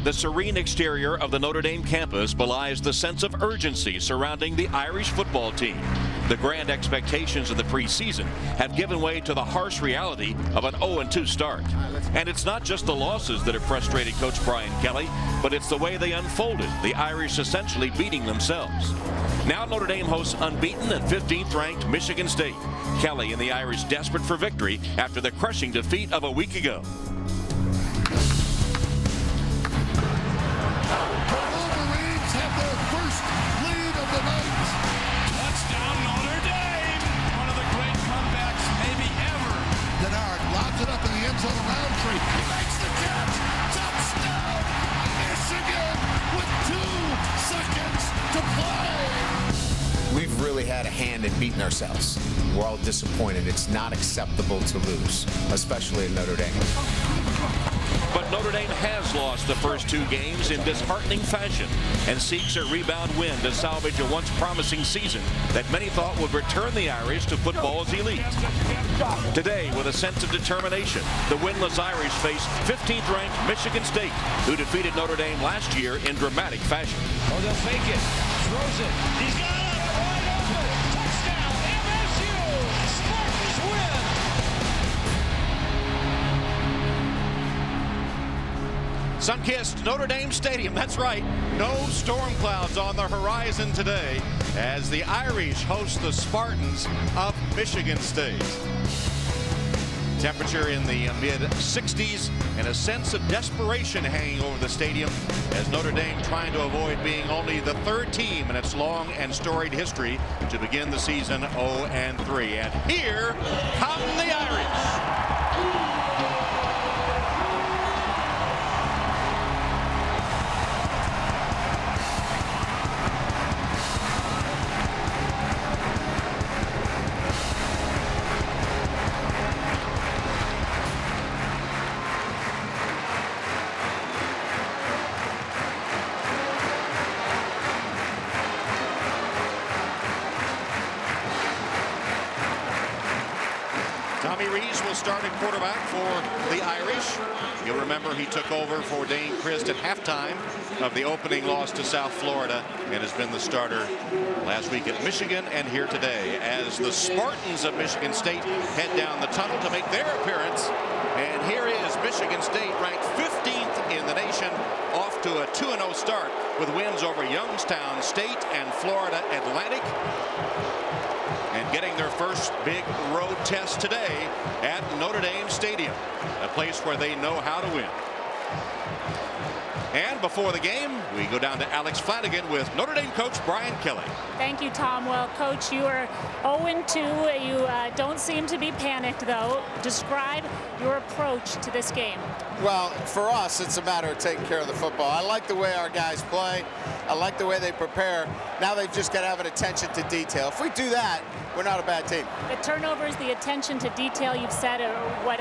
The serene exterior of the Notre Dame campus belies the sense of urgency surrounding the Irish football team. The grand expectations of the preseason have given way to the harsh reality of an 0-2 start. And it's not just the losses that have frustrated Coach Brian Kelly, but it's the way they unfolded, the Irish essentially beating themselves. Now Notre Dame hosts unbeaten and 15th ranked Michigan State. Kelly and the Irish desperate for victory after the crushing defeat of a week ago. He makes the catch. Touchdown, Michigan with 2 seconds to play. We've really had a hand in beating ourselves. We're all disappointed. It's not acceptable to lose, especially in Notre Dame. But Notre Dame has lost the first 2 games in disheartening fashion and seeks a rebound win to salvage a once promising season that many thought would return the Irish to football's elite. Today, with a sense of determination, the winless Irish face 15th ranked Michigan State, who defeated Notre Dame last year in dramatic fashion. Oh, they'll fake it. Throws it. He's got it. Wide open. Touchdown, MSU. Spartans win. Sun-kissed Notre Dame Stadium, that's right. No storm clouds on the horizon today as the Irish host the Spartans of Michigan State. Temperature in the mid-60s and a sense of desperation hanging over the stadium as Notre Dame trying to avoid being only the 3rd team in its long and storied history to begin the season 0-3. And here come the Irish. Tommy Rees will start at quarterback for the Irish. You'll remember he took over for Dane Christ at halftime of the opening loss to South Florida and has been the starter last week at Michigan and here today as the Spartans of Michigan State head down the tunnel to make their appearance. And here is Michigan State, ranked 15th in the nation, off to a 2-0 start with wins over Youngstown State and Florida Atlantic. And getting their first big road test today at Notre Dame Stadium, a place where they know how to win. And before the game, we go down to Alex Flanagan with Notre Dame coach Brian Kelly. Thank you, Tom. Well, Coach, you are 0-2. You don't seem to be panicked, though. Describe your approach to this game. Well, for us, it's a matter of taking care of the football. I like the way our guys play. I like the way they prepare. Now they've just got to have an attention to detail. If we do that, we're not a bad team. The turnovers, the attention to detail you've said are what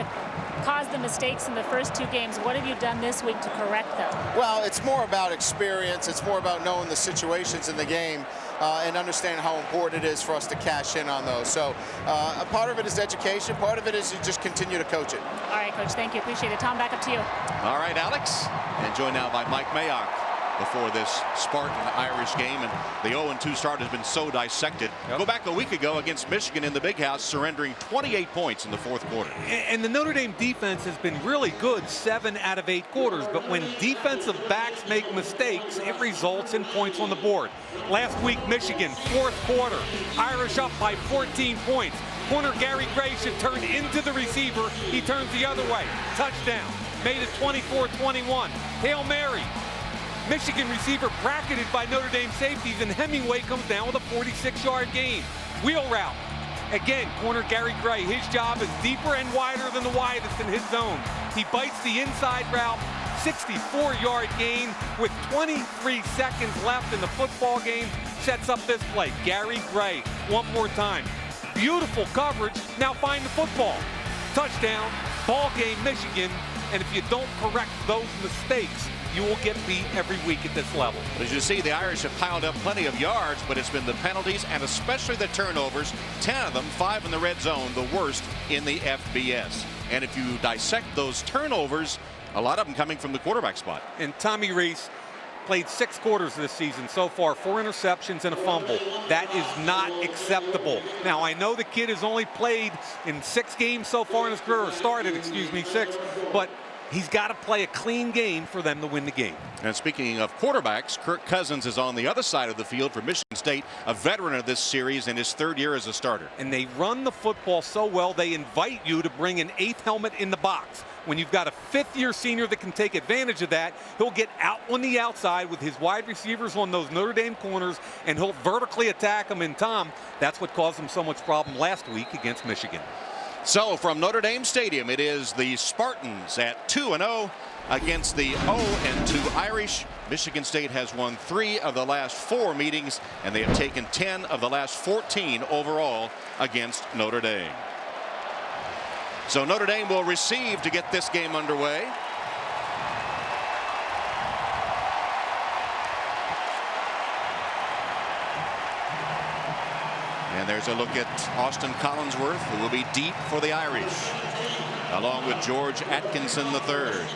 caused the mistakes in the first 2 games. What have you done this week to correct them? Well, it's more about experience. It's more about knowing the situations in the game and understanding how important it is for us to cash in on those. So a part of it is education. Part of it is you just continue to coach it. All right, Coach. Thank you. Appreciate it. Tom, back up to you. All right, Alex. And joined now by Mike Mayock before this Spartan-Irish game. And the 0-2 start has been so dissected. Yep. Go back a week ago against Michigan in the Big House, surrendering 28 points in the 4th quarter. And the Notre Dame defense has been really good 7 out of 8 quarters. But when defensive backs make mistakes, it results in points on the board. Last week, Michigan, 4th quarter, Irish up by 14 points. Corner Gary Gray should turn into the receiver. He turns the other way. Touchdown. Made it 24-21. Hail Mary. Michigan receiver bracketed by Notre Dame safeties, and Hemingway comes down with a 46-yard gain. Wheel route. Again, corner Gary Gray. His job is deeper and wider than the widest in his zone. He bites the inside route. 64-yard gain with 23 seconds left in the football game. Sets up this play. Gary Gray, one more time. Beautiful coverage. Now find the football. Touchdown. Ball game, Michigan. And if you don't correct those mistakes, you will get beat every week at this level. As you see, the Irish have piled up plenty of yards, but it's been the penalties and especially the turnovers. 10 of them, 5 in the red zone, the worst in the FBS. And if you dissect those turnovers, a lot of them coming from the quarterback spot. And Tommy Rees played 6 quarters this season so far, 4 interceptions and a fumble. That is not acceptable. Now, I know the kid has only played in 6 games so far in his career, or started, 6, but he's got to play a clean game for them to win the game. And speaking of quarterbacks, Kirk Cousins is on the other side of the field for Michigan State, a veteran of this series in his 3rd year as a starter. And they run the football so well, they invite you to bring an 8th helmet in the box. When you've got a 5th-year senior that can take advantage of that, he'll get out on the outside with his wide receivers on those Notre Dame corners, and he'll vertically attack them. And Tom, that's what caused them so much problem last week against Michigan. So from Notre Dame Stadium, it is the Spartans at 2-0 against the 0-2 Irish. Michigan State has won 3 of the last 4 meetings, and they have taken 10 of the last 14 overall against Notre Dame. So Notre Dame will receive to get this game underway. And there's a look at Austin Collinsworth, who will be deep for the Irish, along with George Atkinson III.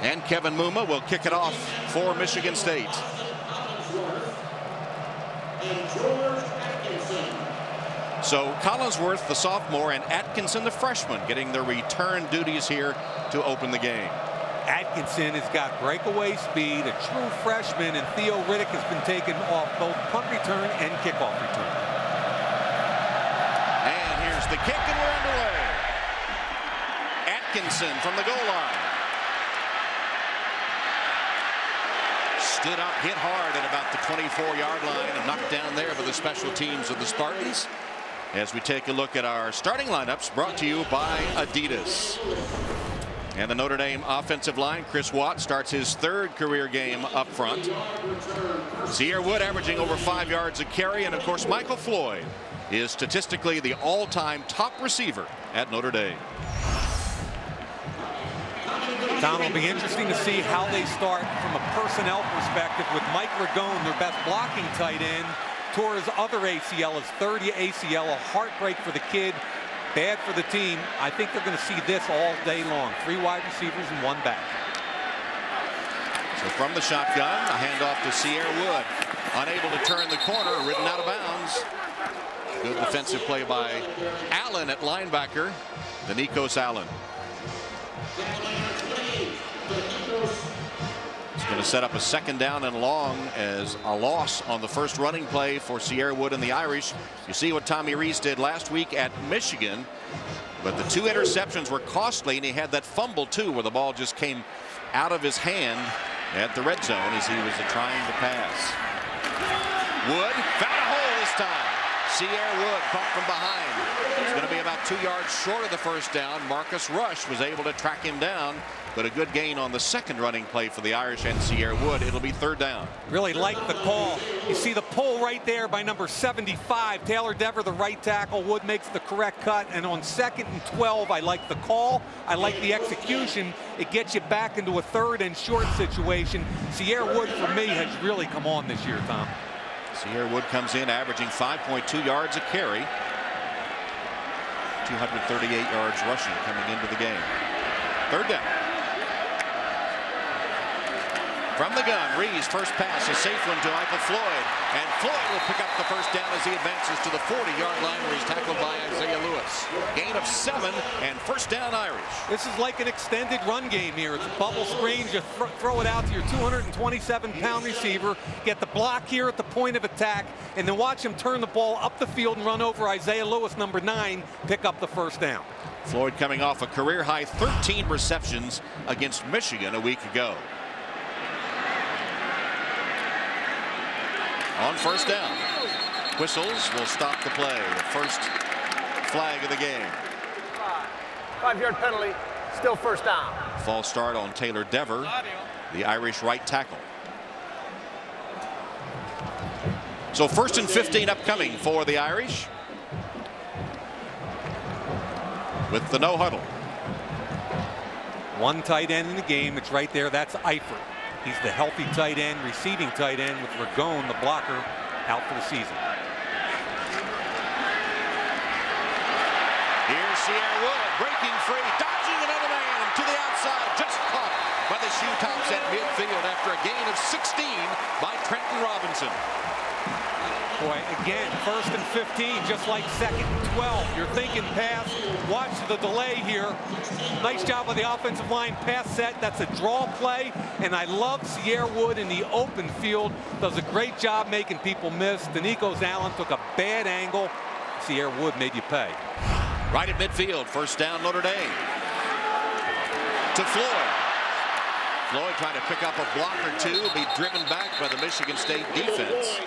And Kevin Muma will kick it off for Michigan State. So Collinsworth, the sophomore, and Atkinson, the freshman, getting their return duties here to open the game. Atkinson has got breakaway speed, a true freshman, and Theo Riddick has been taken off both punt return and kickoff return. And here's the kick, and we're underway. Atkinson from the goal line. Stood up, hit hard at about the 24-yard line, and knocked down there by the special teams of the Spartans. As we take a look at our starting lineups, brought to you by Adidas. And the Notre Dame offensive line, Chris Watt starts his 3rd career game up front. Cierre Wood averaging over 5 yards a carry, and of course Michael Floyd is statistically the all-time top receiver at Notre Dame. Tom, it'll be interesting to see how they start from a personnel perspective with Mike Ragone, their best blocking tight end, tore his other ACL, his 3rd ACL, a heartbreak for the kid. Bad for the team. I think they're going to see this all day long. 3 wide receivers and 1 back. So from the shotgun, a handoff to Cierre Wood. Unable to turn the corner, ridden out of bounds. Good defensive play by Allen at linebacker, Danikos Allen. It's going to set up a 2nd down and long as a loss on the first running play for Cierre Wood and the Irish. You see what Tommy Rees did last week at Michigan, but the 2 interceptions were costly, and he had that fumble too, where the ball just came out of his hand at the red zone as he was trying to pass. Wood found a hole this time. Cierre Wood caught from behind. It's going to be about 2 yards short of the first down. Marcus Rush was able to track him down, but a good gain on the 2nd running play for the Irish and Cierre Wood. It'll be 3rd down. Really like the call. You see the pull right there by number 75, Taylor Dever, the right tackle. Wood makes the correct cut, and on 2nd and 12, I like the call. I like the execution. It gets you back into a 3rd and short situation. Cierre Wood, for me, has really come on this year, Tom. Cierre Wood comes in averaging 5.2 yards a carry. 238 yards rushing coming into the game. 3rd down. From the gun, Rees first pass, a safe one to Michael Floyd, and Floyd will pick up the first down as he advances to the 40-yard line where he's tackled by Isaiah Lewis. Gain of 7 and 1st down Irish. This is like an extended run game here. It's a bubble screen. You throw it out to your 227-pound receiver, get the block here at the point of attack, and then watch him turn the ball up the field and run over Isaiah Lewis, number 9, pick up the 1st down. Floyd coming off a career-high 13 receptions against Michigan a week ago. On 1st down, whistles will stop the play. The first flag of the game. 5-yard penalty, still 1st down. False start on Taylor Dever, the Irish right tackle. So 1st and 15 upcoming for the Irish with the no huddle. 1 tight end in the game. It's right there. That's Eifert. He's the healthy tight end, receiving tight end, with Ragone, the blocker, out for the season. Here's Cierre Wood breaking free, dodging another man to the MSU tops at midfield after a gain of 16 by Trenton Robinson. Boy, again, 1st and 15, just like 2nd and 12. You're thinking pass. Watch the delay here. Nice job of the offensive line. Pass set. That's a draw play. And I love Cierre Wood in the open field. Does a great job making people miss. Danico Allen took a bad angle. Cierre Wood made you pay. Right at midfield. First down, Notre Dame. To Floyd. Floyd trying to pick up a block or two. Be driven back by the Michigan State defense.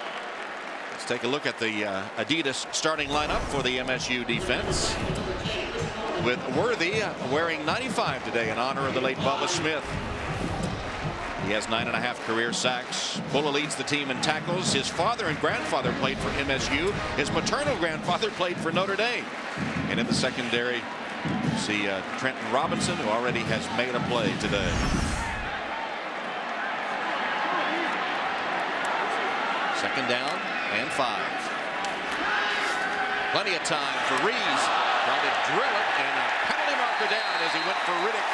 Let's take a look at the Adidas starting lineup for the MSU defense. With Worthy wearing 95 today in honor of the late Bubba Smith. He has 9.5 career sacks. Bulla leads the team in tackles. His father and grandfather played for MSU. His maternal grandfather played for Notre Dame. And in the secondary, see Trenton Robinson, who already has made a play today. Second down and 5. Plenty of time for Rees. Trying to drill it, and a penalty marker down as he went for Riddick.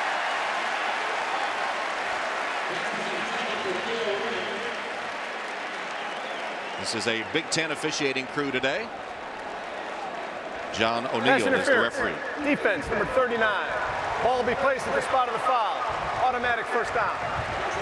This is a Big Ten officiating crew today. John O'Neill is the referee. Defense, number 39. Ball will be placed at the spot of the foul. Automatic first down.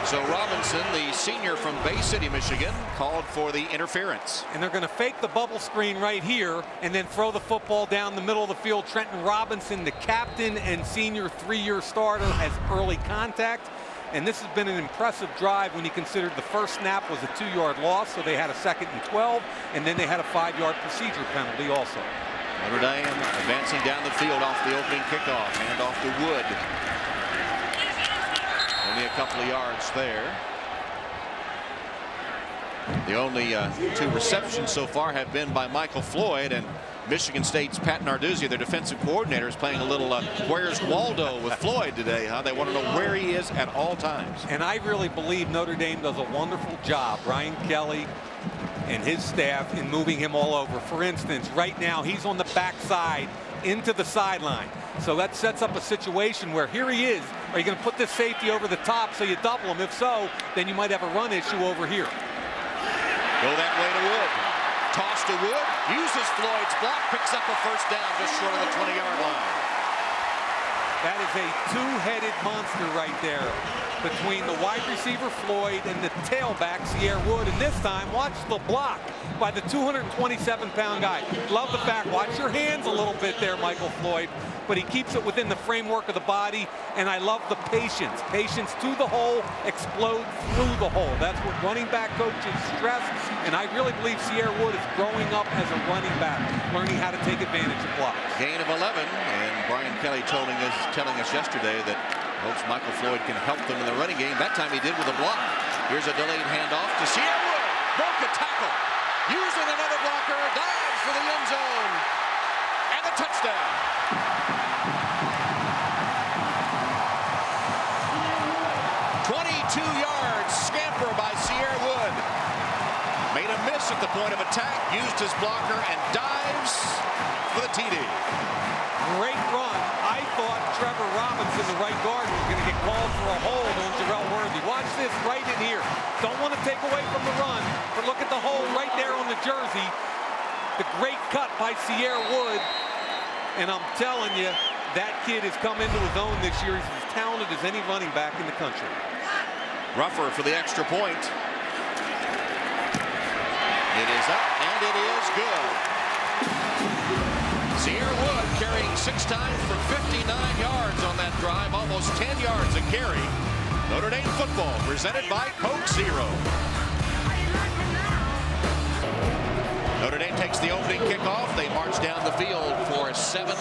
So Robinson, the senior from Bay City, Michigan, called for the interference. And they're going to fake the bubble screen right here and then throw the football down the middle of the field. Trenton Robinson, the captain and senior 3-year starter, has early contact. And this has been an impressive drive when you consider the first snap was a 2-yard loss, so they had a 2nd and 12, and then they had a 5-yard procedure penalty also. Notre Dame advancing down the field off the opening kickoff. Hand off to Wood. Only a couple of yards there. The only 2 receptions so far have been by Michael Floyd, and Michigan State's Pat Narduzzi, their defensive coordinator, is playing a little where's Waldo with Floyd today. They want to know where he is at all times. And I really believe Notre Dame does a wonderful job, Brian Kelly and his staff, in moving him all over. For instance, right now he's on the backside into the sideline. So that sets up a situation where here he is. Are you going to put this safety over the top so you double him? If so, then you might have a run issue over here. Go that way to Wood. Toss to Wood. Uses Floyd's block. Picks up a first down just short of the 20-yard line. That is a two-headed monster right there between the wide receiver Floyd and the tailback Cierre Wood. And this time, watch the block by the 227-pound guy. Love the fact, watch your hands a little bit there, Michael Floyd. But he keeps it within the framework of the body, and I love the patience. Patience to the hole, explode through the hole. That's what running back coaches stress, and I really believe Cierre Wood is growing up as a running back, learning how to take advantage of blocks. Gain of 11, and Brian Kelly telling us yesterday that hopes Michael Floyd can help them in the running game. That time he did with a block. Here's a delayed handoff to Cierre Wood. Broke a tackle. Using another blocker, dives for the end zone. And the touchdown. Scamper by Cierre Wood. Made a miss at the point of attack, used his blocker, and dives for the TD. Great run. I thought Trevor Robinson, the right guard, was going to get called for a hold on Jarrell Worthy. Watch this right in here. Don't want to take away from the run, but look at the hole right there on the jersey. The great cut by Cierre Wood. And I'm telling you, that kid has come into his own this year. He's as talented as any running back in the country. Ruffer for the extra point. It is up, and it is good. Cierre Wood carrying 6 times for 59 yards on that drive, almost 10 yards a carry. Notre Dame football presented by Coke Zero. Notre Dame takes the opening kickoff. They march down the field for a 7-0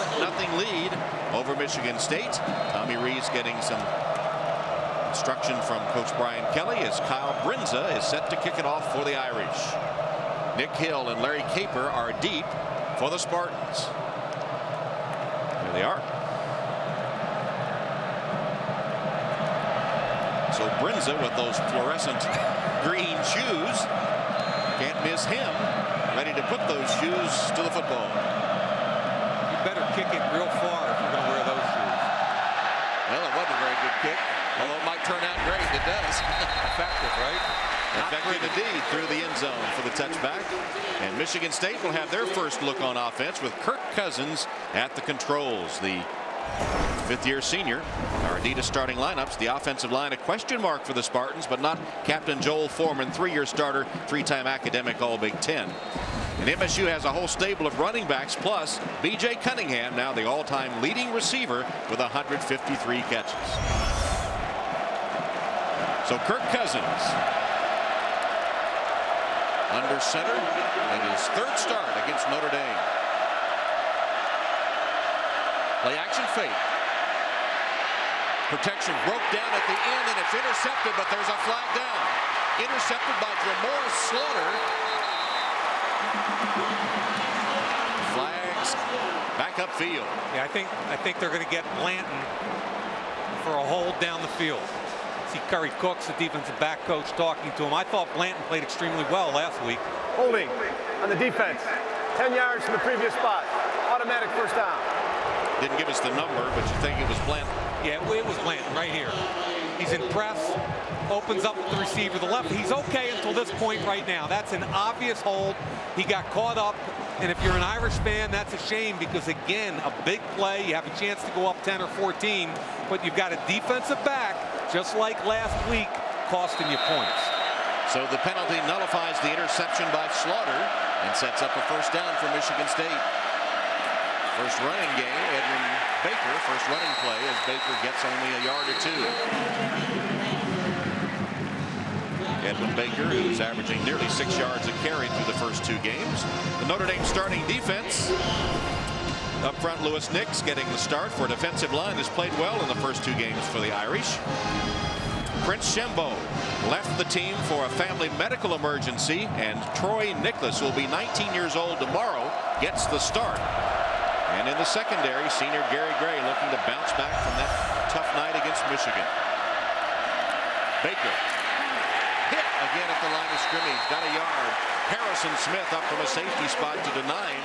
lead over Michigan State. Tommy Rees getting some instruction from Coach Brian Kelly as Kyle Brinza is set to kick it off for the Irish. Nick Hill and Larry Caper are deep for the Spartans. There they are. So Brinza with those fluorescent green shoes. Can't miss him. Ready to put those shoes to the football. You better kick it real far if you're going to wear those shoes. Well, it wasn't a very good kick. Although it might turn out great. effective, right? Effective indeed through the end zone for the touchback. And Michigan State will have their first look on offense with Kirk Cousins at the controls. The fifth-year senior. Our Adidas starting lineups. The offensive line a question mark for the Spartans, but not Captain Joel Foreman, three-year starter, three-time academic All-Big Ten. And MSU has a whole stable of running backs, plus B.J. Cunningham, now the all-time leading receiver with 153 catches. So Kirk Cousins under center in his third start against Notre Dame. Play action fake. Protection broke down at the end, and it's intercepted, but there's a flag down. Intercepted by Jamore Slaughter. Flags back upfield. Yeah, I think they're going to get Blanton for a hold down the field. See Curry Cooks, the defensive back coach, talking to him. I thought Blanton played extremely well last week. Holding on the defense. 10 yards from the previous spot. Automatic first down. Didn't give us the number, but you think it was Blanton. Yeah, it was Blanton right here. He's in press, opens up the receiver to the left. He's okay until this point right now. That's an obvious hold. He got caught up, and if you're an Irish fan, that's a shame because, again, a big play. You have a chance to go up 10 or 14, but you've got a defensive back, just like last week, costing you points. So the penalty nullifies the interception by Slaughter and sets up a first down for Michigan State. First running game, Edwin Baker, first running play as Baker gets only a yard or two. Edwin Baker, who's averaging nearly 6 yards a carry through the first two games. The Notre Dame starting defense. Up front, Lewis Nix getting the start for a defensive line that's played well in the first two games for the Irish. Prince Shembo left the team for a family medical emergency, and Troy Nicholas, who will be 19 years old tomorrow, gets the start. And in the secondary, senior Gary Gray looking to bounce back from that tough night against Michigan. Baker hit again at the line of scrimmage, got a yard. Harrison Smith up from a safety spot to deny him.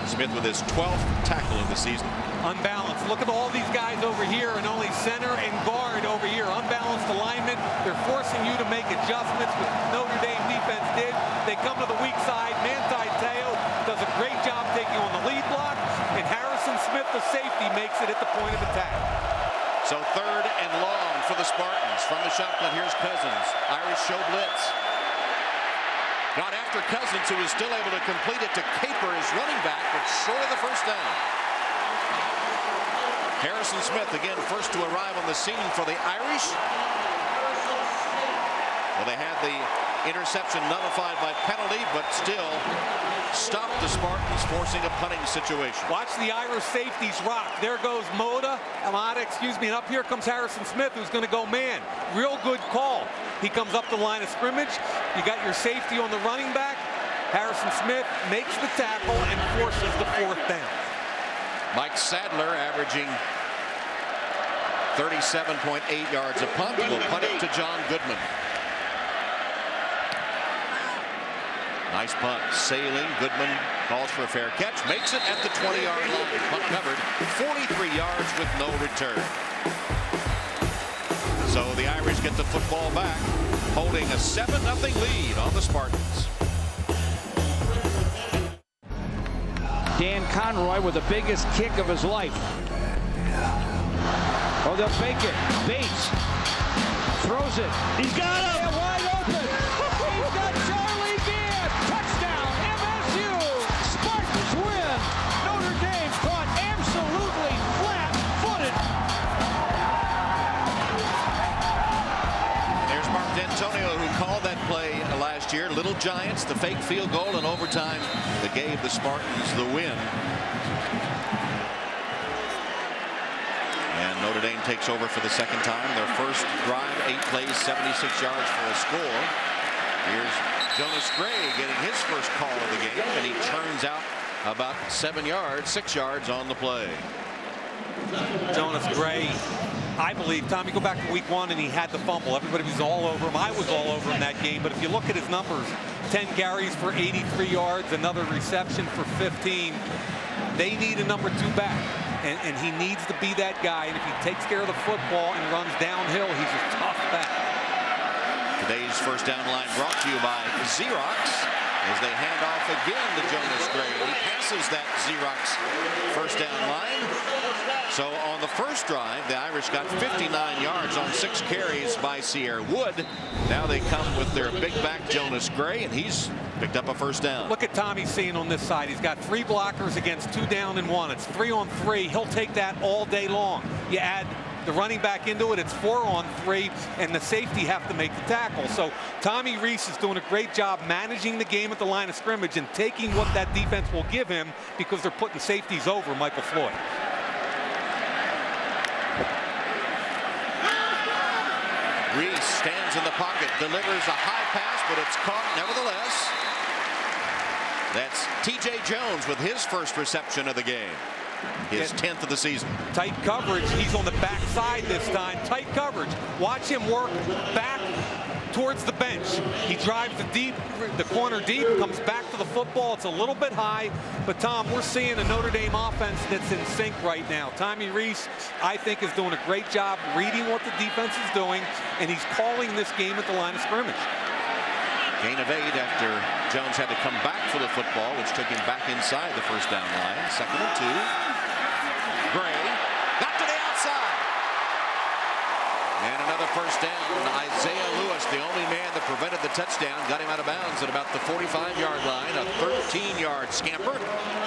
Smith with his 12th tackle of the season. Unbalanced. Look at all these guys over here and only center and guard over here. Unbalanced alignment. They're forcing you to make adjustments, which Notre Dame defense did. They come to the weak side. Manti Te'o does a great job taking on the lead block, and Harrison Smith, the safety, makes it at the point of attack. So third and long for the Spartans. From the shotgun, here's Cousins. Irish show blitz. Got after Cousins, who was still able to complete it to Caper, his running back, but short of the first down. Harrison Smith, again, first to arrive on the scene for the Irish. Well, they had the interception nullified by penalty, but still stopped the Spartans, forcing a punting situation. Watch the Irish safeties rock. There goes Amada, and up here comes Harrison Smith, who's going to go man. Real good call. He comes up the line of scrimmage. You got your safety on the running back. Harrison Smith makes the tackle and forces the fourth down. Mike Sadler averaging 37.8 yards a punt. Will punt it to John Goodman. Nice punt, sailing. Goodman calls for a fair catch, makes it at the 20-yard line. Punt covered, 43 yards with no return. So the Irish get the football back, holding a 7-0 lead on the Spartans. Dan Conroy with the biggest kick of his life. Oh, they'll fake it. Bates throws it. He's got him. Yeah, wide open. He's got Charlie Gibb. Touchdown, MSU. Spartans win. Notre Dame caught absolutely flat-footed. There's Mark D'Antonio, who called that play last year. Little Giants, the fake field goal in overtime that gave the Spartans the win. And Notre Dame takes over for the second time. Their first drive, 8 plays, 76 yards for a score. Here's Jonas Gray getting his first call of the game, and he turns out about 7 yards, 6 yards on the play. Jonas Gray, I believe, Tommy, go back to week 1 and he had the fumble. Everybody was all over him. I was all over him that game. But if you look at his numbers, 10 carries for 83 yards, another reception for 15. They need a number 2 back. and he needs to be that guy. And if he takes care of the football and runs downhill, he's a tough back. Today's first down line brought to you by Xerox as they hand off again to Jonas Gray. He passes that Xerox first down line. So on the first drive, the Irish got 59 yards on 6 carries by Cierre Wood. Now they come with their big back Jonas Gray, and he's picked up a first down. Look at Tommy seeing on this side. He's got 3 blockers against 2 down and 1. It's 3 on 3. He'll take that all day long. You add the running back into it, it's 4 on 3, and the safety have to make the tackle. So Tommy Rees is doing a great job managing the game at the line of scrimmage and taking what that defense will give him, because they're putting safeties over Michael Floyd. Rees stands in the pocket, delivers a high pass, but it's caught nevertheless. That's T.J. Jones with his first reception of the game. His 10th of the season. Tight coverage. He's on the backside this time. Tight coverage. Watch him work back towards the bench. He drives the corner deep, comes back to the football. It's a little bit high, but Tom, we're seeing a Notre Dame offense that's in sync right now. Tommy Rees, I think, is doing a great job reading what the defense is doing, and he's calling this game at the line of scrimmage. Gain of 8 after Jones had to come back for the football, which took him back inside the first down line. 2nd and 2. Gray got to the outside. And another first down. Isaiah Lewis, the only man that prevented the touchdown, got him out of bounds at about the 45-yard line. A 13-yard scamper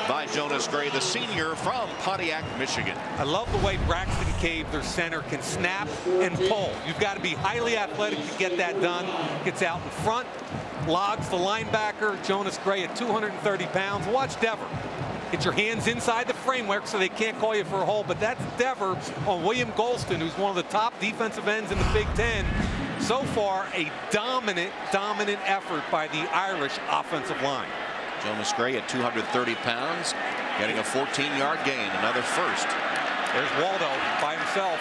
by Jonas Gray, the senior from Pontiac, Michigan. I love the way Braxton Cave, their center, can snap and pull. You've got to be highly athletic to get that done. Gets out in front, logs the linebacker. Jonas Gray at 230 pounds. Watch Dever. Get your hands inside the framework so they can't call you for a hold, but that's Dever on William Golston, who's one of the top defensive ends in the Big Ten. So far, a dominant effort by the Irish offensive line. Jonas Gray at 230 pounds, getting a 14-yard gain, another first. There's Waldo by himself.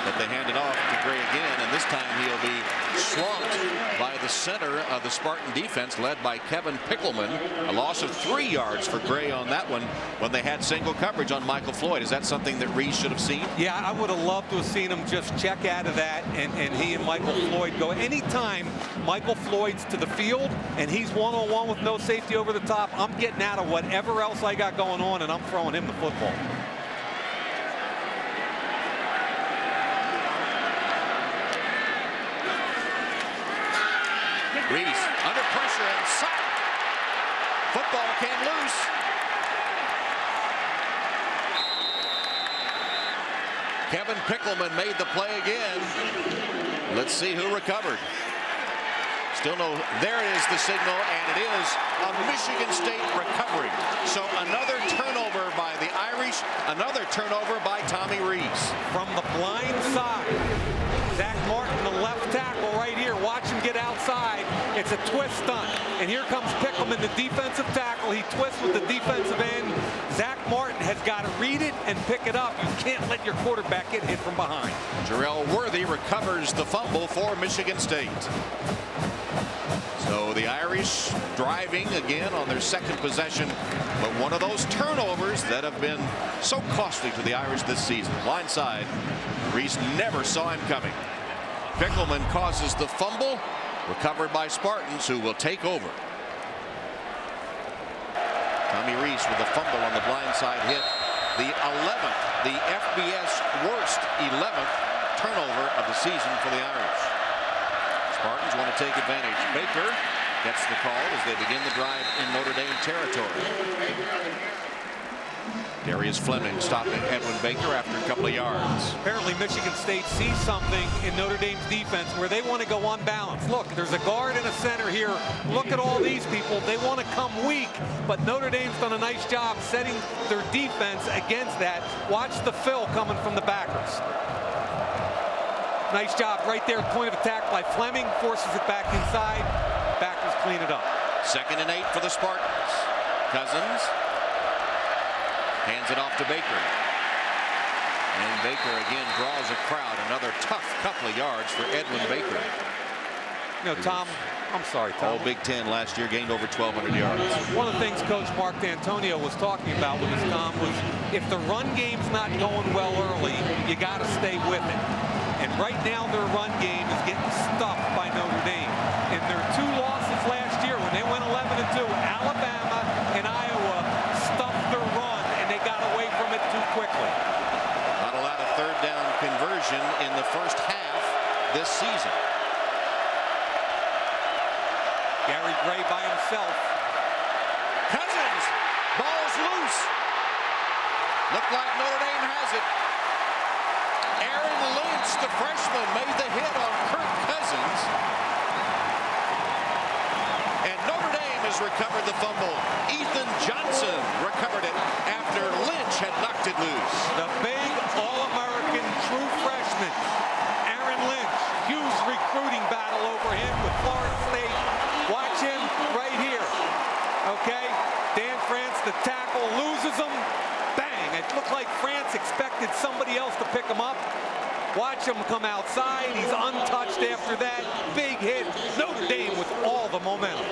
But they hand it off to Gray again, and this time he'll be swamped by the center of the Spartan defense, led by Kevin Pickelman. A loss of 3 yards for Gray on that one when they had single coverage on Michael Floyd. Is that something that Rees should have seen? Yeah, I would have loved to have seen him just check out of that, and he and Michael Floyd go. Anytime Michael Floyd's to the field and he's one-on-one with no safety over the top, I'm getting out of whatever else I got going on, and I'm throwing him the football. Rees under pressure and sacked. Football came loose. Kevin Pickelman made the play again. Let's see who recovered. Still no, there is the signal, and it is a Michigan State recovery. So another turnover by the Irish, another turnover by Tommy Rees. From the blind side, Zach Martin, the left tackle right here. Watch him get outside. It's a twist stunt. And here comes Pickelman, the defensive tackle. He twists with the defensive end. Zach Martin has got to read it and pick it up. You can't let your quarterback get hit from behind. Jarrell Worthy recovers the fumble for Michigan State. So the Irish driving again on their second possession, but one of those turnovers that have been so costly to the Irish this season. Blindside, Rees never saw him coming. Pickelman causes the fumble, recovered by Spartans, who will take over. Tommy Rees with the fumble on the blindside hit. The 11th, the FBS worst 11th turnover of the season for the Irish. Spartans want to take advantage. Baker gets the call as they begin the drive in Notre Dame territory. Darius Fleming stopping Edwin Baker after a couple of yards. Apparently Michigan State sees something in Notre Dame's defense where they want to go unbalanced. Look, there's a guard and a center here. Look at all these people. They want to come weak, but Notre Dame's done a nice job setting their defense against that. Watch the fill coming from the backers. Nice job right there, point of attack by Fleming, forces it back inside. Backers clean it up. 2nd and 8 for the Spartans. Cousins hands it off to Baker. And Baker again draws a crowd. Another tough couple of yards for Edwin Baker. You know, Tom, I'm sorry, Tom. All Big Ten last year, gained over 1,200 yards. One of the things Coach Mark D'Antonio was talking about with his Tom was if the run game's not going well early, you got to stay with it. And right now their run game is getting stuffed by Notre Dame. In their 2 losses last year when they went 11-2, Alabama and Iowa stuffed their run and they got away from it too quickly. Not a lot of third down conversion in the first half this season. Gary Gray by himself. Cousins, ball's loose. Looked like Notre Dame has it. Aaron Lynch, the freshman, made the hit on Kirk Cousins. And Notre Dame has recovered the fumble. Ethan Johnson recovered it after Lynch had knocked it loose. The big All-American true freshman, Aaron Lynch. Huge recruiting battle over him with Florida State. Watch him right here. Okay, Dan France, the tackle, loses him. Bang! It looked like France expected somebody else to pick him up. Watch him come outside. He's untouched after that. Big hit. Notre Dame with all the momentum.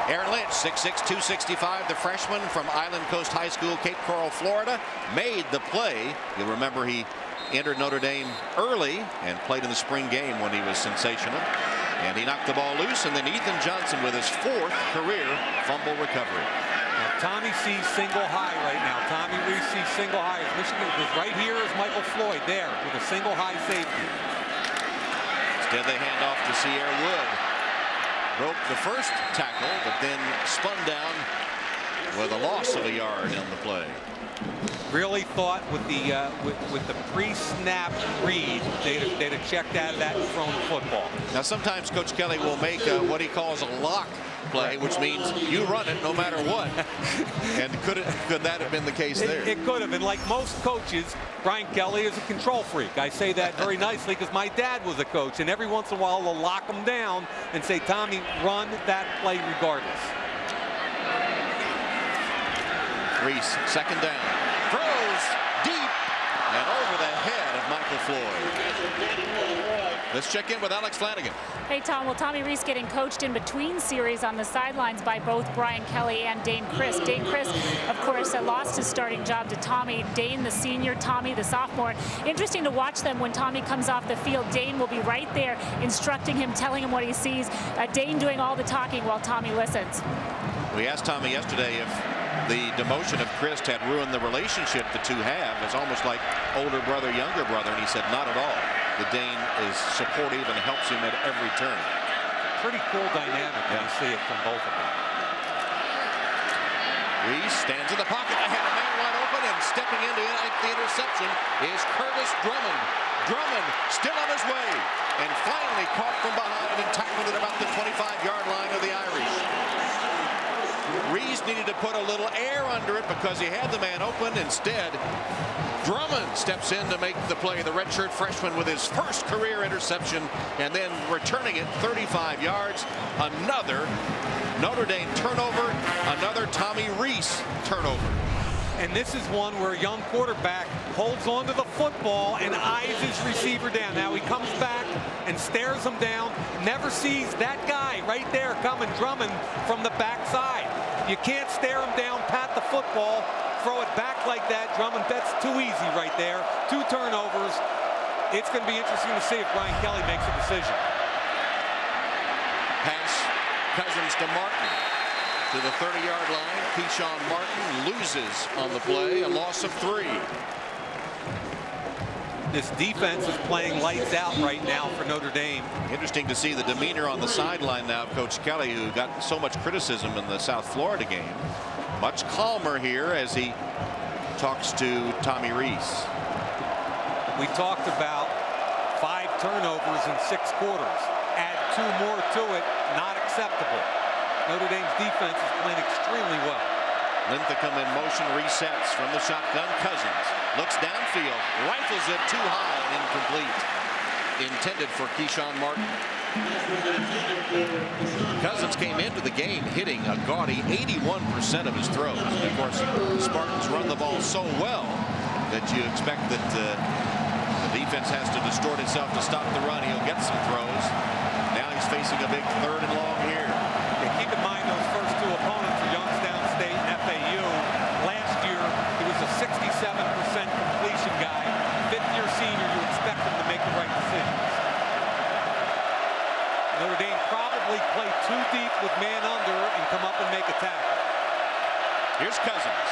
Aaron Lynch, 6'6", 265, the freshman from Island Coast High School, Cape Coral, Florida, made the play. You'll remember he entered Notre Dame early and played in the spring game when he was sensational. And he knocked the ball loose, and then Ethan Johnson with his 4th career fumble recovery. Now, Tommy sees single high right now. Tommy Reese sees single high. Michigan is right here is Michael Floyd there with a single high safety. Instead they hand off to Cierre Wood. Broke the first tackle, but then spun down with a loss of a yard on the play. Really thought with the pre-snap read, they'd have checked out of that and thrown the football. Now sometimes Coach Kelly will make what he calls a lock play, which means you run it no matter what. And could that have been the case there? It could have. And like most coaches, Brian Kelly is a control freak. I say that very nicely because my dad was a coach, and every once in a while they'll lock him down and say, Tommy, run that play regardless. Reese, second down, throws deep and over the head of Michael Floyd. Let's check in with Alex Flanagan. Hey, Tom. Well, Tommy Reese getting coached in between series on the sidelines by both Brian Kelly and Dane Chris. Dane Chris, of course, lost his starting job to Tommy. Dane, the senior, Tommy, the sophomore. Interesting to watch them when Tommy comes off the field. Dane will be right there instructing him, telling him what he sees. Dane doing all the talking while Tommy listens. We asked Tommy yesterday if the demotion of Chris had ruined the relationship the two have. It's almost like older brother, younger brother, and he said not at all. The Dane is supportive and helps him at every turn. Pretty cool dynamic when you see it from both of them. Reese stands in the pocket. They had a man wide open, and stepping into the interception is Curtis Drummond. Drummond still on his way, and finally caught from behind and tackled at about the 25-yard line of the Irish. Reese needed to put a little air under it because he had the man open. Instead, Drummond steps in to make the play. The redshirt freshman with his first career interception, and then returning it 35 yards. Another Notre Dame turnover, another Tommy Reese turnover. And this is one where a young quarterback holds onto the football and eyes his receiver down. Now he comes back and stares him down, never sees that guy right there coming, Drummond, from the backside. You can't stare him down, pat the football, throw it back like that. Drummond, that's too easy right there. 2 turnovers. It's going to be interesting to see if Brian Kelly makes a decision. Pass Cousins to Martin to the 30-yard line. Keyshawn Martin loses on the play, a loss of 3. This defense is playing lights out right now for Notre Dame. Interesting to see the demeanor on the sideline now of Coach Kelly, who got so much criticism in the South Florida game. Much calmer here as he talks to Tommy Reese. We talked about 5 turnovers in 6 quarters. Add 2 more to it, not acceptable. Notre Dame's defense is playing extremely well. Linthicum in motion, resets from the shotgun. Cousins looks downfield, rifles it too high and incomplete. Intended for Keyshawn Martin. Cousins came into the game hitting a gaudy 81% of his throws. And of course, the Spartans run the ball so well that you expect that the defense defense has to distort itself to stop the run. He'll get some throws. Now he's facing a big 3rd and long here. Yeah, keep in mind those first 2 opponents are Youngstown State and FAU. Last year, he was a 67% completion guy. 5th-year senior, you expect him to make the right decisions. Notre Dame probably play too deep with man under and come up and make a tackle. Here's Cousins.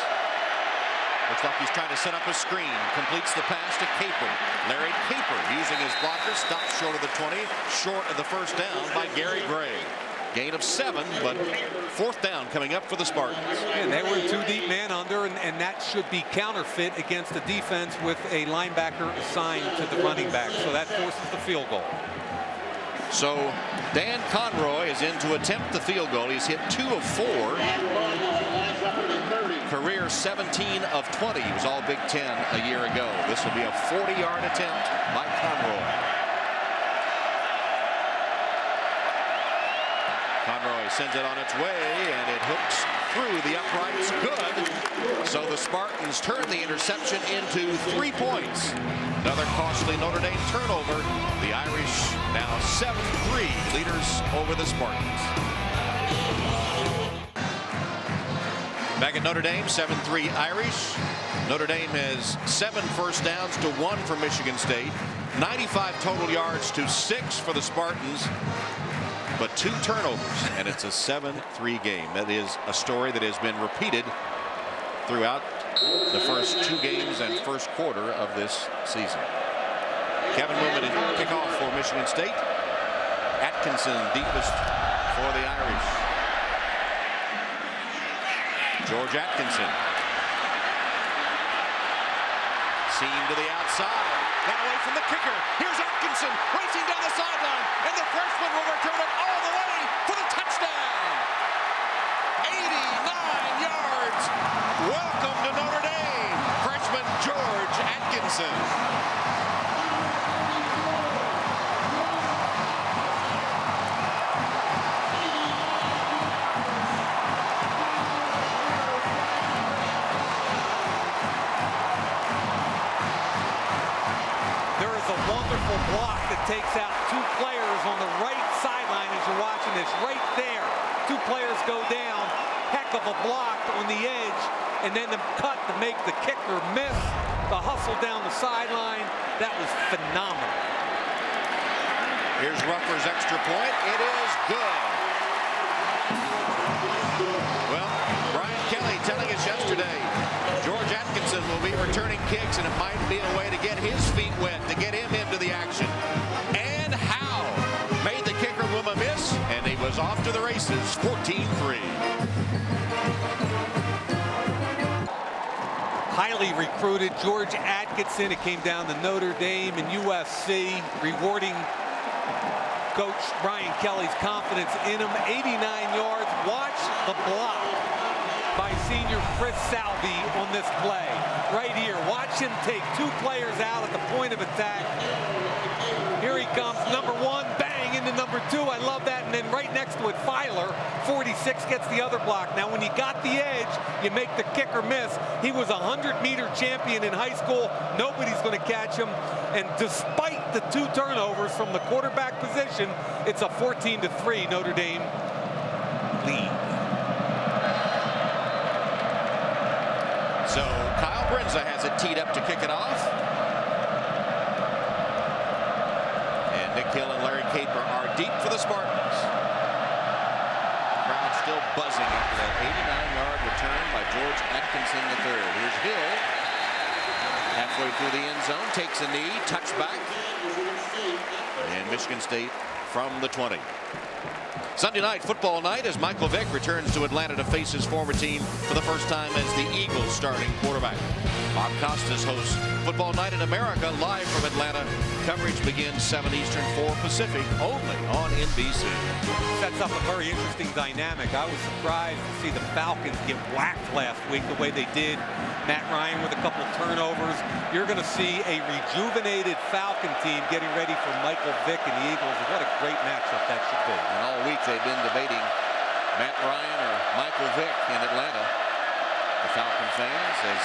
Looks like he's trying to set up a screen. Completes the pass to Caper. Larry Caper using his blocker. Stops short of the 20. Short of the first down by Gary Gray. Gain of 7, but 4th down coming up for the Spartans. And they were too deep man under, and that should be counterfeit against the defense with a linebacker assigned to the running back. So that forces the field goal. So Dan Conroy is in to attempt the field goal. He's hit 2 of 4. Career 17 of 20. He was all Big Ten a year ago. This will be a 40-yard attempt by Conroy. Conroy sends it on its way, and it hooks through the uprights. Good. So the Spartans turn the interception into 3 points. Another costly Notre Dame turnover. The Irish now 7-3 leaders over the Spartans. Back at Notre Dame, 7-3 Irish. Notre Dame has 7 first downs to 1 for Michigan State. 95 total yards to 6 for the Spartans. But 2 turnovers, and it's a 7-3 game. That is a story that has been repeated throughout the first 2 games and first quarter of this season. Kevin Newman in kickoff for Michigan State. Atkinson deepest for the Irish. George Atkinson. Seam to the outside. Got away from the kicker. Here's Atkinson racing down the sideline, and the freshman will return it all the way for the touchdown. 89 yards. Welcome to Notre Dame, freshman George Atkinson. Block that takes out 2 players on the right sideline as you're watching this. Right there, 2 players go down. Heck of a block on the edge, and then the cut to make the kicker miss. The hustle down the sideline, that was phenomenal. Here's Ruffler's extra point. It is good. Well, Brian Kelly telling us yesterday, George Atkinson will be returning kicks, and it might be a way to get his feet wet, to get him into the action. And how? Made the kicker Wuma miss, and he was off to the races, 14-3. Highly recruited George Atkinson. It came down to Notre Dame and USC, rewarding Coach Brian Kelly's confidence in him. 89 yards. Watch the block by senior Chris Salvi on this play. Right here. Watch him take 2 players out at the point of attack. Here he comes. Number 1, bang, into number 2. I love that. And then right next to it, Filer, 46, gets the other block. Now, when you got the edge, you make the kicker miss. He was a 100-meter champion in high school. Nobody's going to catch him. And despite the 2 turnovers from the quarterback position, it's a 14-3 Notre Dame lead. So Kyle Brinza has it teed up to kick it off. And Nick Hill and Larry Caper are deep for the Spartans. Crowd still buzzing after that 89-yard return by George Atkinson III. Here's Hill. Halfway through the end zone, takes a knee, touchback. And Michigan State from the 20. Sunday night football night as Michael Vick returns to Atlanta to face his former team for the first time as the Eagles starting quarterback. Bob Costas hosts Football Night in America live from Atlanta. Coverage begins 7 Eastern, 4 Pacific, only on NBC. Sets up a very interesting dynamic. I was surprised to see the Falcons get whacked last week the way they did. Matt Ryan with a couple of turnovers. You're going to see a rejuvenated Falcon team getting ready for Michael Vick and the Eagles. What a great matchup that should be. And all week they've been debating Matt Ryan or Michael Vick in Atlanta. The Falcon fans, as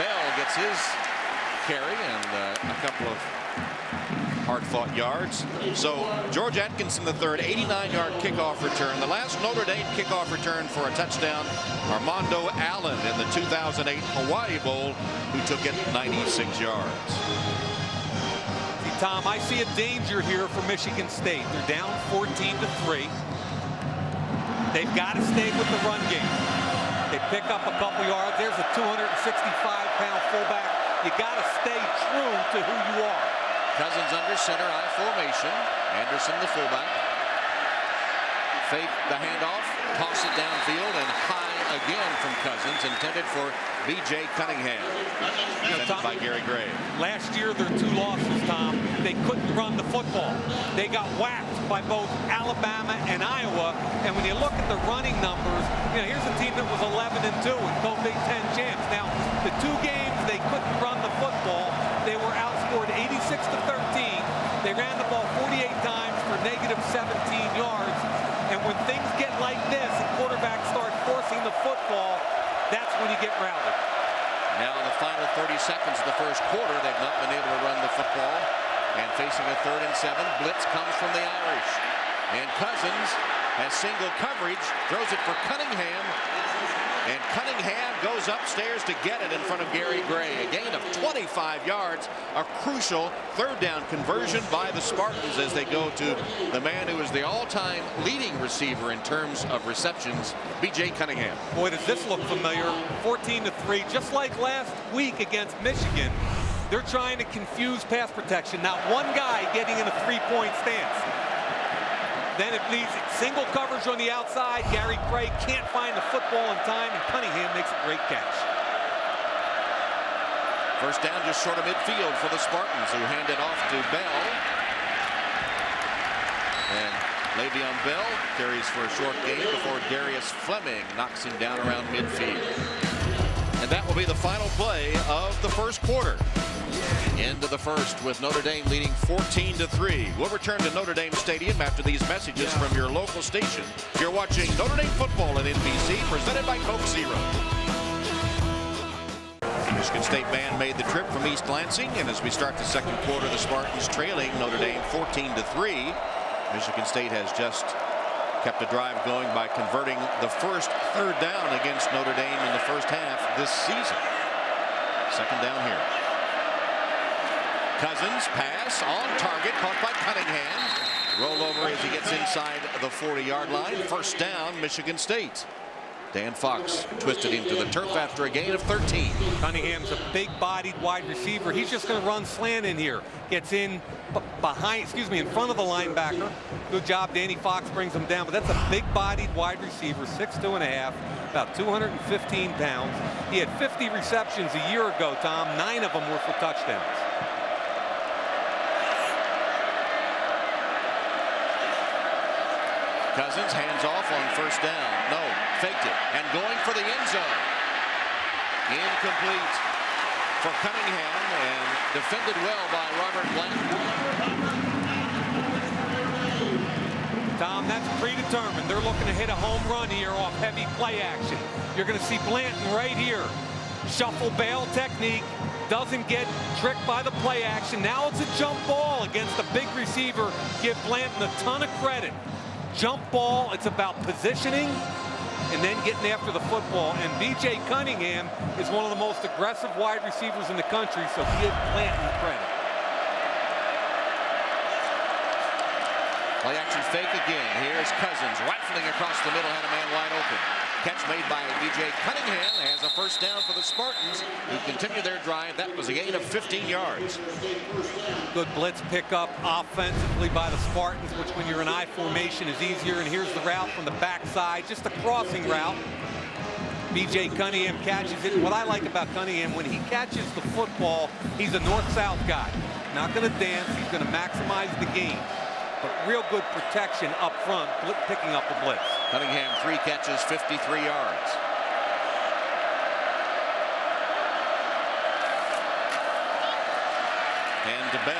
Bell gets his carry and a couple of hard-fought yards. So George Atkinson III, 89-yard kickoff return. The last Notre Dame kickoff return for a touchdown, Armando Allen in the 2008 Hawaii Bowl, who took it 96 yards. See, Tom, I see a danger here for Michigan State. They're down 14-3. They've got to stay with the run game. They pick up a couple yards. There's a 265-pound fullback. You got to stay true to who you are. Cousins under center, I formation. Anderson, the fullback. Fake the handoff, toss it downfield, and high again from Cousins, intended for B.J. Cunningham. Defended by Gary Gray. Last year, their 2 losses, Tom, they couldn't run the football. They got whacked by both Alabama and Iowa. And when you look at the running numbers, here's a team that was 11-2 and co-Big Ten champs. Now, the 2 games they couldn't run the football, they were outscored 86-13. They ran the ball 48 times for negative 17 yards. And when things get like this and quarterbacks start forcing the football, that's when you get rallied. Now in the final 30 seconds of the first quarter, they've not been able to run the football. And facing a 3rd and 7, blitz comes from the Irish. And Cousins has single coverage, throws it for Cunningham. And Cunningham goes upstairs to get it in front of Gary Gray. A gain of 25 yards, a crucial 3rd down conversion by the Spartans as they go to the man who is the all-time leading receiver in terms of receptions, B.J. Cunningham. Boy, does this look familiar. 14-3, just like last week against Michigan. They're trying to confuse pass protection. Not one guy getting in a 3-point stance. Then it leaves single coverage on the outside. Gary Gray can't find the football in time, and Cunningham makes a great catch. First down just short of midfield for the Spartans, who hand it off to Bell. And Le'Veon Bell carries for a short gain before Darius Fleming knocks him down around midfield. And that will be the final play of the first quarter. End of the first with Notre Dame leading 14-3. We'll return to Notre Dame Stadium after these messages from your local station. You're watching Notre Dame football at NBC, presented by Coke Zero. Michigan State band made the trip from East Lansing, and as we start the second quarter, the Spartans trailing Notre Dame 14-3. Michigan State has just kept a drive going by converting the first 3rd down against Notre Dame in the first half this season. Second down here. Cousins pass on target, caught by Cunningham. Roll over as he gets inside the 40-yard line. First down, Michigan State. Dan Fox twisted him to the turf after a gain of 13. Cunningham's a big-bodied wide receiver. He's just going to run slant in here. Gets in in front of the linebacker. Good job, Danny Fox brings him down, but that's a big-bodied wide receiver, 6'2½", about 215 pounds. He had 50 receptions a year ago, Tom. 9 of them were for touchdowns. Cousins hands off on first down. No, faked it. And going for the end zone. Incomplete for Cunningham, and defended well by Robert Blanton. Tom, that's predetermined. They're looking to hit a home run here off heavy play action. You're going to see Blanton right here. Shuffle bail technique. Doesn't get tricked by the play action. Now it's a jump ball against a big receiver. Give Blanton a ton of credit. Jump ball, it's about positioning and then getting after the football. And B.J. Cunningham is one of the most aggressive wide receivers in the country, so give Blanton credit. Play action fake again. Here's Cousins rifling across the middle, had a man wide open. Catch made by B.J. Cunningham. Has a first down for the Spartans, who continue their drive. That was a gain of 15 yards. Good blitz pickup offensively by the Spartans, which when you're in I formation is easier. And here's the route from the backside, just a crossing route. B.J. Cunningham catches it. What I like about Cunningham, when he catches the football, he's a north-south guy. Not going to dance. He's going to maximize the game. But real good protection up front, picking up the blitz. Cunningham, 3 catches, 53 yards. And to Bell.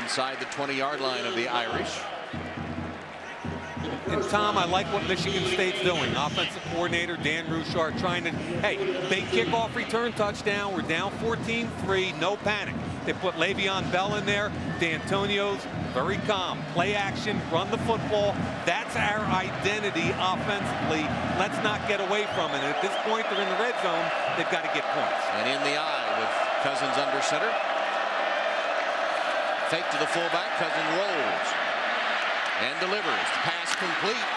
Inside the 20-yard line of the Irish. And Tom, I like what Michigan State's doing. Offensive coordinator Dan Ruchard trying to, hey, big kickoff return touchdown. We're down 14-3, no panic. They put Le'Veon Bell in there. D'Antonio's very calm. Play action, run the football. That's our identity offensively. Let's not get away from it. And at this point, they're in the red zone. They've got to get points. And in the eye with Cousins under center. Fake to the fullback. Cousins rolls and delivers. Pass complete.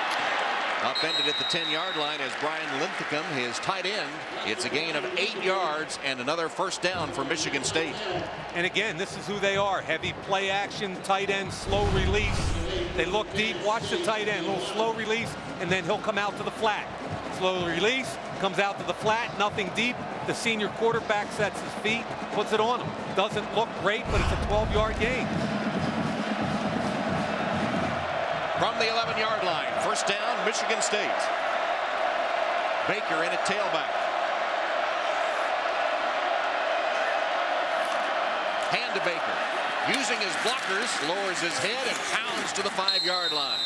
Upended at the 10-yard line as Brian Linthicum, his tight end. It's a gain of 8 yards and another first down for Michigan State. And again, this is who they are. Heavy play action, tight end, slow release. They look deep. Watch the tight end. Little slow release, and then he'll come out to the flat. Slow release, comes out to the flat, nothing deep. The senior quarterback sets his feet, puts it on him. Doesn't look great, but it's a 12-yard gain. From the 11-yard line, first down, Michigan State. Baker in at tailback. Hand to Baker. Using his blockers, lowers his head and pounds to the 5-yard line.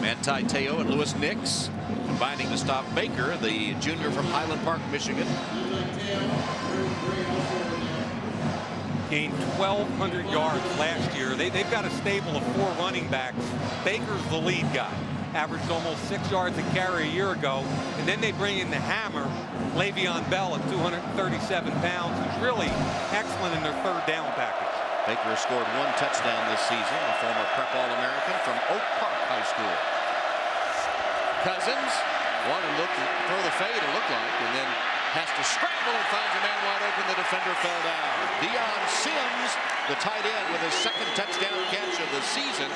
Manti Te'o and Lewis Nix combining to stop Baker, the junior from Highland Park, Michigan. Gained 1,200 yards last year. They've got a stable of 4 running backs. Baker's the lead guy. Averaged almost 6 yards a carry a year ago. And then they bring in the hammer, Le'Veon Bell at 237 pounds, who's really excellent in their third down package. Baker has scored 1 touchdown this season, a former prep All-American from Oak Park High School. Cousins wanted to throw the fade, it looked like, and then has to scramble and finds a man wide open. The defender fell down. Deion Sims, the tight end, with his second touchdown catch of the season.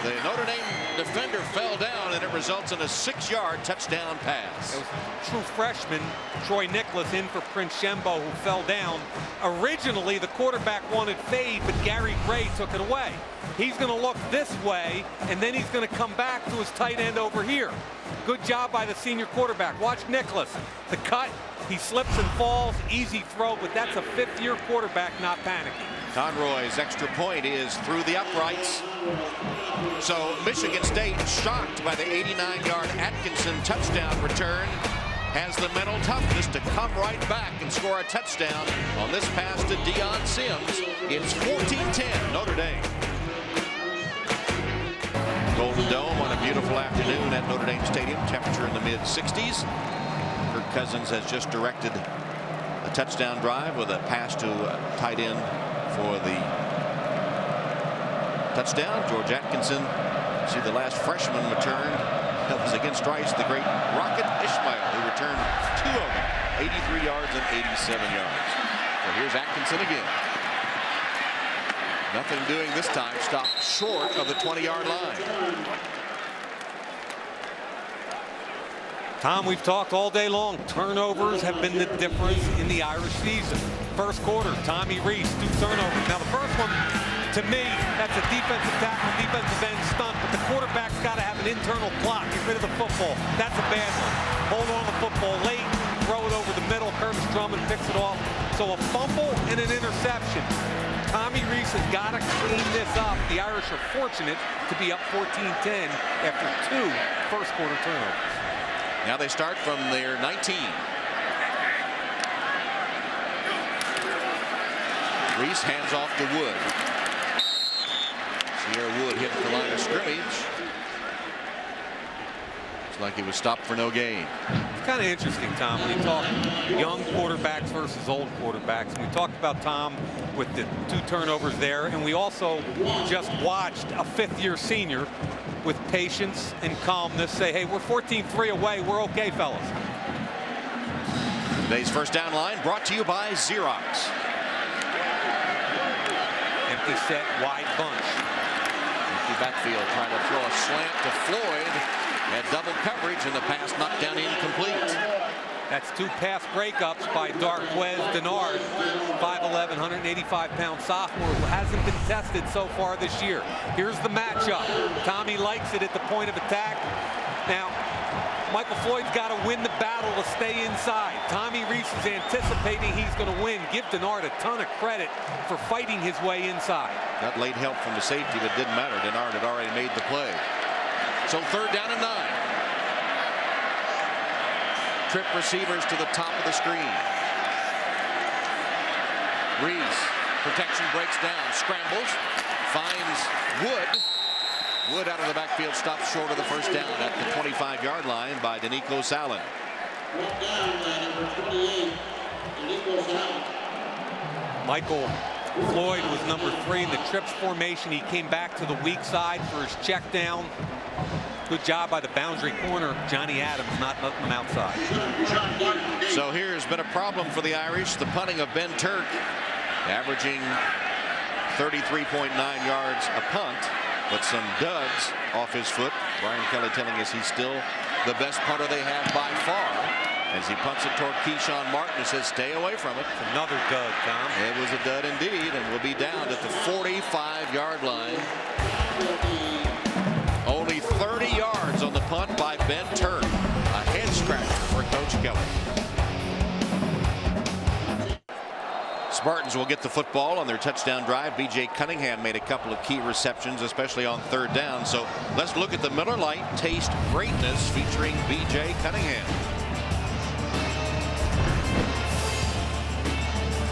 The Notre Dame defender fell down, and it results in a 6-yard touchdown pass. It was true freshman Troy Nicholas in for Prince Shembo, who fell down. Originally, the quarterback wanted fade, but Gary Gray took it away. He's going to look this way, and then he's going to come back to his tight end over here. Good job by the senior quarterback. Watch Nicholas. The cut, he slips and falls. Easy throw, but that's a 5th-year quarterback not panicking. Conroy's extra point is through the uprights. So Michigan State, shocked by the 89-yard Atkinson touchdown return, has the mental toughness to come right back and score a touchdown on this pass to Deion Sims. It's 14-10 Notre Dame. Golden Dome on a beautiful afternoon at Notre Dame Stadium. Temperature in the mid-60s. Kirk Cousins has just directed a touchdown drive with a pass to tight end for the touchdown. George Atkinson, see the last freshman return. That was against Rice, the great Rocket Ishmael, who returned 2 of them, 83 yards and 87 yards. So here's Atkinson again. Nothing doing this time. Stopped short of the 20-yard line. Tom, we've talked all day long. Turnovers have been the difference in the Irish season. First quarter, Tommy Rees, 2 turnovers. Now the first one, to me, that's a defensive tackle, defensive end stunt, but the quarterback's got to have an internal clock. Get rid of the football. That's a bad one. Hold on to the football late, throw it over the middle. Curtis Drummond picks it off. So a fumble and an interception. Tommy Rees has got to clean this up. The Irish are fortunate to be up 14-10 after 2 first-quarter turnovers. Now they start from their 19. Rees hands off to Wood. Cierre Wood hit the line of scrimmage. Looks like he was stopped for no gain. It's kind of interesting, Tom, when you talk young quarterbacks versus old quarterbacks. And we talked about Tom with the 2 turnovers there, and we also just watched a 5th-year senior with patience and calmness say, hey, we're 14-3 away. We're okay, fellas. Today's first down line brought to you by Xerox. Empty set, wide bunch. Empty backfield, trying to throw a slant to Floyd. Had double coverage, and the pass knocked down incomplete. That's 2 pass breakups by Darquez Denard, 5'11", 185-pound sophomore who hasn't been tested so far this year. Here's the matchup. Tommy likes it at the point of attack. Now, Michael Floyd's got to win the battle to stay inside. Tommy Rees is anticipating he's going to win. Give Denard a ton of credit for fighting his way inside. Got late help from the safety, but didn't matter. Denard had already made the play. So 3rd down and 9. Trip receivers to the top of the screen. Rees, protection breaks down, scrambles, finds Wood. Wood out of the backfield, stops short of the first down at the 25-yard line by Danico Sallin. Michael Floyd was number 3 in the trips formation. He came back to the weak side for his check down. Good job by the boundary corner, Johnny Adams, not letting him outside. So here's been a problem for the Irish. The punting of Ben Turk, averaging 33.9 yards a punt, but some duds off his foot. Brian Kelly telling us he's still the best punter they have by far. As he punts it toward Keyshawn Martin, he says stay away from it. Another dud, Tom. It was a dud indeed, and will be down at the 45-yard line. Only 30 yards on the punt by Ben Turk. A head scratcher for Coach Kelly. Spartans will get the football on their touchdown drive. B.J. Cunningham made a couple of key receptions, especially on 3rd down. So let's look at the Miller Lite Taste Greatness featuring B.J. Cunningham.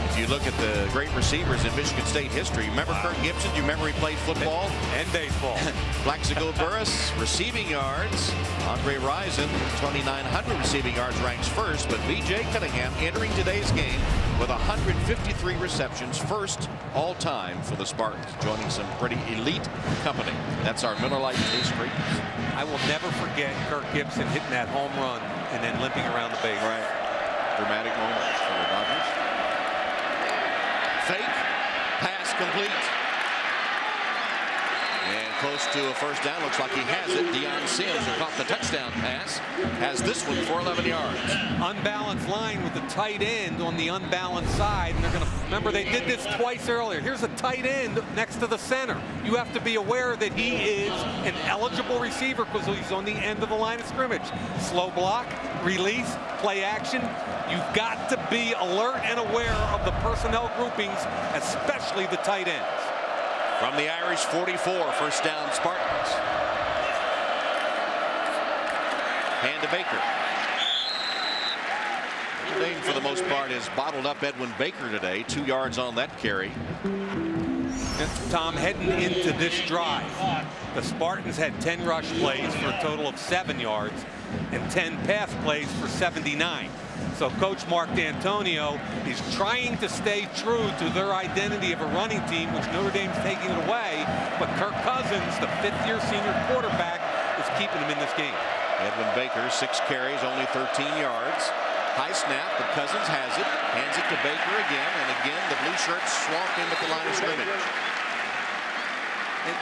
If you look at the great receivers in Michigan State history, remember Kirk Gibson? You remember he played football? And baseball. Plaxico Burress, receiving yards. Andre Rison, 2,900 receiving yards, ranks 1st. But B.J. Cunningham entering today's game with 153 receptions, 1st all-time for the Spartans, joining some pretty elite company. That's our Miller Lite Taste Greatness. I will never forget Kirk Gibson hitting that home run and then limping around the base. Right. Dramatic moments for the Dodgers. Fake, pass complete. And close to a first down. Looks like he has it. Deion Sims, who caught the touchdown pass, has this one for 11 yards. Unbalanced line with the tight end on the unbalanced side. And they're going to remember they did this twice earlier. Here's a tight end next to the center. You have to be aware that he is an eligible receiver because he's on the end of the line of scrimmage. Slow block, release, play action. You've got to be alert and aware of the personnel groupings, especially the tight ends. From the Irish 44, first down Spartans. Hand to Baker. Dane, for the most part, has bottled up Edwin Baker today. 2 yards on that carry. Tom, heading into this drive, the Spartans had 10 rush plays for a total of 7 yards and 10 pass plays for 79. So Coach Mark D'Antonio is trying to stay true to their identity of a running team, which Notre Dame's taking it away. But Kirk Cousins, the 5th-year senior quarterback, is keeping him in this game. Edwin Baker, 6 carries, only 13 yards. High snap, but Cousins has it. Hands it to Baker again, and again the blue shirts swamp him at the line of scrimmage.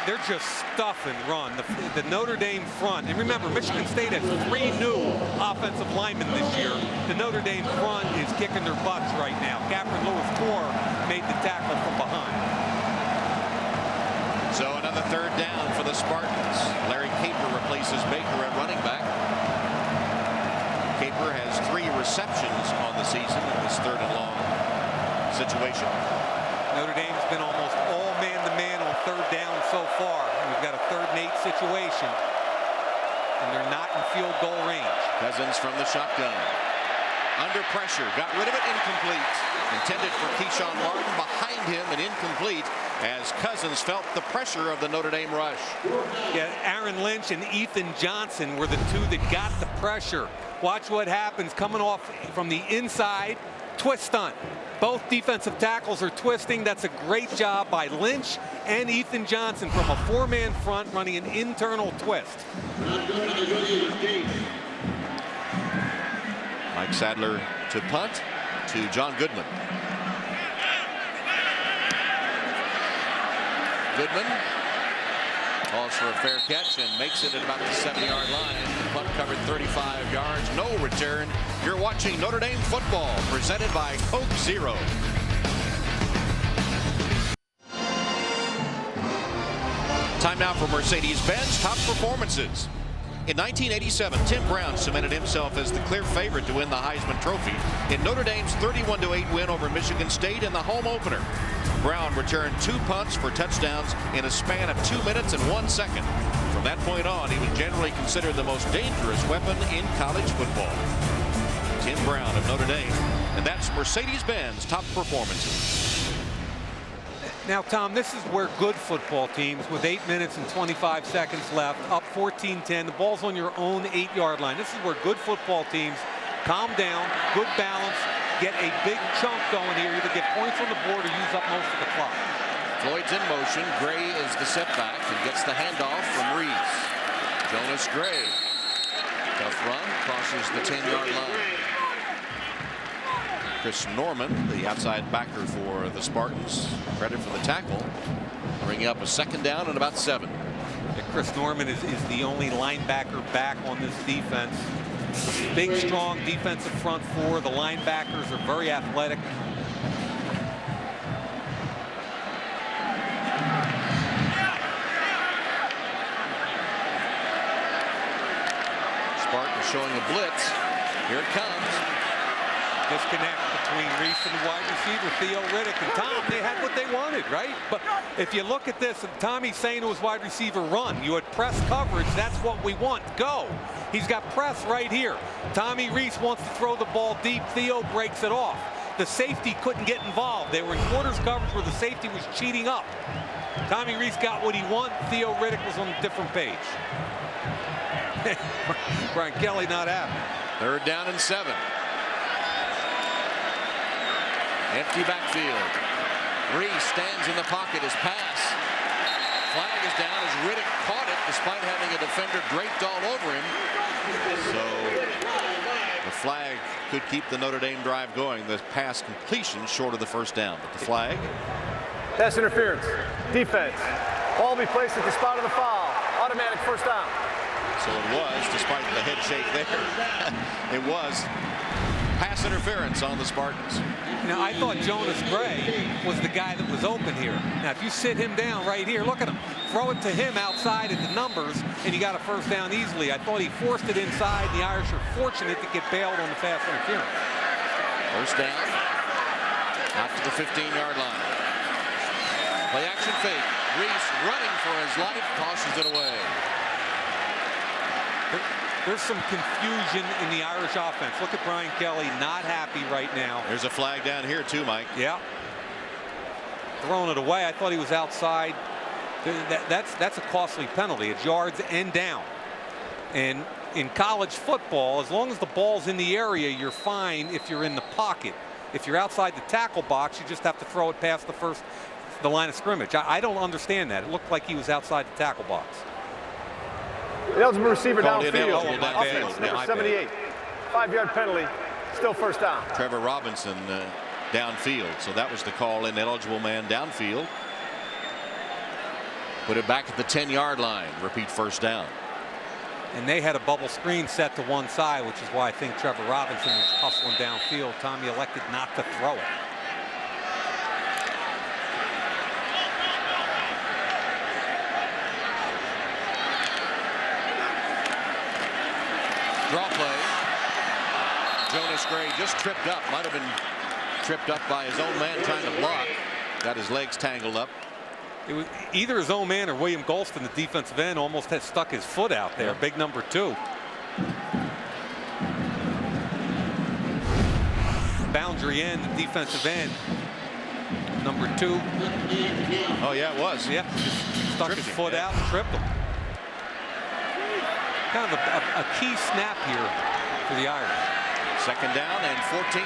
They're just stuff and run. The Notre Dame front, and remember, Michigan State has 3 new offensive linemen this year. The Notre Dame front is kicking their butts right now. Captain Lewis Moore made the tackle from behind. So another 3rd down for the Spartans. Larry Caper replaces Baker at running back. Caper has 3 receptions on the season in this 3rd and long situation. Notre Dame's been almost all man-to-man on 3rd down so far. We've got a 3rd and 8 situation, and they're not in field goal range. Cousins from the shotgun. Under pressure, got rid of it, incomplete. Intended for Keyshawn Martin, behind him and incomplete as Cousins felt the pressure of the Notre Dame rush. Yeah, Aaron Lynch and Ethan Johnson were the 2 that got the pressure. Watch what happens coming off from the inside, twist stunt. Both defensive tackles are twisting. That's a great job by Lynch and Ethan Johnson from a 4-man front running an internal twist. Mike Sadler to punt to John Goodman. Goodman calls for a fair catch and makes it at about the 7-yard line. The punt covered 35 yards, no return. You're watching Notre Dame football presented by Coke Zero. Time now for Mercedes-Benz top performances. In 1987, Tim Brown cemented himself as the clear favorite to win the Heisman Trophy in Notre Dame's 31-8 win over Michigan State in the home opener. Brown returned 2 punts for touchdowns in a span of 2 minutes and 1 second. From that point on, he was generally considered the most dangerous weapon in college football. Tim Brown of Notre Dame, and that's Mercedes-Benz top performances. Now, Tom, this is where good football teams with 8 minutes and 25 seconds left, up 14-10, the ball's on your own 8-yard line. This is where good football teams calm down, good balance, get a big chunk going here, either get points on the board or use up most of the clock. Floyd's in motion. Gray is the setback and gets the handoff from Reese. Jonas Gray. Tough run, crosses the 10-yard line. Chris Norman, the outside backer for the Spartans, credit for the tackle, bringing up a 2nd down and about 7. Yeah, Chris Norman is the only linebacker back on this defense. Big, strong defensive front four. The linebackers are very athletic. Spartans showing a blitz. Here it comes. Disconnect between Reese and the wide receiver, Theo Riddick. And Tom, they had what they wanted, right? But if you look at this, and Tommy's saying to his wide receiver, run. You had press coverage. That's what we want. Go. He's got press right here. Tommy Reese wants to throw the ball deep. Theo breaks it off. The safety couldn't get involved. They were in quarters coverage where the safety was cheating up. Tommy Reese got what he wanted. Theo Riddick was on a different page. Brian Kelly not happy. 3rd down and 7. Empty backfield. Reese stands in the pocket. His pass. Flag is down as Riddick caught it despite having a defender draped all over him. So the flag could keep the Notre Dame drive going. The pass completion short of the 1st down. But the flag. Pass interference. Defense. Ball will be placed at the spot of the foul. Automatic 1st down. So it was, despite the head shake there. It was pass interference on the Spartans. Now, I thought Jonas Gray was the guy that was open here. Now, if you sit him down right here, look at him. Throw it to him outside at the numbers, and you got a 1st down easily. I thought he forced it inside. The Irish are fortunate to get bailed on the pass interference. 1st down. Out to the 15-yard line. Play action fake. Reese running for his life, tosses it away. There's some confusion in the Irish offense. Look at Brian Kelly, not happy right now. There's a flag down here too, Mike. Yeah. Throwing it away. I thought he was outside. That's a costly penalty. It's yards and down. And in college football, as long as the ball's in the area, you're fine if you're in the pocket. If you're outside the tackle box, you just have to throw it past the line of scrimmage. I don't understand that. It looked like he was outside the tackle box. Eligible receiver downfield. Offense, number 78. 5-yard penalty. Still 1st down. Trevor Robinson downfield. So that was the call. Ineligible man downfield. Put it back at the 10-yard line. Repeat 1st down. And they had a bubble screen set to one side, which is why I think Trevor Robinson was hustling downfield. Tommy elected not to throw it. Draw play. Jonas Gray just tripped up. Might have been tripped up by his own man trying to block. Got his legs tangled up. It was either his own man or William Golston, the defensive end, almost had stuck his foot out there. Big number 2. Boundary end, the defensive end. Number 2. Oh, yeah, it was. Yeah, just stuck his foot out and tripped him. Kind of a key snap here for the Irish. 2nd down and 14.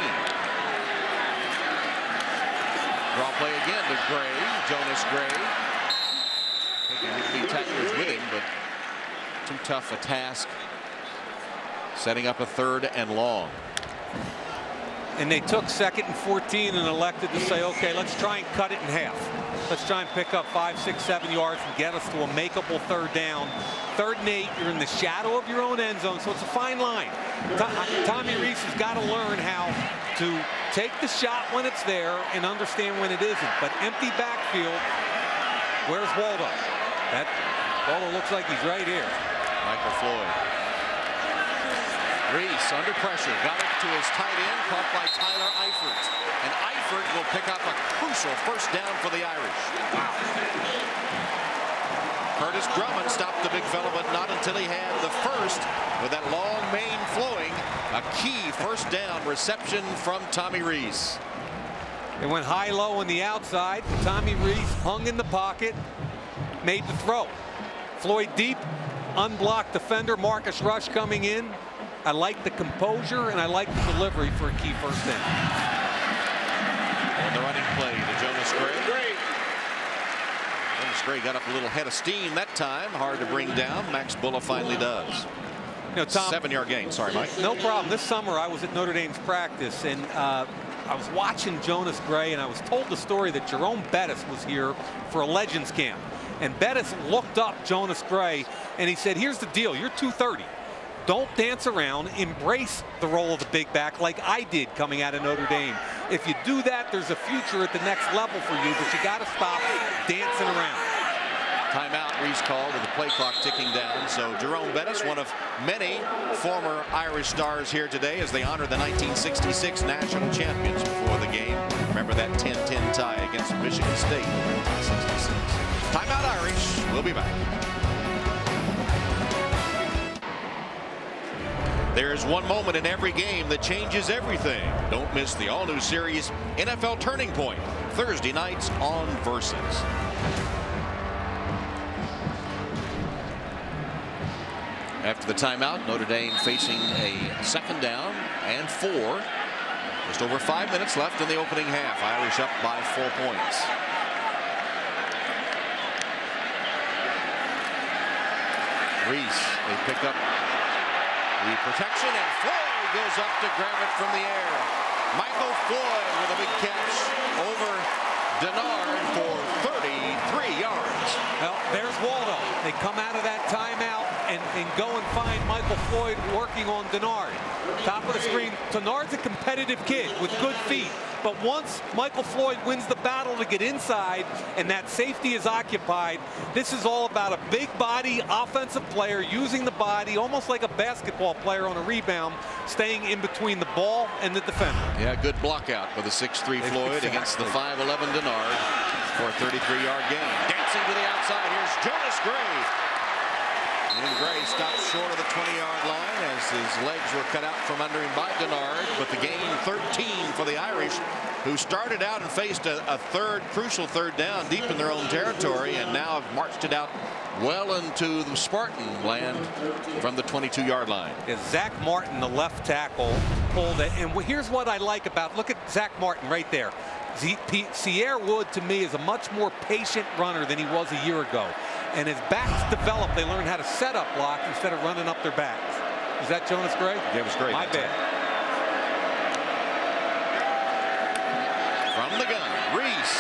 Draw play again to Gray. Jonas Gray. Thinking he'd be tacklers with him, but too tough a task. Setting up a 3rd and long. And they took 2nd and 14 and elected to say, okay, let's try and cut it in half. Let's try and pick up 5, 6, 7 yards and get us to a makeable 3rd down. 3rd and 8, you're in the shadow of your own end zone, so it's a fine line. Tommy Reese has got to learn how to take the shot when it's there and understand when it isn't. But empty backfield, where's Waldo? Waldo looks like he's right here. Michael Floyd. Reese under pressure, got it to his tight end, caught by Tyler Eifert. And Eifert will pick up a crucial first down for the Irish. Wow. Curtis Drummond stopped the big fella, but not until he had the first with that long mane flowing. A key first down reception from Tommy Reese. It went high-low on the outside. Tommy Reese hung in the pocket, made the throw. Floyd deep, unblocked defender. Marcus Rush coming in. I like the composure and I like the delivery for a key first down. And the running play to Jonas Gray. Jonas Gray got up a little head of steam that time. Hard to bring down. Max Bulla finally does. You know, Tom, 7-yard gain. Sorry, Mike. No problem. This summer I was at Notre Dame's practice and I was watching Jonas Gray and I was told the story that Jerome Bettis was here for a Legends camp. And Bettis looked up Jonas Gray and he said, here's the deal. You're 230. Don't dance around. Embrace the role of the big back like I did coming out of Notre Dame. If you do that, there's a future at the next level for you, but you got to stop dancing around. Timeout, Reese called with the play clock ticking down. So Jerome Bettis, one of many former Irish stars here today as they honor the 1966 national champions before the game. Remember that 10-10 tie against Michigan State in 1966. Timeout Irish. We'll be back. There's one moment in every game that changes everything. Don't miss the all-new series NFL Turning Point, Thursday nights on Versus. After the timeout, Notre Dame facing a second down and 4. Just over 5 minutes left in the opening half. Irish up by 4 points. Reese, they pick up the protection, and Floyd goes up to grab it from the air. Michael Floyd with a big catch over Denard for 33 yards. Well, there's Waldo. They come out of that timeout and go and find Michael Floyd working on Denard. Top of the screen. Denard's a competitive kid with good feet. But once Michael Floyd wins the battle to get inside and that safety is occupied, this is all about a big body offensive player using the body almost like a basketball player on a rebound, staying in between the ball and the defender. Yeah, good block out for the 6'3 Floyd against the 5'11 Denard for a 33-yard gain. Dancing to the outside, here's Jonas Gray. And Gray stopped short of the 20-yard line as his legs were cut out from under him by Denard. But the gain 13 for the Irish, who started out and faced a crucial third down deep in their own territory and now have marched it out well into the Spartan land from the 22-yard line. Zach Martin, the left tackle, pulled it. And here's what I like about, look at Zach Martin right there. Cierre Wood, to me, is a much more patient runner than he was a year ago. And as backs develop, they learn how to set up block instead of running up their backs. Is that Jonas Gray? Yeah, it was great. My bad. From the gun, Reese.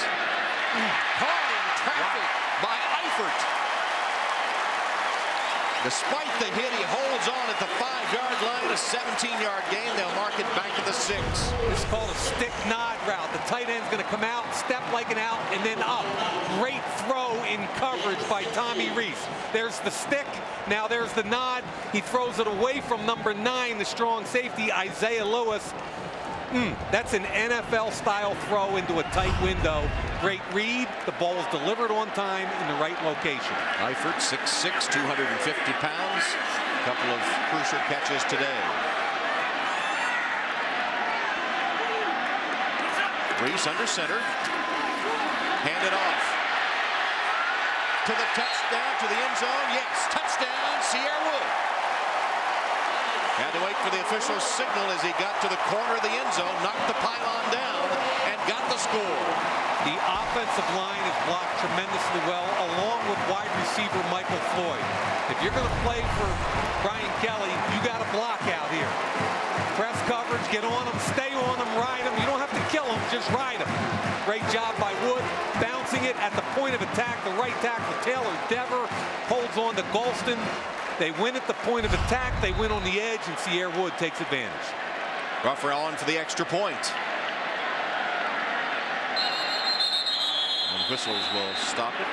Caught in traffic by Eifert. Despite the hit, he holds on at the 5-yard line. A 17-yard gain. They'll mark it back to the 6. This is called a stick nod route. The tight end's going to come out, step like an out, and then up. Great throw in coverage by Tommy Reese. There's the stick. Now there's the nod. He throws it away from number 9, the strong safety, Isaiah Lewis. That's an NFL-style throw into a tight window. Great read. The ball was delivered on time in the right location. Eifert, 6'6", 250 pounds. A couple of crucial catches today. Reese under center. Handed off. To the touchdown, to the end zone. Yes, touchdown, Cierre Wood. Had to wait for the official signal as he got to the corner of the end zone, knocked the pylon down, and got the score. The offensive line is blocked tremendously well, along with wide receiver Michael Floyd. If you're going to play for Brian Kelly, you got to block out here. Press coverage, get on them, stay on them, ride them. You don't have to kill them, just ride them. Great job by Wood, bouncing it at the point of attack. The right tackle, Taylor Dever, holds on to Golston. They win at the point of attack, they win on the edge, and Cierre Wood takes advantage. Rafaela on for the extra point. And whistles will stop it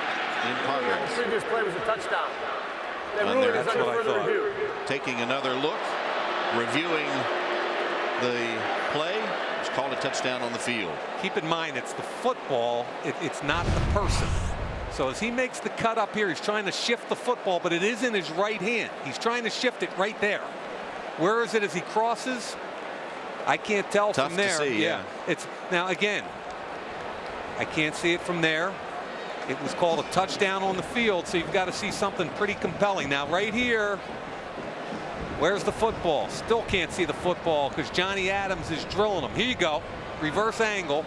in progress. The previous play was a touchdown. on there. That's what I thought. Taking another look, reviewing the play. It's called a touchdown on the field. Keep in mind, it's the football. It's not the person. So as he makes the cut up here, he's trying to shift the football, but it is in his right hand. He's trying to shift it right there. Where is it as he crosses? I can't tell Tough from there. To see, yeah. It's now again. I can't see it from there. It was called a touchdown on the field, so you've got to see something pretty compelling. Now right here, where's the football? Still can't see the football because Johnny Adams is drilling him. Here you go. Reverse angle.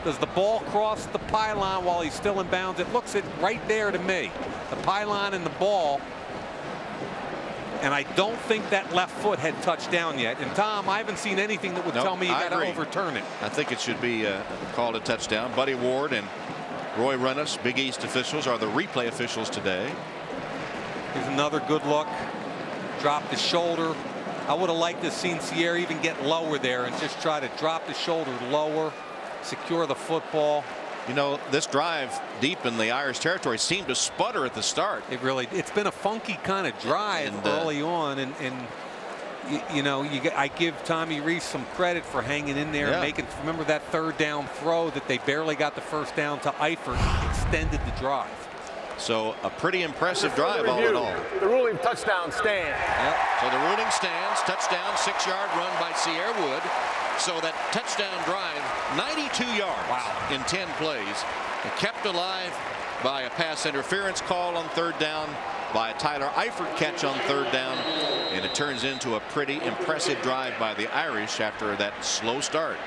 Does the ball cross the pylon while he's still in bounds? It looks it right there to me. The pylon and the ball. And I don't think that left foot had touched down yet. And Tom, I haven't seen anything that would tell me you got to overturn it. I think it should be called a touchdown. Buddy Ward and Roy Rennis, Big East officials, are the replay officials today. Here's another good look. Dropped the shoulder. I would have liked to have seen Sierre even get lower there and just try to drop the shoulder lower, secure the football. You know, this drive deep in the Irish territory seemed to sputter at the start. It's been a funky kind of drive early on, and you know, I give Tommy Rees some credit for hanging in there and making. Remember that third down throw that they barely got the first down to Eifert, extended the drive. So a pretty impressive drive all in all. The ruling touchdown stands. Yep. So the ruling stands. Touchdown, 6-yard run by Cierre Wood. So that touchdown drive, 92 yards in 10 plays, kept alive by a pass interference call on third down, by a Tyler Eifert catch on third down, and it turns into a pretty impressive drive by the Irish after that slow start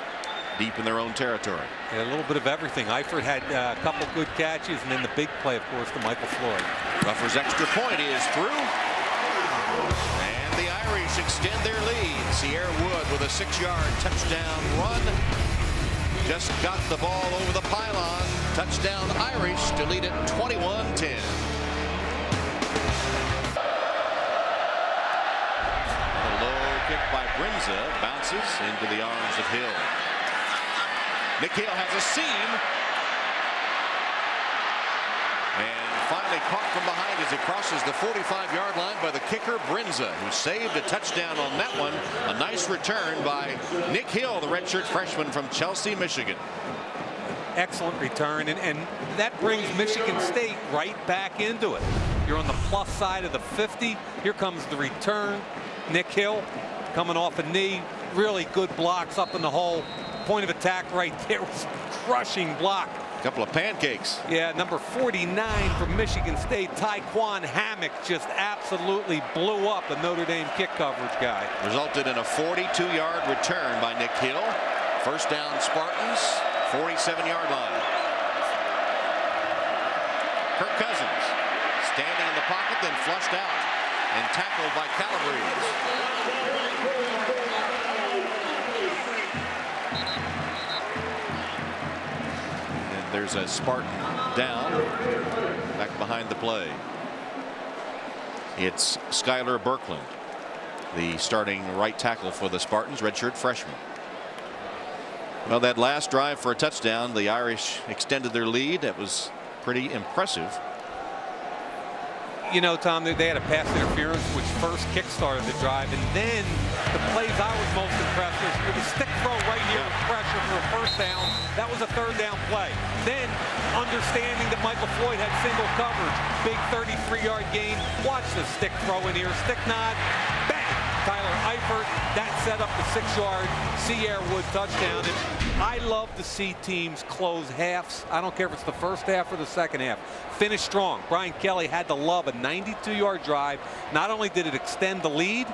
deep in their own territory. Yeah, a little bit of everything. Eifert had a couple good catches, and then the big play, of course, to Michael Floyd. Ruffer's extra point is through. And the Irish extend their lead. Cierre Wood with a 6-yard touchdown run. Just got the ball over the pylon. Touchdown Irish to lead it 21-10. A low kick by Brinza bounces into the arms of Hill. Nick Hill has a seam. And finally caught from behind as he crosses the 45-yard line by the kicker Brinza, who saved a touchdown on that one. A nice return by Nick Hill, the redshirt freshman from Chelsea, Michigan. Excellent return, and that brings Michigan State right back into it. You're on the plus side of the 50. Here comes the return. Nick Hill coming off a knee. Really good blocks up in the hole. Point of attack right there was a crushing block. A couple of pancakes. Yeah, number 49 from Michigan State, Tyquan Hammock, just absolutely blew up the Notre Dame kick coverage guy. Resulted in a 42-yard return by Nick Hill. First down Spartans, 47-yard line. Kirk Cousins standing in the pocket, then flushed out and tackled by Calabrese. There's a Spartan down back behind the play. It's Skylar Berkland, the starting right tackle for the Spartans, redshirt freshman. Well, that last drive for a touchdown, the Irish extended their lead. That was pretty impressive. You know, Tom, they had a pass interference which first kick-started the drive, and then the plays I was most impressed with the stick throw right here with pressure for a first down. That was a third down play. Then understanding that Michael Floyd had single coverage, big 33-yard gain. Watch the stick throw in here, stick nod, bang! Tyler Eifert, that set up the 6-yard Cierre Wood touchdown. And I love to see teams close halves. I don't care if it's the first half or the second half. Finish strong. Brian Kelly had to love a 92-yard drive. Not only did it extend the lead,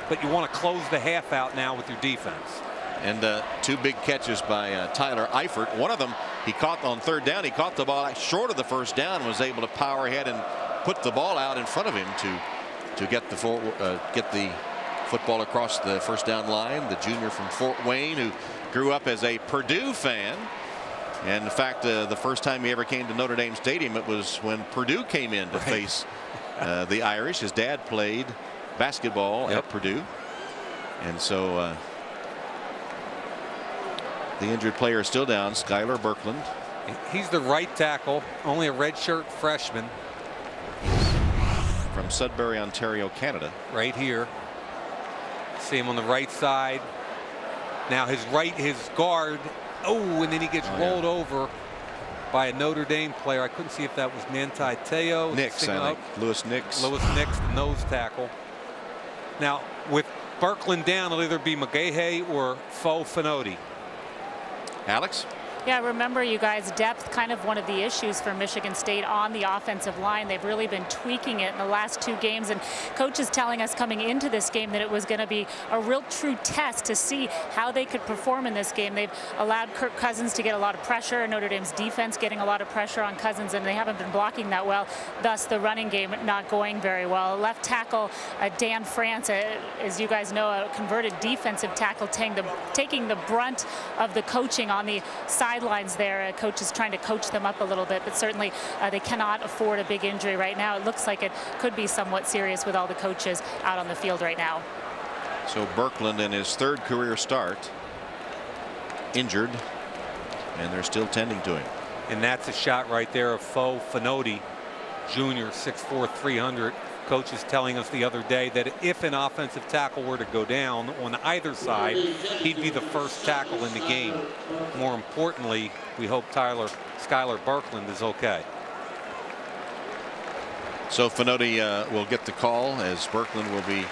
but you want to close the half out now with your defense. And two big catches by Tyler Eifert. One of them he caught on third down. He caught the ball short of the first down and was able to power ahead and put the ball out in front of him to get the football across the first down line. The junior from Fort Wayne, who grew up as a Purdue fan. And in fact, the first time he ever came to Notre Dame Stadium, it was when Purdue came in to face the Irish. His dad played basketball at Purdue. And so the injured player is still down, Skylar Berkland. He's the right tackle, only a redshirt freshman. from Sudbury, Ontario, Canada. Right here. See him on the right side. Now his guard. Oh, and then he gets rolled over by a Notre Dame player. I couldn't see if that was Manti Te'o. Nix, I think. Louis Nix. Louis Nix, the nose tackle. Now, with Birkeland down, it'll either be McGahey or Fofanotti. Alex? Yeah, remember, you guys, depth kind of one of the issues for Michigan State on the offensive line. They've really been tweaking it in the last 2 games, and coach is telling us coming into this game that it was going to be a real true test to see how they could perform in this game. They've allowed Kirk Cousins to get a lot of pressure, Notre Dame's defense getting a lot of pressure on Cousins, and they haven't been blocking that well, thus the running game not going very well. Left tackle Dan France, as you guys know, a converted defensive tackle, taking the brunt of the coaching on the sidelines there. Coach is trying to coach them up a little bit, but certainly they cannot afford a big injury right now. It looks like it could be somewhat serious with all the coaches out on the field right now. So Birkeland in his 3rd career start, injured, and they're still tending to him. And that's a shot right there of Fofanotti, junior, 6'4", 300. Coach is telling us the other day that if an offensive tackle were to go down on either side, he'd be the first tackle in the game. More importantly, we hope Skylar Birkeland is okay. So Fanotti will get the call as Birkeland will be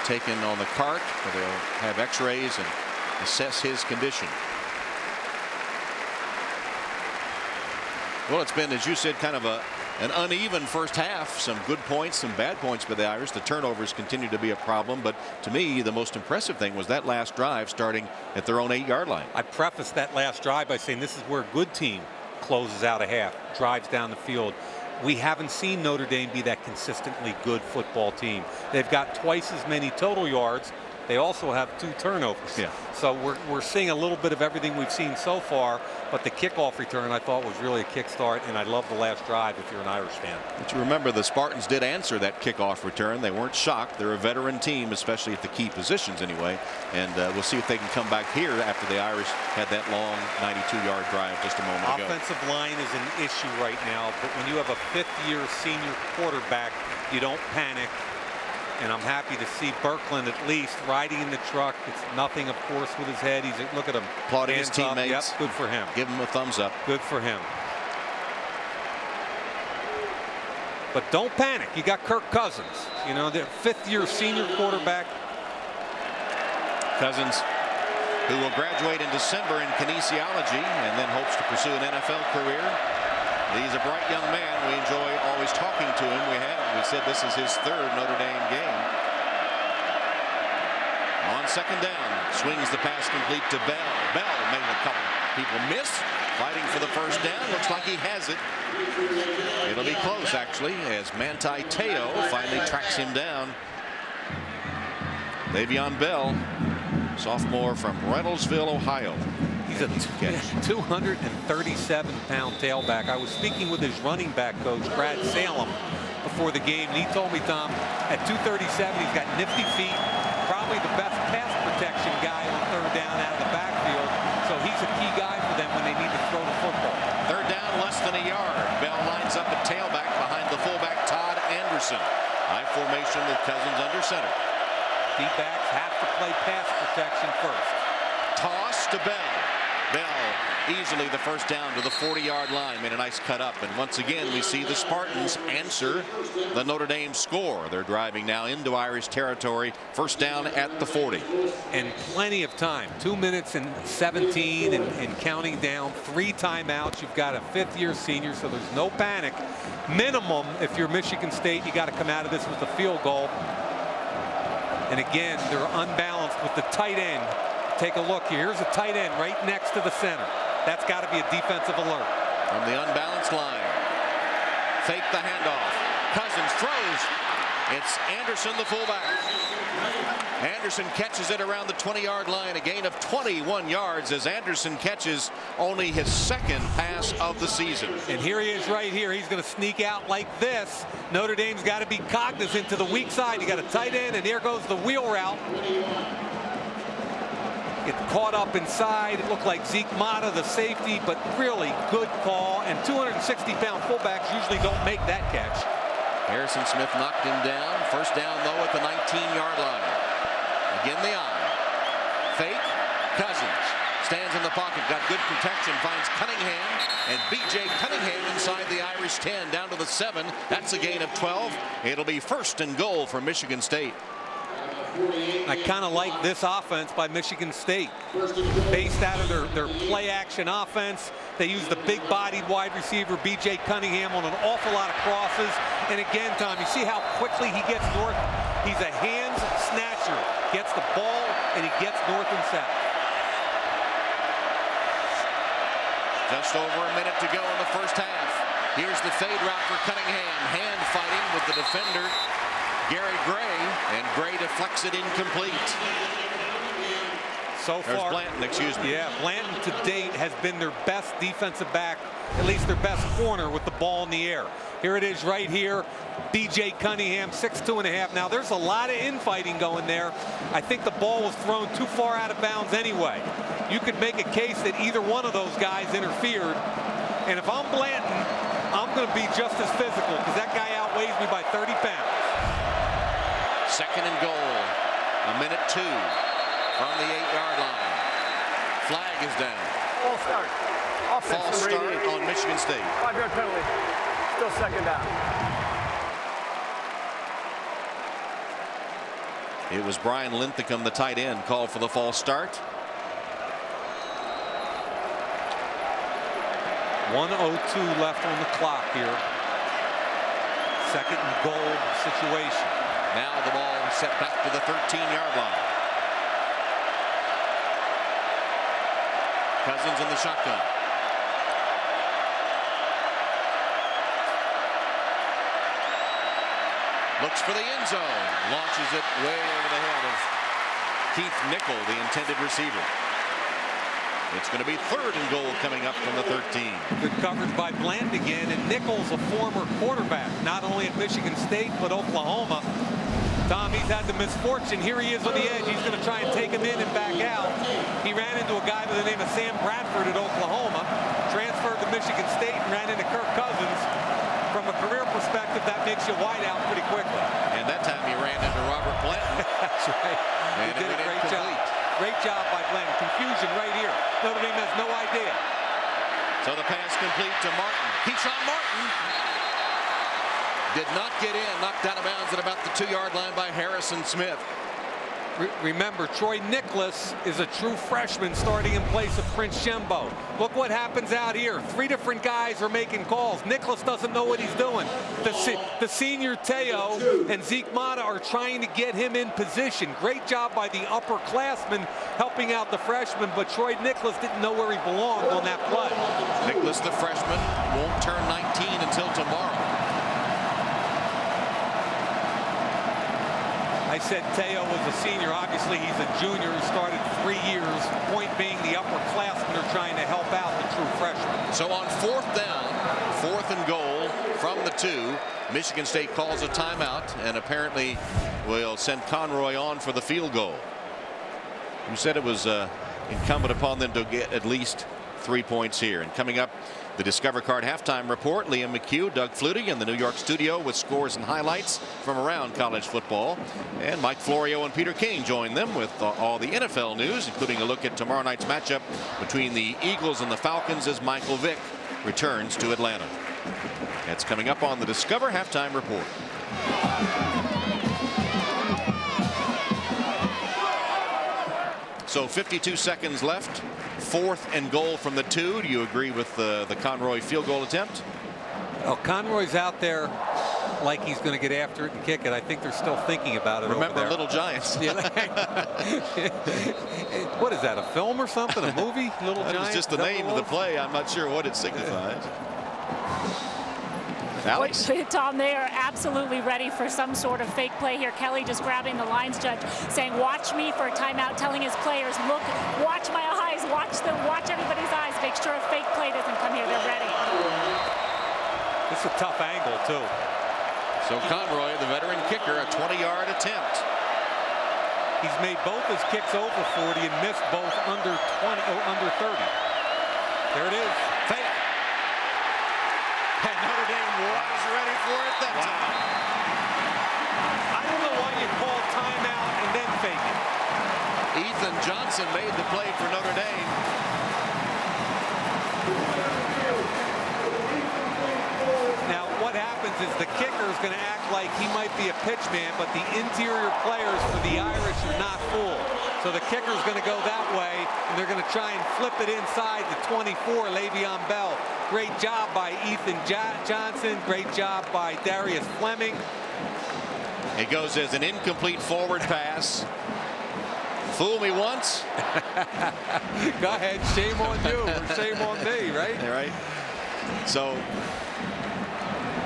taken on the cart, where they'll have x-rays and assess his condition. Well, it's been, as you said, kind of an uneven first half. Some good points, some bad points by the Irish. The turnovers continue to be a problem, but to me the most impressive thing was that last drive starting at their own 8-yard line. I prefaced that last drive by saying this is where a good team closes out a half, drives down the field. We haven't seen Notre Dame be that consistently good football team. They've got twice as many total yards. They also have 2 turnovers. Yeah. So we're seeing a little bit of everything we've seen so far, but the kickoff return I thought was really a kickstart, and I love the last drive if you're an Irish fan. But you remember the Spartans did answer that kickoff return. They weren't shocked. They're a veteran team, especially at the key positions anyway, and we'll see if they can come back here after the Irish had that long 92-yard drive just a moment ago. Offensive line is an issue right now, but when you have a 5th-year senior quarterback, you don't panic. And I'm happy to see Birkeland at least riding in the truck. It's nothing, of course, with his head. Look at him. Applauding his teammates. Yep, good for him. Give him a thumbs up. Good for him. But don't panic. You got Kirk Cousins, you know, the 5th-year senior quarterback. Cousins, who will graduate in December in kinesiology and then hopes to pursue an NFL career. He's a bright young man. We enjoy always talking to him. We said this is his 3rd Notre Dame game. On 2nd down, swings the pass complete to Bell. Bell made a couple people miss. Fighting for the first down. Looks like he has it. It'll be close, actually, as Manti Te'o finally tracks him down. Le'Veon Bell, sophomore from Reynoldsville, Ohio. He's a 237-pound tailback. I was speaking with his running back coach, Brad Salem, before the game, and he told me, Tom, at 237, he's got nifty feet, probably the best pass protection guy on 3rd down out of the backfield. So he's a key guy for them when they need to throw the football. 3rd down, less than a yard. Bell lines up at tailback behind the fullback, Todd Anderson. High formation with Cousins under center. D-backs have to play pass protection first. Toss to Bell. Bell easily the first down to the 40-yard line. Made a nice cut up, and once again we see the Spartans answer the Notre Dame score. They're driving now into Irish territory. First down at the 40. And plenty of time. 2 minutes and 17 and counting down. 3 timeouts. You've got a 5th-year senior, so there's no panic. Minimum, if you're Michigan State, you got to come out of this with a field goal. And again, they're unbalanced with the tight end. Take a look here. Here's a tight end right next to the center. That's got to be a defensive alert. From the unbalanced line. Fake the handoff. Cousins throws. It's Anderson, the fullback. Anderson catches it around the 20-yard line. A gain of 21 yards as Anderson catches only his 2nd pass of the season. And here he is right here. He's going to sneak out like this. Notre Dame's got to be cognizant to the weak side. You got a tight end, and here goes the wheel route. Get caught up inside. It looked like Zeke Mata, the safety, but really good call. And 260-pound fullbacks usually don't make that catch. Harrison Smith knocked him down. First down, though, at the 19-yard line. Again, the eye. Fake. Cousins stands in the pocket. Got good protection. Finds Cunningham. And B.J. Cunningham inside the Irish 10. Down to the 7. That's a gain of 12. It'll be first and goal for Michigan State. I kind of like this offense by Michigan State. Based out of their play-action offense. They use the big-bodied wide receiver, B.J. Cunningham, on an awful lot of crosses. And again, Tom, you see how quickly he gets north? He's a hands snatcher. Gets the ball, and he gets north and south. Just over a minute to go in the first half. Here's the fade route for Cunningham. Hand fighting with the defender, Gary Gray, and Gray deflects it incomplete. So There's far, Blanton, excuse me. Yeah, Blanton to date has been their best defensive back, at least their best corner with the ball in the air. Here it is right here. B.J. Cunningham, 6'2½". Now, there's a lot of infighting going there. I think the ball was thrown too far out of bounds anyway. You could make a case that either one of those guys interfered. And if I'm Blanton, I'm going to be just as physical because that guy outweighs me by 30 pounds. Second and goal. A minute 2 from the 8-yard line. Flag is down. False start. False start on Michigan State. 5-yard penalty. Still second down. It was Brian Linthicum, the tight end, called for the false start. 1:02 left on the clock here. Second and goal situation. Now the ball set back to the 13-yard line. Cousins in the shotgun. Looks for the end zone. Launches it way over the head of Keith Nickel, the intended receiver. It's going to be third and goal coming up from the 13. Good coverage by Blanton again, and Nickel's a former quarterback, not only at Michigan State, but Oklahoma. Tom, he's had the misfortune. Here he is on the edge. He's going to try and take him in and back out. He ran into a guy by the name of Sam Bradford at Oklahoma, transferred to Michigan State, and ran into Kirk Cousins. From a career perspective, that makes you wide out pretty quickly. And that time he ran into Robert Blanton. That's right. And he did a great job. Great job by Blanton. Confusion right here. Notre Dame has no idea. So the pass complete to Martin. Keyshawn Martin did not get in. Knocked out of bounds at about the 2-yard line by Harrison Smith. Remember, Troy Nicholas is a true freshman starting in place of Prince Shembo. Look what happens out here. 3 different guys are making calls. Nicholas doesn't know what he's doing. The senior Teo and Zeke Mata are trying to get him in position. Great job by the upperclassmen helping out the freshman, but Troy Nicholas didn't know where he belonged on that play. Nicholas, the freshman, won't turn 19 until tomorrow. I said Teo was a senior. Obviously, he's a junior who started 3 years. Point being, the upperclassmen are trying to help out the true freshmen. So on 4th down, 4th and goal from the 2, Michigan State calls a timeout and apparently will send Conroy on for the field goal. You said it was incumbent upon them to get at least 3 points here. And coming up, the Discover Card halftime report. Liam McHugh, Doug Flutie in the New York studio with scores and highlights from around college football. And Mike Florio and Peter King join them with all the NFL news, including a look at tomorrow night's matchup between the Eagles and the Falcons as Michael Vick returns to Atlanta. That's coming up on the Discover halftime report. So 52 seconds left. 4th and goal from the 2. Do you agree with the Conroy field goal attempt? Well, Conroy's out there like he's going to get after it and kick it. I think they're still thinking about it. Remember Little Giants. What is that, a film or something? A movie? Little Giants? That was just the name of the play. I'm not sure what it signifies. Alex? Tom, they are absolutely ready for some sort of fake play here. Kelly just grabbing the lines judge, saying, watch me for a timeout, telling his players, look, watch my eyes, watch everybody's eyes, make sure a fake play doesn't come here. They're ready. It's a tough angle, too. So Conroy, the veteran kicker, a 20-yard attempt. He's made both his kicks over 40 and missed both under 20 or under 30. There it is. Fake. And Notre Dame was ready for it that time. Ethan Johnson made the play for Notre Dame. Now, what happens is the kicker is going to act like he might be a pitch man, but the interior players for the Irish are not full. So the kicker is going to go that way, and they're going to try and flip it inside to 24, Le'Veon Bell. Great job by Ethan Johnson. Great job by Darius Fleming. It goes as an incomplete forward pass. Fool me once. Go ahead. Shame on you or shame on me, right? Right. So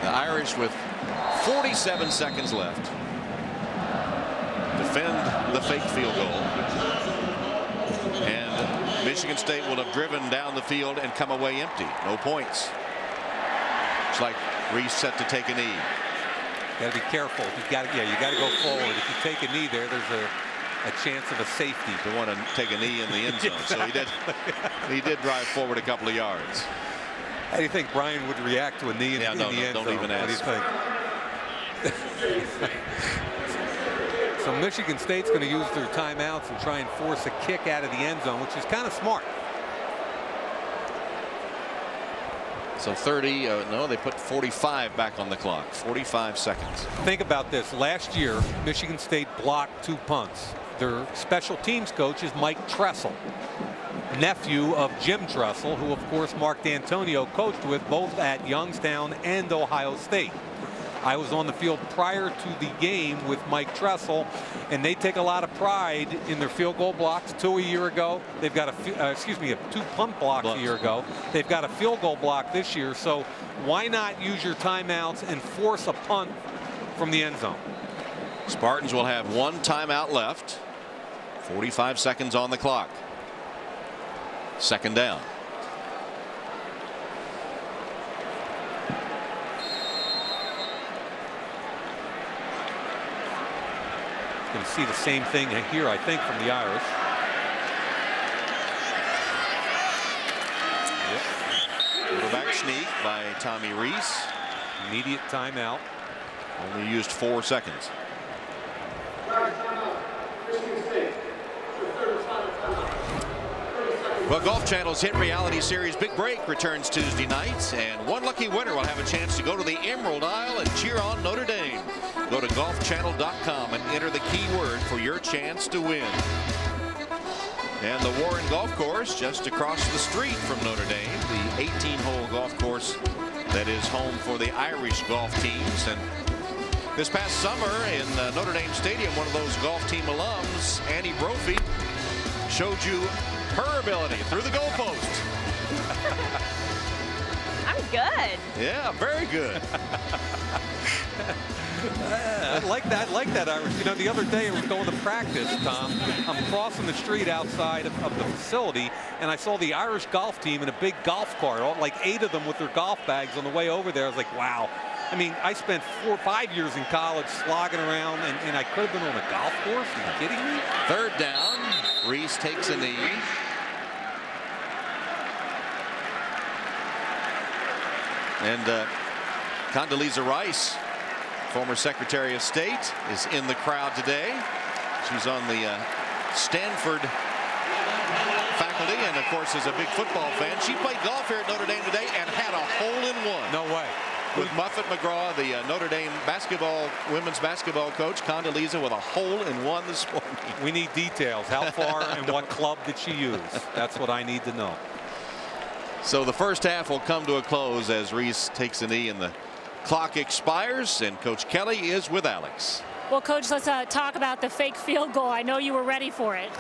the Irish with 47 seconds left defend the fake field goal. And Michigan State will have driven down the field and come away empty. No points. It's like Reese set to take a knee. Got to be careful. You got to go forward. If you take a knee there's a chance of a safety. To want to take a knee in the end zone. Exactly. So he did drive forward a couple of yards. How do you think Brian would react to a knee in the end zone? Don't even ask. What do you think? So Michigan State's going to use their timeouts and try and force a kick out of the end zone, which is kind of smart. So 30, no, they put 45 back on the clock. 45 seconds. Think about this. Last year, Michigan State blocked 2 punts. Their special teams coach is Mike Tressel, nephew of Jim Tressel, who of course Mark D'Antonio coached with both at Youngstown and Ohio State. I was on the field prior to the game with Mike Tressel, and they take a lot of pride in their field goal blocks. 2 a year ago. They've got 2 punt blocks a year ago. They've got a field goal block this year. So why not use your timeouts and force a punt from the end zone? Spartans will have 1 timeout left. 45 seconds on the clock. Second down. Going to see the same thing here, I think, from the Irish. Quarterback sneak by Tommy Reese. Immediate timeout. Only used 4 seconds. Well, Golf Channel's hit reality series Big Break returns Tuesday night, and one lucky winner will have a chance to go to the Emerald Isle and cheer on Notre Dame. Go to golfchannel.com and enter the keyword for your chance to win. And the Warren Golf Course just across the street from Notre Dame, the 18-hole golf course that is home for the Irish golf teams. And this past summer in Notre Dame Stadium, one of those golf team alums, Annie Brophy, showed you her ability through the goalpost. I'm good. Yeah, very good. I like that, Irish. You know, the other day I was going to practice, Tom. I'm crossing the street outside of the facility, and I saw the Irish golf team in a big golf cart, like 8 of them with their golf bags on the way over there. I was like, wow. I mean, I spent 4 or 5 years in college slogging around, and I could have been on a golf course. Are you kidding me? Third down. Reese takes a knee. And Condoleezza Rice, former Secretary of State, is in the crowd today. She's on the Stanford faculty and, of course, is a big football fan. She played golf here at Notre Dame today and had a hole-in-one. No way. With Muffet McGraw, the Notre Dame women's basketball coach. Condoleezza with a hole-in-one this morning. We need details. How far and what club did she use? That's what I need to know. So the first half will come to a close as Reese takes a knee and the clock expires, and Coach Kelly is with Alex. Well, Coach, let's talk about the fake field goal. I know you were ready for it.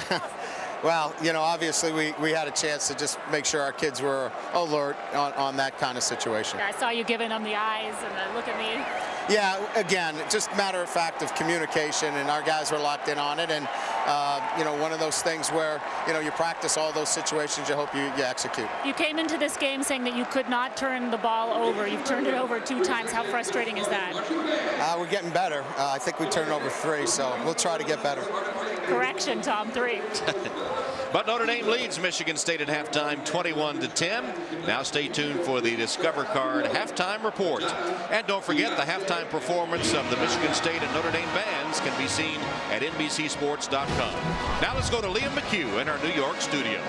Well, you know, obviously we had a chance to just make sure our kids were alert on that kind of situation. Yeah, I saw you giving them the eyes and the look at me. Yeah, again, just matter of fact of communication, and our guys were locked in on it. And, you know, one of those things where, you know, you practice all those situations, you hope you execute. You came into this game saying that you could not turn the ball over. You've turned it over 2 times. How frustrating is that? We're getting better. I think we turned over 3, so we'll try to get better. Correction, Tom, 3. But Notre Dame leads Michigan State at halftime 21-10. Now stay tuned for the Discover Card halftime report. And don't forget, the halftime performance of the Michigan State and Notre Dame bands can be seen at NBCSports.com. Now let's go to Liam McHugh in our New York studio.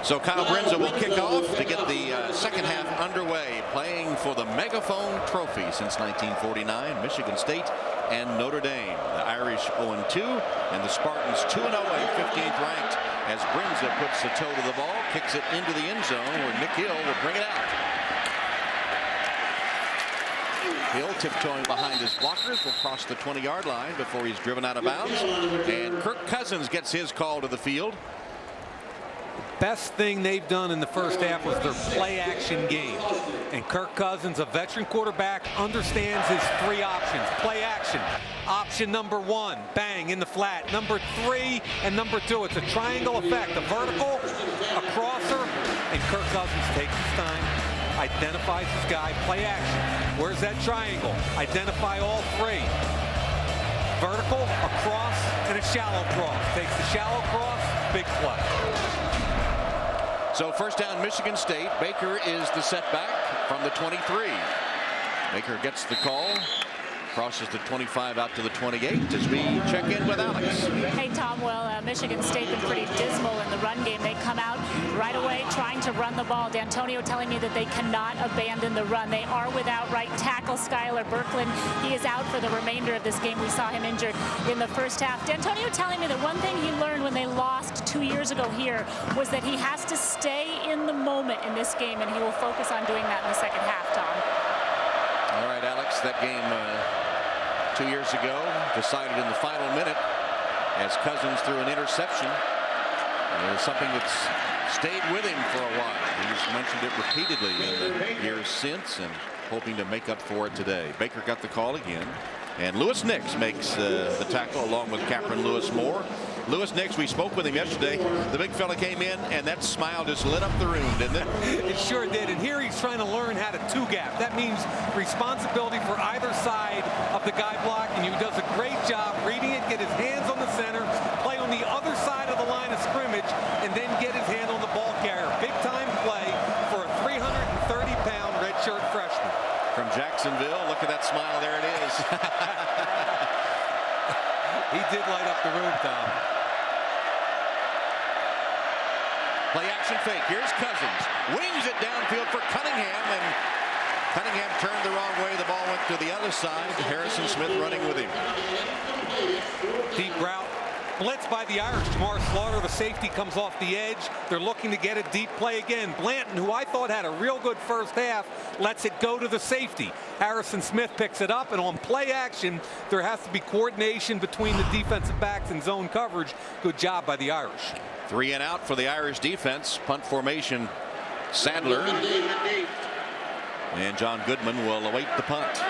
So Kyle Brenza will kick off to get the second half underway, playing for the Megaphone Trophy since 1949, Michigan State and Notre Dame. The Irish 0-2 and the Spartans 2-0 and 15th ranked as Brenza puts the toe to the ball, kicks it into the end zone where Nick Hill will bring it out. Hill tiptoeing behind his blockers will cross the 20-yard line before he's driven out of bounds. And Kirk Cousins gets his call to the field. Best thing they've done in the first half was their play-action game. And Kirk Cousins, a veteran quarterback, understands his three options. Play action. Option number 1, bang, in the flat. Number 3 and number 2. It's a triangle effect. A vertical, a crosser, and Kirk Cousins takes his time, identifies his guy. Play action. Where's that triangle? Identify all 3. Vertical, a cross, and a shallow cross. Takes the shallow cross, big play. So first down, Michigan State. Baker is the setback from the 23. Baker gets the call, crosses the 25 out to the 28 as we check in with Alex. Hey, Tom. Well, Michigan State been pretty dismal in the run game. They come out right away trying to run the ball. D'Antonio telling me that they cannot abandon the run. They are without right tackle Skylar Berkland. He is out for the remainder of this game. We saw him injured in the first half. D'Antonio telling me that one thing he learned when they lost 2 years ago here was that he has to stay in the moment in this game, and he will focus on doing that in the second half, Tom. All right, Alex, that game 2 years ago decided in the final minute as Cousins threw an interception. It was something that's stayed with him for a while. He's mentioned it repeatedly in the years since and hoping to make up for it today. Baker got the call again, and Lewis Nix makes the tackle along with Capron Lewis Moore. Lewis Nix, we spoke with him yesterday. The big fella came in, and that smile just lit up the room, didn't it? It sure did. And here he's trying to learn how to two-gap. That means responsibility for either side of the guy blocking you. He does a great job reading it, get his hands on the center, play on the other side of the line of scrimmage, and then get his hand on the ball carrier. Big-time play for a 330-pound redshirt freshman. From Jacksonville, look at that smile. There it is. He did light up the room, Tom. Play action fake. Here's Cousins. Wings it downfield for Cunningham, and Cunningham turned the wrong way. The ball went to the other side. Harrison Smith running with him. Deep route. Blitz by the Irish. Jamar Slaughter, the safety, comes off the edge. They're looking to get a deep play again. Blanton, who I thought had a real good first half, lets it go to the safety. Harrison Smith picks it up, and on play action, there has to be coordination between the defensive backs and zone coverage. Good job by the Irish. 3 and out for the Irish defense. Punt formation, Sadler. And John Goodman will await the punt.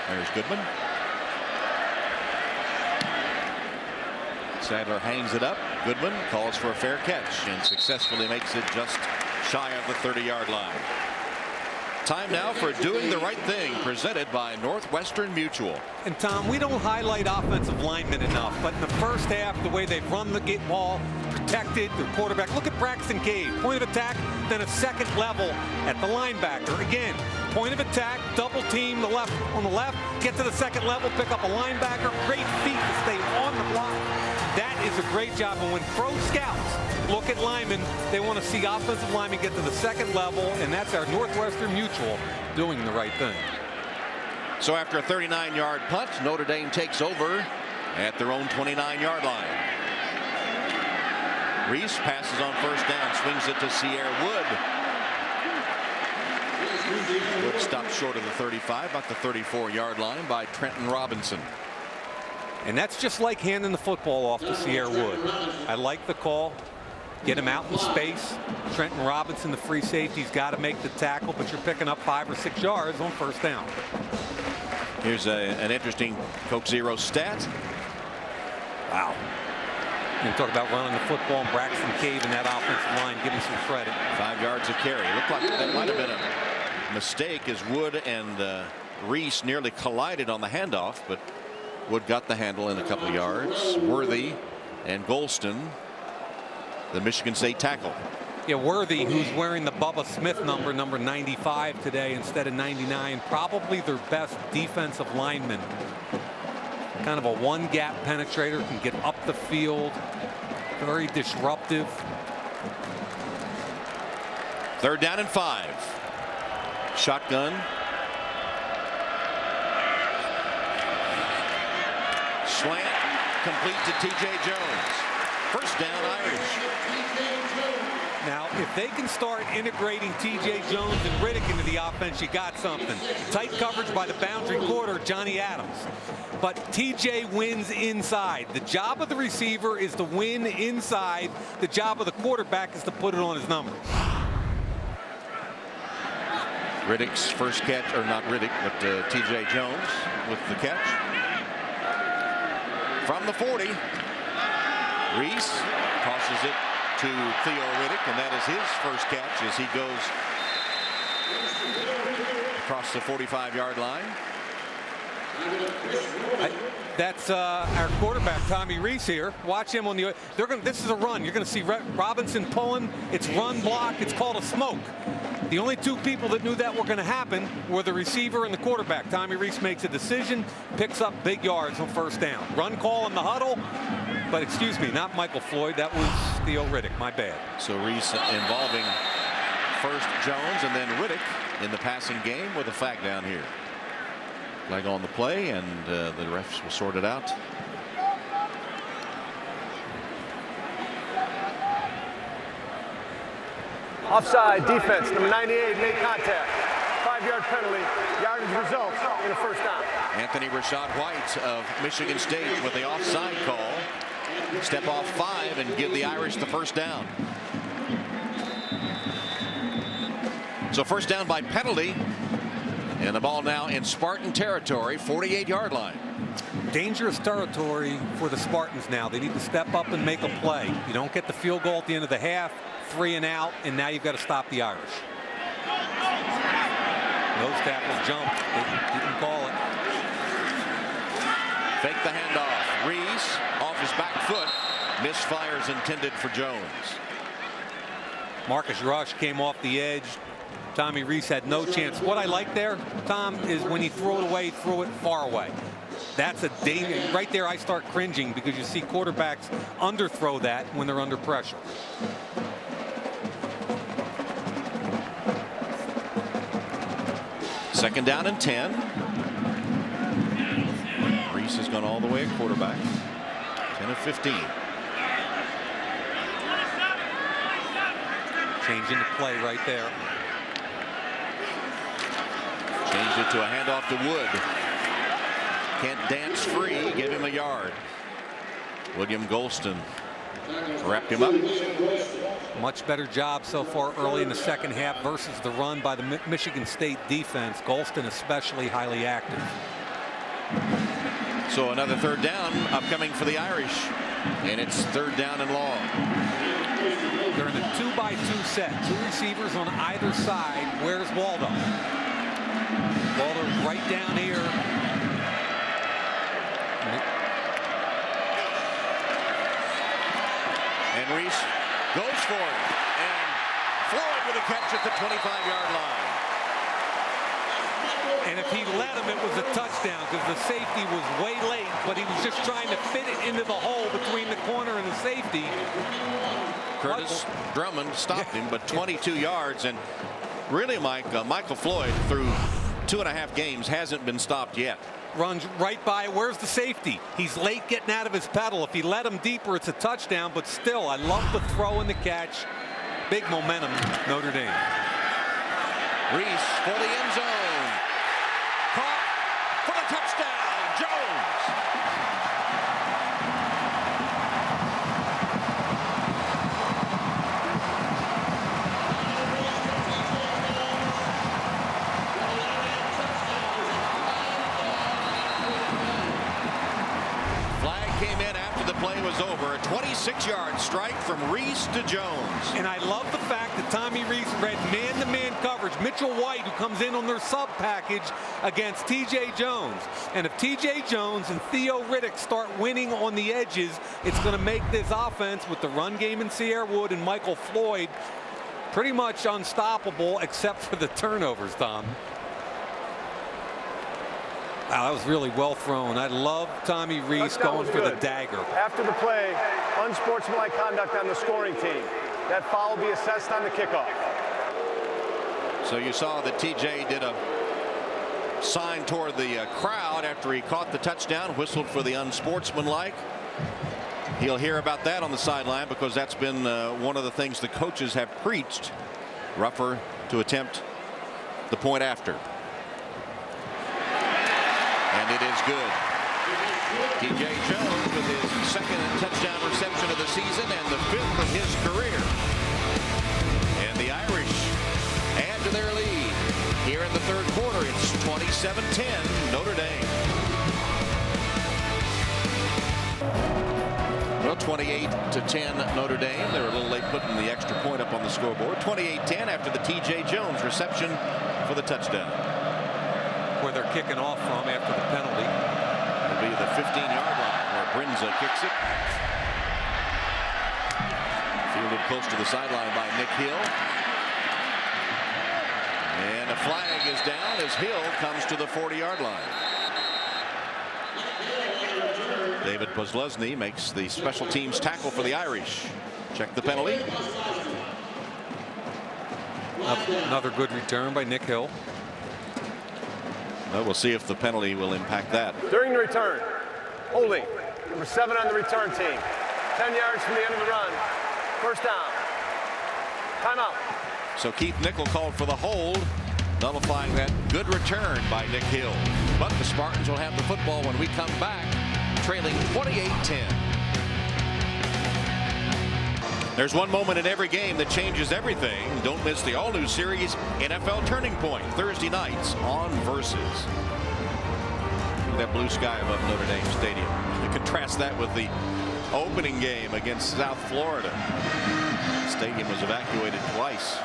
There's Goodman. Sadler hangs it up. Goodman calls for a fair catch and successfully makes it just shy of the 30-yard line. Time now for Doing the Right Thing, presented by Northwestern Mutual. And Tom, we don't highlight offensive linemen enough, but in the first half, the way they've run the ball, protected their quarterback. Look at Braxton Cave, point of attack, then a second level at the linebacker. Again, point of attack, double team the left on the left, get to the second level, pick up a linebacker, great feet to stay on the block. That is a great job. And when pro scouts look at linemen, they want to see offensive linemen get to the second level, and that's our Northwestern Mutual doing the right thing. So after a 39-yard punt, Notre Dame takes over at their own 29-yard line. Reese passes on first down, swings it to Cierre Wood. Wood stopped short of the 35, about the 34-yard line by Trenton Robinson. And that's just like handing the football off to Cierre Wood. I like the call. Get him out in space. Trenton Robinson, the free safety, has got to make the tackle, but you're picking up 5 or 6 yards on first down. Here's an interesting Coke Zero stat. Wow. You talk about running the football, and Braxton Cave in that offensive line, give him some credit. 5 yards a carry. Looked like that might have been a mistake as Wood and Reese nearly collided on the handoff, but Wood got the handle in a couple of yards. Worthy and Golston, the Michigan State tackle. Yeah, Worthy, who's wearing the Bubba Smith number 95 today instead of 99, probably their best defensive lineman. Kind of a one-gap penetrator, can get up the field, very disruptive. 3rd down and 5. Shotgun. Slant complete to T.J. Jones. 1st down, Irish. Now, if they can start integrating T.J. Jones and Riddick into the offense, you got something. Tight coverage by the boundary quarter, Johnny Adams. But T.J. wins inside. The job of the receiver is to win inside. The job of the quarterback is to put it on his number. Riddick's first catch, or not Riddick, but T.J. Jones with the catch. From the 40, Reese tosses it to Theo Riddick, and that is his first catch as he goes across the 45-yard line. That's our quarterback, Tommy Reese here. Watch him on the. This is a run. You're going to see Robinson pulling. It's run block. It's called a smoke. The only 2 people that knew that were going to happen were the receiver and the quarterback. Tommy Reese makes a decision, picks up big yards on 1st down. Run call in the huddle. But excuse me, not Michael Floyd. That was Theo Riddick. My bad. So Reese involving first Jones and then Riddick in the passing game with a flag down here. Flag on the play, and the refs will sort it out. Offside defense, number 98 made contact. 5-yard penalty. Yardage results in a 1st down. Anthony Rashad White of Michigan State with the offside call. Step off 5 and give the Irish the 1st down. So 1st down by penalty. And the ball now in Spartan territory, 48-yard line. Dangerous territory for the Spartans now. They need to step up and make a play. You don't get the field goal at the end of the half, 3 and out, and now you've got to stop the Irish. Nose tackle jump. They didn't call it. Fake the handoff. Reese off his back foot. Misfires intended for Jones. Marcus Rush came off the edge. Tommy Reese had no chance. What I like there, Tom, is when he threw it away, threw it far away. That's a danger. Right there, I start cringing because you see quarterbacks underthrow that when they're under pressure. Second down and 10. Reese has gone all the way at quarterback. 10 of 15. Changing the play right there. Changed it to a handoff to Wood. Can't dance free. Give him a yard. William Golston wrapped him up. Much better job so far early in the 2nd half versus the run by the Michigan State defense. Golston especially highly active. So another 3rd down upcoming for the Irish. And it's 3rd down and long. They're in a 2-by-2 set. 2 receivers on either side. Where's Waldo? Waldo's right down here. And Reese goes for it. And Floyd with a catch at the 25-yard line. And if he let him, it was a touchdown because the safety was way late, but he was just trying to fit it into the hole between the corner and the safety. Curtis Drummond stopped him, but 22 yards. And really, Mike, Michael Floyd through 2.5 games hasn't been stopped yet. Runs right by. Where's the safety? He's late getting out of his pedal. If he let him deeper, it's a touchdown. But still, I love the throw and the catch. Big momentum, Notre Dame. Reese for the end zone. Caught for the touchdown. Jones. play was over. A 26-yard strike from Reese to Jones. And I love the fact that Tommy Reese read man-to-man coverage. Mitchell White, who comes in on their sub package against T.J. Jones. And if T.J. Jones and Theo Riddick start winning on the edges, it's going to make this offense with the run game in Cierre Wood and Michael Floyd pretty much unstoppable, except for the turnovers, Tom. Wow, that was really well thrown. I love Tommy Reese going for the dagger. After the play, unsportsmanlike conduct on the scoring team. That foul will be assessed on the kickoff. So you saw that TJ did a sign toward the crowd after he caught the touchdown, whistled for the unsportsmanlike. He'll hear about that on the sideline because that's been one of the things the coaches have preached. Rougher to attempt the point after. And it is good. T.J. Jones with his second touchdown reception of the season and the 5th of his career. And the Irish add to their lead. Here in the third quarter, it's 27-10 Notre Dame. Well, 28-10 Notre Dame. They were a little late putting the extra point up on the scoreboard. 28-10 after the T.J. Jones reception for the touchdown. Where they're kicking off from after the penalty. It'll be the 15-yard line where Brinza kicks it. Fielded close to the sideline by Nick Hill. And a flag is down as Hill comes to the 40-yard line. David Pozlesny makes the special teams tackle for the Irish. Check the penalty. Another good return by Nick Hill. Well, we'll see if the penalty will impact that. During the return, holding, number 7 on the return team. 10 yards from the end of the run. First down. Timeout. So Keith Nickel called for the hold, nullifying that good return by Nick Hill. But the Spartans will have the football when we come back, trailing 28-10. There's one moment in every game that changes everything. Don't miss the all-new series NFL Turning Point, Thursday nights on Versus. That blue sky above Notre Dame Stadium. You contrast that with the opening game against South Florida. The stadium was evacuated twice.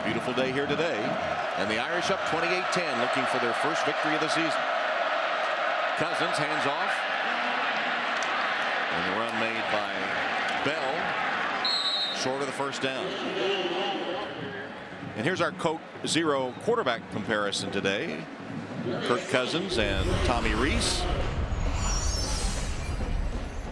Beautiful day here today. And the Irish up 28-10, looking for their first victory of the season. Cousins hands off. And the run made by Bell. Short of the first down. And here's our Coke Zero quarterback comparison today. Kirk Cousins and Tommy Reese.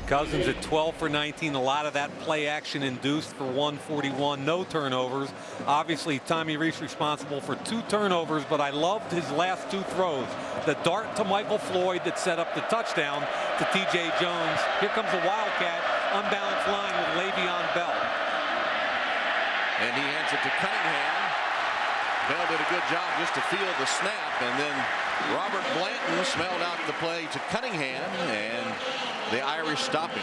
Cousins at 12 for 19. A lot of that play action induced for 141. No turnovers. Obviously, Tommy Reese responsible for 2 turnovers, but I loved his last 2 throws. The dart to Michael Floyd that set up the touchdown to T.J. Jones. Here comes the Wildcat. Unbalanced line with Le'Veon Bell. And he hands it to Cunningham. Bell did a good job just to feel the snap, and then Robert Blanton smelled out the play to Cunningham, and the Irish stopping.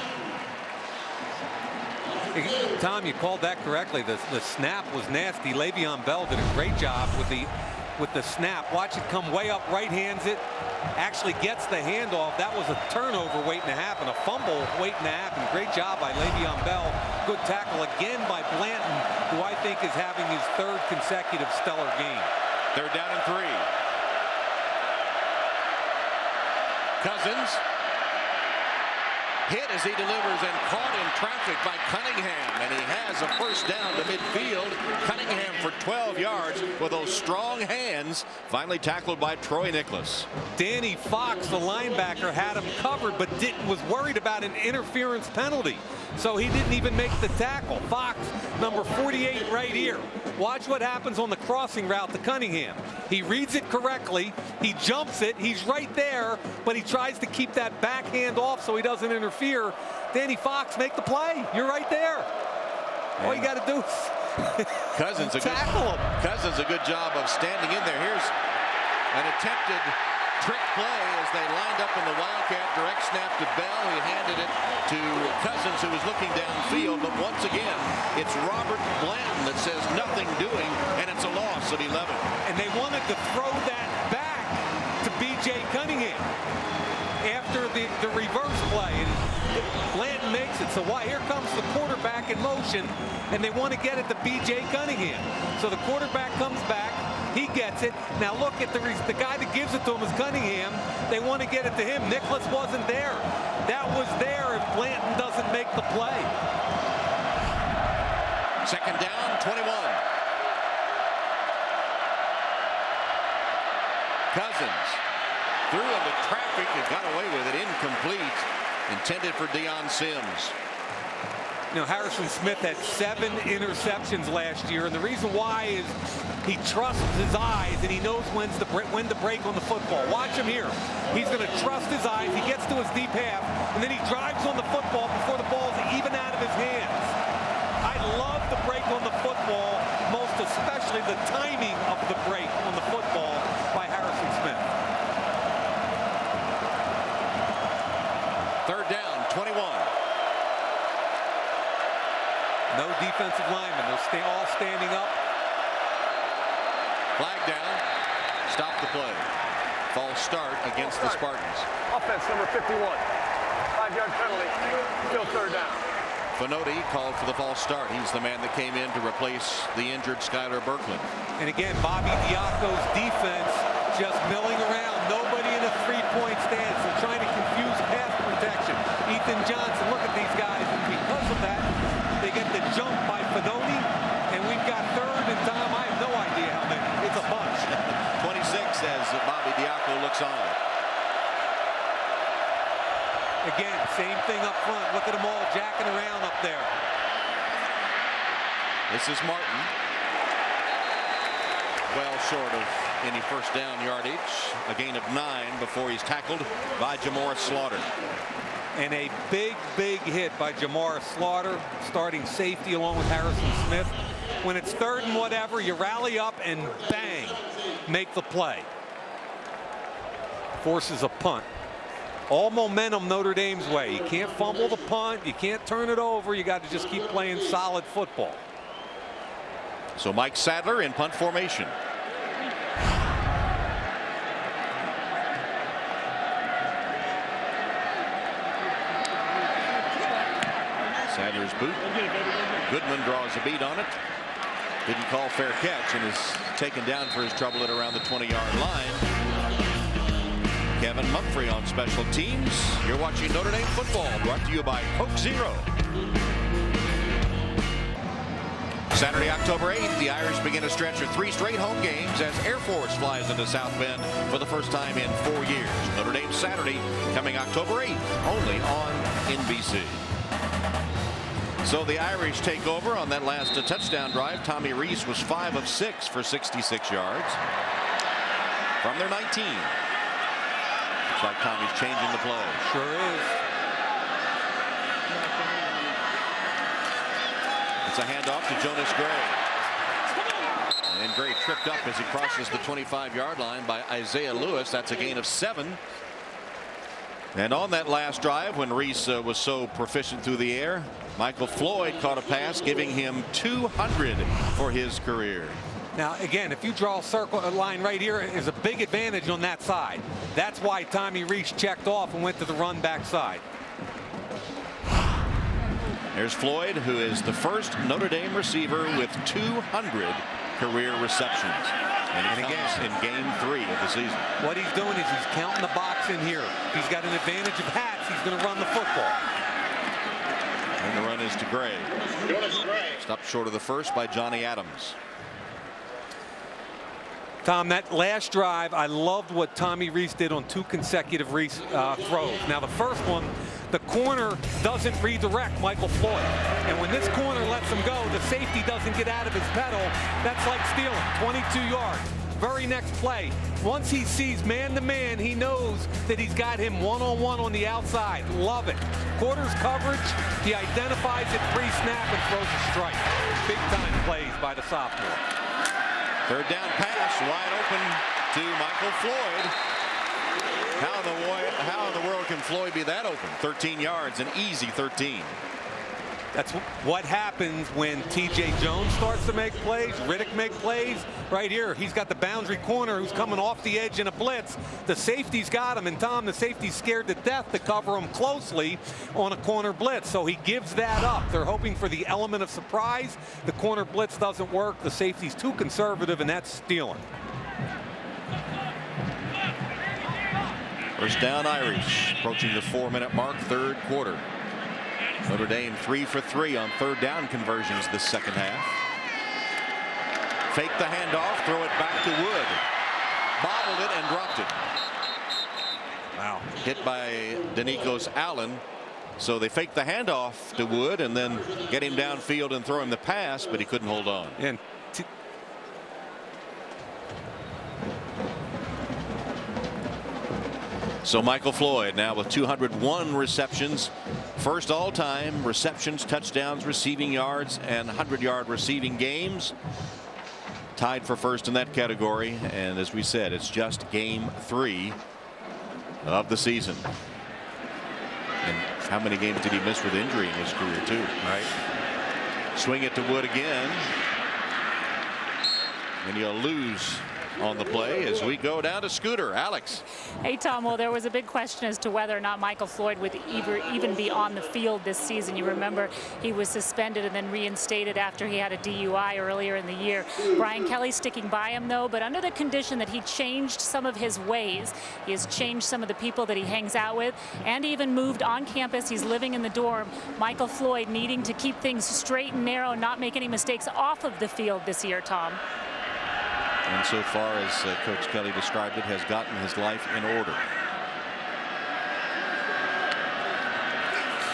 Tom, you called that correctly. The snap was nasty. Le'Veon Bell did a great job with the snap. Watch it come way up, right hands it, actually gets the handoff. That was a turnover waiting to happen, a fumble waiting to happen. Great job by Le'Veon Bell. Good tackle again by Blanton, who I think is having his 3rd consecutive stellar game. They're down and 3. Cousins hit as he delivers and caught in traffic by Cunningham, and he has a first down to midfield. Cunningham for 12 yards with those strong hands, finally tackled by Troy Nicholas. Danny Fox, the linebacker, had him covered but was worried about an interference penalty, so he didn't even make the tackle. Fox, number 48 right here. Watch what happens on the crossing route to Cunningham. He reads it correctly, he jumps it, he's right there, but he tries to keep that backhand off so he doesn't interfere. Danny Fox, make the play. You're right there. All you got to do is Cousins tackle him. Cousins a good job of standing in there. Here's an attempted trick play as they lined up in the Wildcat. Direct snap to Bell. He handed it to Cousins, who was looking downfield. But once again, it's Robert Blanton that says nothing doing, and it's a loss of 11. And they wanted to throw that back to B.J. Cunningham after the reverse play. And Blanton makes it. So why? Here comes the quarterback in motion, and they want to get it to B.J. Cunningham. So the quarterback comes back. He gets it. Now look at the guy that gives it to him is Cunningham. They want to get it to him. Nicholas wasn't there. That was there if Blanton doesn't make the play. Second down, 21. Cousins threw into traffic and got away with it. Incomplete. Intended for Deion Sims. You know, Harrison Smith had 7 interceptions last year, and the reason why is he trusts his eyes and he knows when to break on the football. Watch him here. He's going to trust his eyes. He gets to his deep half, and then he drives on the football before the ball's even out of his hands. I love the break on the football, most especially the timing of the break on the football by Harrison Smith. Third down, 21. No defensive linemen. They're all standing up. Flag down. Stop the play. False start against the Spartans. Offense number 51. 5-yard penalty. Still third down. Penalties called for the false start. He's the man that came in to replace the injured Skylar Berkland. And again, Bobby Diaco's defense just milling around. Nobody in a three-point stance. They're trying to confuse pass protection. Ethan Johnson, look at these guys. And because of that, they get the jump by Finoni, and we've got third and Tom. I have no idea how many. It's a bunch. 26 as Bobby Diaco looks on. Again, same thing up front. Look at them all jacking around up there. This is Martin. Well short of any first down yardage. A gain of 9 before he's tackled by Jamar Slaughter. And a big, big hit by Jamar Slaughter, starting safety along with Harrison Smith. When it's third and whatever, you rally up and bang, make the play. Forces a punt. All momentum Notre Dame's way. You can't fumble the punt. You can't turn it over. You got to just keep playing solid football. So Mike Sadler in punt formation. Sadler's boot. Goodman draws a beat on it. Didn't call fair catch and is taken down for his trouble at around the 20-yard line. Kevin Mumphrey on special teams. You're watching Notre Dame football, brought to you by Coke Zero. Saturday, October 8th, the Irish begin a stretch of 3 straight home games as Air Force flies into South Bend for the first time in 4 years. Notre Dame Saturday coming October 8th, only on NBC. So the Irish take over on that last touchdown drive. Tommy Rees was 5 of 6 for 66 yards from their 19. Looks like Tommy's changing the play. Sure is. It's a handoff to Jonas Gray. And Gray tripped up as he crosses the 25-yard line by Isaiah Lewis. That's a gain of 7. And on that last drive, when Rees was so proficient through the air, Michael Floyd caught a pass, giving him 200 for his career. Now, again, if you draw a line right here, is a big advantage on that side. That's why Tommy Rees checked off and went to the run back side. There's Floyd, who is the first Notre Dame receiver with 200 career receptions. And he comes in game 3 of the season. What he's doing is he's counting the box in here. He's got an advantage of hats. He's going to run the football. And the run is to Gray. Stopped short of the first by Johnny Adams. Tom, that last drive, I loved what Tommy Rees did on 2 consecutive throws. Now, the first one, the corner doesn't redirect Michael Floyd. And when this corner lets him go, the safety doesn't get out of his pedal. That's like stealing, 22 yards. Very next play, once he sees man-to-man, he knows that he's got him one-on-one on the outside. Love it. Quarters coverage, he identifies it pre-snap and throws a strike. Big-time plays by the sophomore. Third down pass, wide open to Michael Floyd. How in the world can Floyd be that open? 13 yards, an easy 13. That's what happens when TJ Jones starts to make plays, Riddick make plays. Right here, he's got the boundary corner who's coming off the edge in a blitz. The safety's got him, and Tom, the safety's scared to death to cover him closely on a corner blitz, so he gives that up. They're hoping for the element of surprise. The corner blitz doesn't work. The safety's too conservative, and that's stealing. First down, Irish, approaching the 4-minute mark, third quarter. Notre Dame 3 for 3 on third down conversions this second half. Fake the handoff, throw it back to Wood. Bobbled it and dropped it. Wow. Hit by Denikos Allen. So they fake the handoff to Wood and then get him downfield and throw him the pass, but he couldn't hold on. And so Michael Floyd now with 201 receptions, first all-time receptions, touchdowns, receiving yards, and 100-yard receiving games. Tied for first in that category, and as we said, it's just game 3 of the season. And how many games did he miss with injury in his career too? Right. Swing it to Wood again, and you'll lose on the play as we go down to Scooter. Alex. Hey, Tom. Well, there was a big question as to whether or not Michael Floyd would even be on the field this season. You remember he was suspended and then reinstated after he had a DUI earlier in the year. Brian Kelly sticking by him, though, but under the condition that he changed some of his ways. He has changed some of the people that he hangs out with and even moved on campus. He's living in the dorm. Michael Floyd needing to keep things straight and narrow and not make any mistakes off of the field this year, Tom. And so far, as Coach Kelly described it, has gotten his life in order.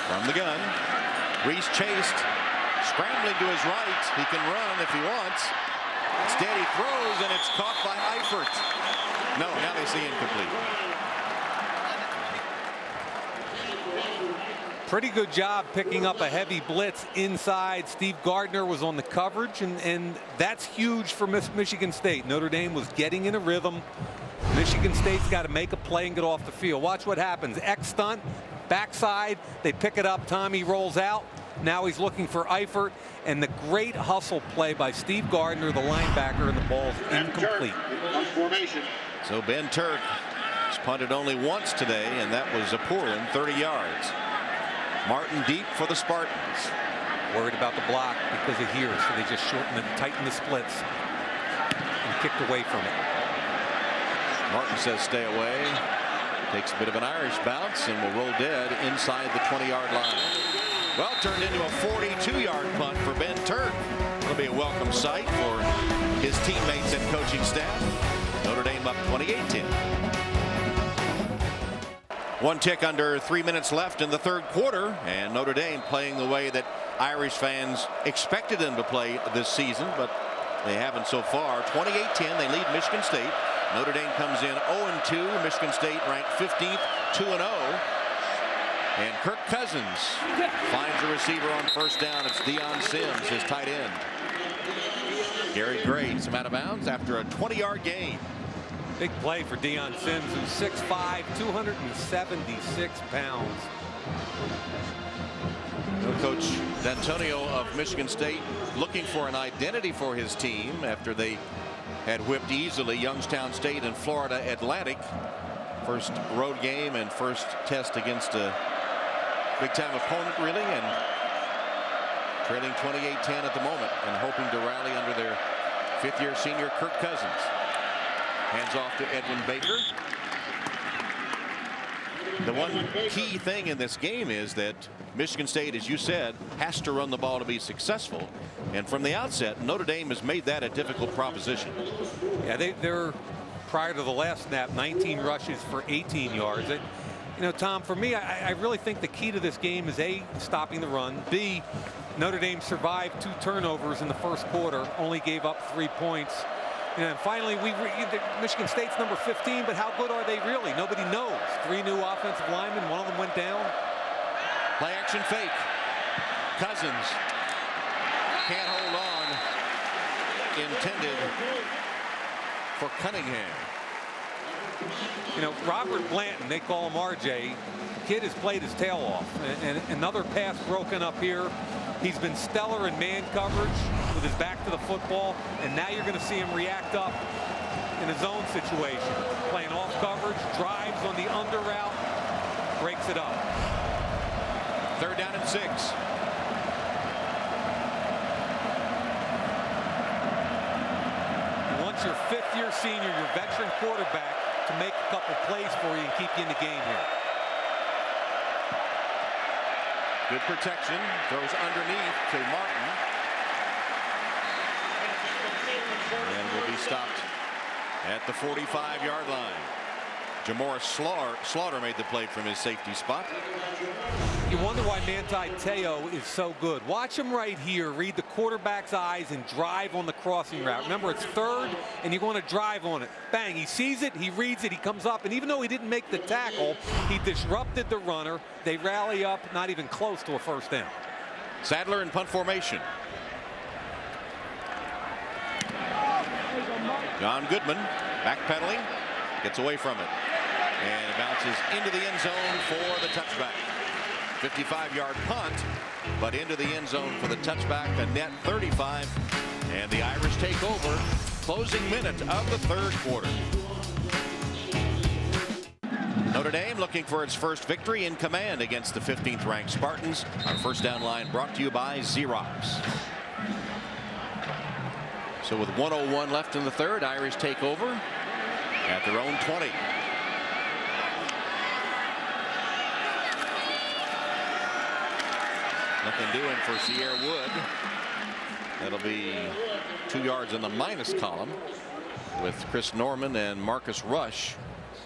From the gun, Reese chased, scrambling to his right. He can run if he wants. Instead, he throws, and it's caught by Eifert. No, now they see incomplete. pretty good job picking up a heavy blitz inside. Steve Gardner was on the coverage, and that's huge for Michigan State. Notre Dame was getting in a rhythm. Michigan State's got to make a play and get off the field. Watch what happens. X stunt, backside. They pick it up. Tommy rolls out. Now he's looking for Eifert, and the great hustle play by Steve Gardner, the linebacker, and the ball's incomplete. So Ben Turk has punted only once today, and that was a poor one, 30 yards. Martin deep for the Spartans. Worried about the block because of here, so they just shortened and tightened the splits and kicked away from it. Martin says stay away. Takes a bit of an Irish bounce and will roll dead inside the 20-yard line. Well, turned into a 42-yard punt for Ben Turk. It'll be a welcome sight for his teammates and coaching staff. Notre Dame up 28-10. One tick under 3 minutes left in the third quarter, and Notre Dame playing the way that Irish fans expected them to play this season, but they haven't so far. 28-10, they lead Michigan State. Notre Dame comes in 0-2. Michigan State ranked 15th, 2-0. And Kirk Cousins finds a receiver on first down. It's Deion Sims, his tight end. Gary Gray, some out of bounds after a 20-yard gain. Big play for Deion Sims, who's 6'5", 276 pounds. Coach D'Antonio of Michigan State looking for an identity for his team after they had whipped easily Youngstown State and Florida Atlantic. First road game and first test against a big-time opponent, really, and trailing 28-10 at the moment and hoping to rally under their fifth-year senior Kirk Cousins. Hands off to Edwin Baker. The one key thing in this game is that Michigan State, as you said, has to run the ball to be successful. And from the outset, Notre Dame has made that a difficult proposition. Yeah, they're prior to the last snap, 19 rushes for 18 yards. You know, Tom, for me, I really think the key to this game is A, stopping the run. B, Notre Dame survived 2 turnovers in the first quarter, only gave up 3 points. And finally, Michigan State's number 15, but how good are they really? Nobody knows. 3 new offensive linemen, one of them went down. Play action fake. Cousins can't hold on. Intended for Cunningham. You know, Robert Blanton, they call him RJ. The kid has played his tail off. And another pass broken up here. He's been stellar in man coverage with his back to the football, and now you're going to see him react up in a zone situation. Playing off coverage, drives on the under route, breaks it up. 3rd down and 6. You want your 5th-year senior, your veteran quarterback, to make a couple plays for you and keep you in the game here. Good protection. Throws underneath to Martin. And will be stopped at the 45-yard line. Jamora Slaughter made the play from his safety spot. You wonder why Manti Te'o is so good. Watch him right here, read the quarterback's eyes and drive on the crossing route. Remember, it's 3rd and you want to drive on it. Bang, he sees it, he reads it, he comes up, and even though he didn't make the tackle, he disrupted the runner. They rally up, not even close to a 1st down. Sadler in punt formation. John Goodman backpedaling, gets away from it, and it bounces into the end zone for the touchback. 55-yard punt, but into the end zone for the touchback, a net 35, and the Irish take over. Closing minute of the 3rd quarter. Notre Dame looking for its first victory in command against the 15th ranked Spartans. Our first down line brought to you by Xerox. So with 1:01 left in the 3rd, Irish take over at their own 20. Nothing doing for Cierre Wood. That'll be 2 yards in the minus column with Chris Norman and Marcus Rush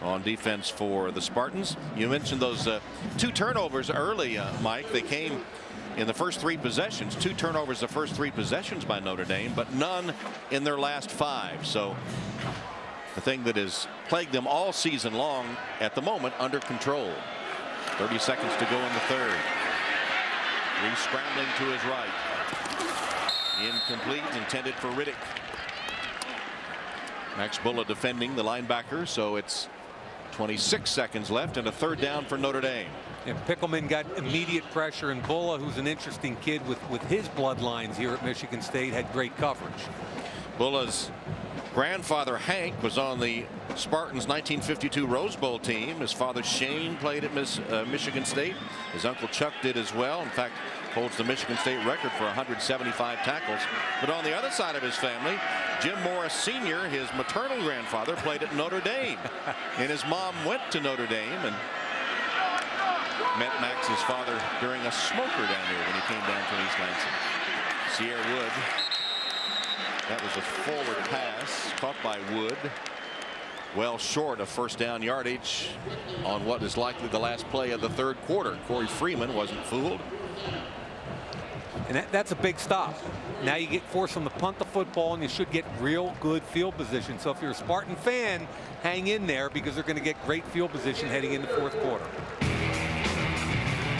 on defense for the Spartans. You mentioned those 2 turnovers early, Mike. They came in the first 3 possessions. 2 turnovers the first 3 possessions by Notre Dame, but none in their last 5. So the thing that has plagued them all season long at the moment under control. 30 seconds to go in the 3rd. Reese scrambling to his right. Incomplete, intended for Riddick. Max Bulla defending the linebacker, so it's 26 seconds left and a 3rd down for Notre Dame. And Pickleman got immediate pressure, and Bulla, who's an interesting kid with his bloodlines here at Michigan State, had great coverage. Bulla's grandfather Hank was on the Spartans 1952 Rose Bowl team. His father Shane played at Michigan State. His uncle Chuck did as well. In fact, holds the Michigan State record for 175 tackles. But on the other side of his family, Jim Morris Sr., his maternal grandfather, played at Notre Dame. And his mom went to Notre Dame and met Max's father during a smoker down there when he came down from East Lansing. Cierre Wood. That was a forward pass caught by Wood. Well short of 1st down yardage on what is likely the last play of the 3rd quarter. Corey Freeman wasn't fooled. And that's a big stop. Now you get forced them to punt the football, and you should get real good field position. So if you're a Spartan fan, hang in there because they're going to get great field position heading into 4th quarter.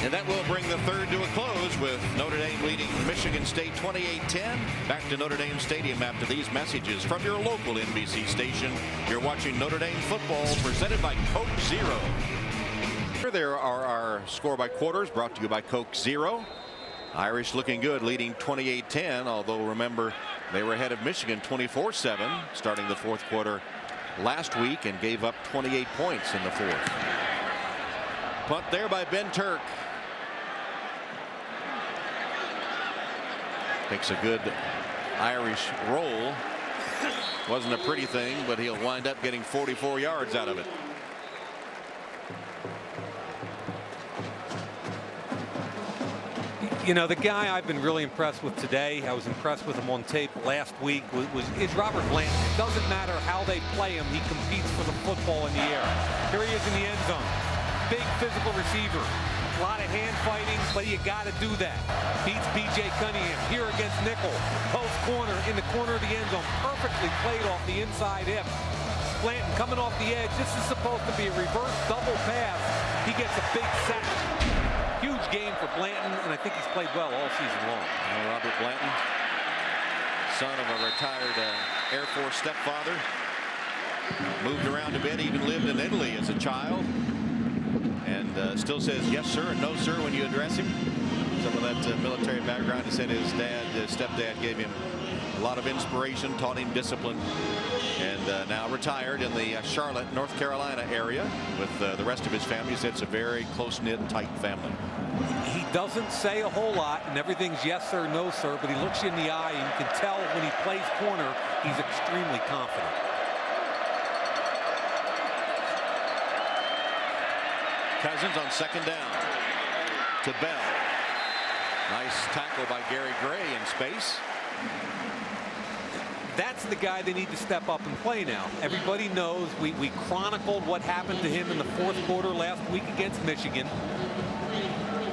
And that will bring the 3rd to a close with Notre Dame leading Michigan State 28-10. Back to Notre Dame Stadium after these messages from your local NBC station. You're watching Notre Dame football presented by Coke Zero. There are our score by quarters brought to you by Coke Zero. Irish looking good, leading 28-10, although remember they were ahead of Michigan 24-7 starting the 4th quarter last week and gave up 28 points in the 4th. Punt there by Ben Turk. Takes a good Irish roll. Wasn't a pretty thing, but he'll wind up getting 44 yards out of it. You know, the guy I've been really impressed with today, I was impressed with him on tape last week, is Robert Blanton. It doesn't matter how they play him, he competes for the football in the air. Here he is in the end zone. Big physical receiver. A lot of hand fighting, but you got to do that. Beats B.J. Cunningham here against nickel. Post corner in the corner of the end zone. Perfectly played off the inside hip. Blanton coming off the edge. This is supposed to be a reverse double pass. He gets a big sack. Huge game for Blanton, and I think he's played well all season long. Robert Blanton, son of a retired Air Force stepfather, moved around a bit, even lived in Italy as a child, and still says yes sir and no sir when you address him. some of that military background. He said his stepdad gave him a lot of inspiration, taught him discipline, and now retired in the Charlotte, North Carolina area with the rest of his family. He said it's a very close-knit, tight family. He doesn't say a whole lot, and everything's yes sir, no sir, but he looks you in the eye, and you can tell when he plays corner, he's extremely confident. Cousins on second down to Bell. Nice tackle by Gary Gray in space. That's the guy they need to step up and play now. Everybody knows we chronicled what happened to him in the fourth quarter last week against Michigan.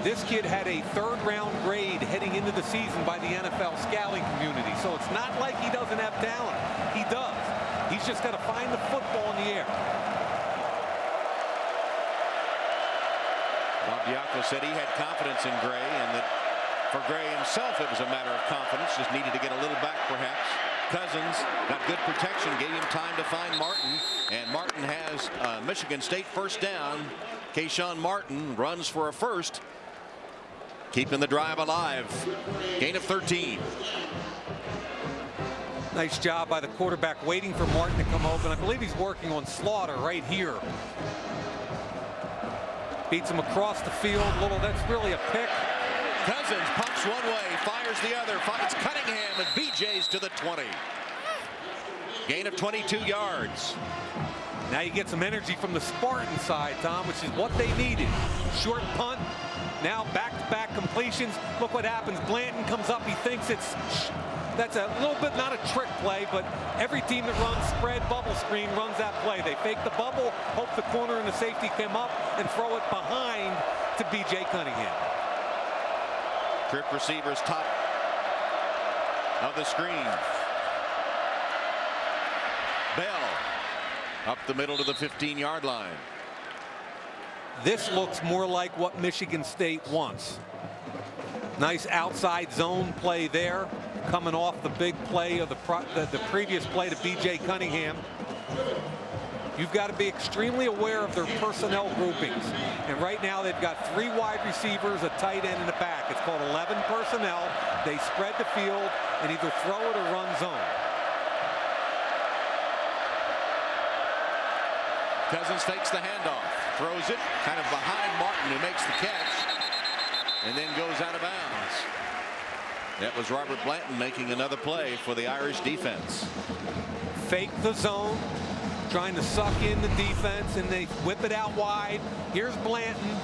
This kid had a third-round grade heading into the season by the NFL scouting community. So it's not like he doesn't have talent. He does. He's just got to find the football in the air. Bob Diaco said he had confidence in Gray, and that for Gray himself it was a matter of confidence, just needed to get a little back perhaps. Cousins got good protection, gave him time to find Martin, and Martin has Michigan State first down. Kayshawn Martin runs for a first, keeping the drive alive. Gain of 13. Nice job by the quarterback waiting for Martin to come open. I believe he's working on Slaughter right here. Beats him across the field. That's really a pick. Cousins pumps one way, fires the other, finds Cunningham, and BJ's to the 20. Gain of 22 yards. Now you get some energy from the Spartan side, Tom, which is what they needed. Short punt, now back-to-back completions. Look what happens. Blanton comes up, he thinks that's a little bit not a trick play, but every team that runs spread bubble screen runs that play. They fake the bubble, hope the corner and the safety come up, and throw it behind to B.J. Cunningham. Trip receivers top of the screen. Bell up the middle to the 15-yard line. This looks more like what Michigan State wants. Nice outside zone play there, coming off the big play of the previous play to B.J. Cunningham. You've got to be extremely aware of their personnel groupings. And right now they've got 3 wide receivers, a tight end, and a back. It's called 11 personnel. They spread the field and either throw it or run zone. Cousins fakes the handoff, throws it kind of behind Martin, who makes the catch, and then goes out of bounds. That was Robert Blanton making another play for the Irish defense. Fake the zone, trying to suck in the defense, and they whip it out wide. Here's Blanton.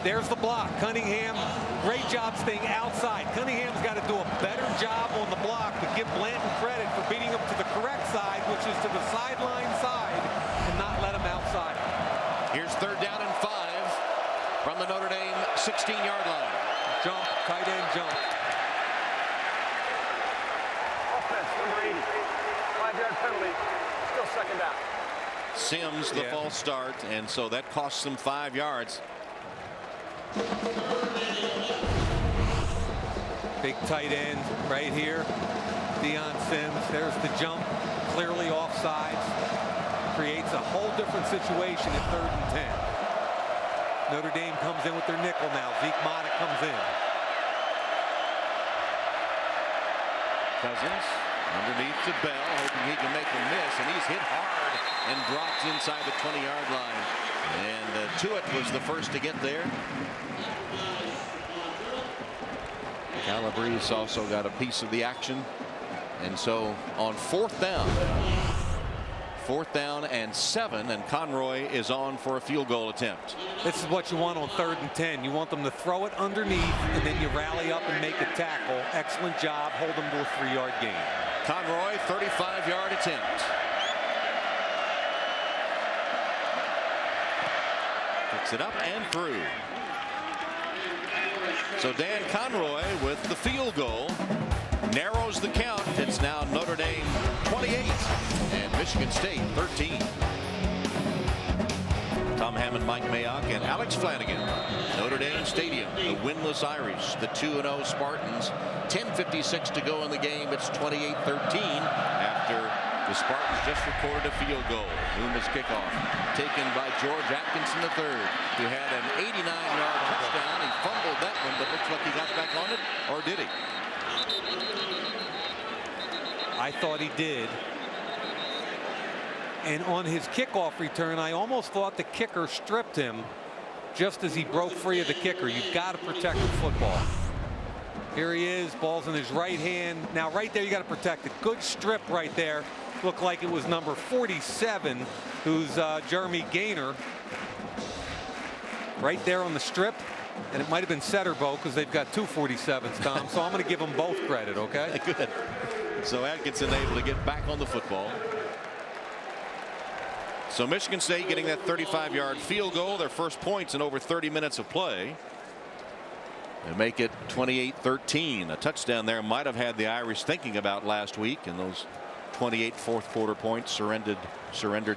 There's the block. Cunningham, great job staying outside. Cunningham's got to do a better job on the block, but give Blanton credit for beating him to the correct side, which is to the sideline side, and not let him outside. Here's third down and 5 from the Notre Dame 16-yard line. Jump, tight end jump. Offense, number 80. 5-yard penalty. Still second down. Sims, the false start, and so that costs them 5 yards. Big tight end right here. Deion Sims. There's the jump. Clearly offsides. Creates a whole different situation at 3rd and 10. Notre Dame comes in with their nickel now. Zeke Mata comes in. Cousins underneath to Bell, hoping he can make a miss, and he's hit hard and drops inside the 20-yard line. And Tuitt was the first to get there. Calabrese also got a piece of the action. And so on 4th down and 7, and Conroy is on for a field goal attempt. This is what you want on 3rd and 10. You want them to throw it underneath, and then you rally up and make a tackle. Excellent job. Hold them to a 3-yard gain. Conroy, 35-yard attempt. Picks it up and through. So Dan Conroy with the field goal narrows the count. It's now Notre Dame 28 and Michigan State 13. Tom Hammond, Mike Mayock, and Alex Flanagan. Notre Dame Stadium, the winless Irish, the 2-0 Spartans. 10:56 to go in the game. It's 28-13 after The Spartans just recorded a field goal. Uma's kickoff taken by George Atkinson III, who had an 89-yard touchdown. He fumbled that one, but looks like he got back on it. Or did he? I thought he did. And on his kickoff return, I almost thought the kicker stripped him just as he broke free of the kicker. You've got to protect the football. Here he is, ball's in his right hand. Now right there you got to protect it. Good strip right there. Looked like it was number 47, who's Jeremy Gaynor. Right there on the strip. And it might have been Setterbo because they've got two 47s, Tom. So I'm going to give them both credit, okay? Good. So Atkinson able to get back on the football. So Michigan State getting that 35-yard field goal, their first points in over 30 minutes of play. And make it 28-13. A touchdown there might have had the Irish thinking about last week, and those 28 fourth quarter points surrendered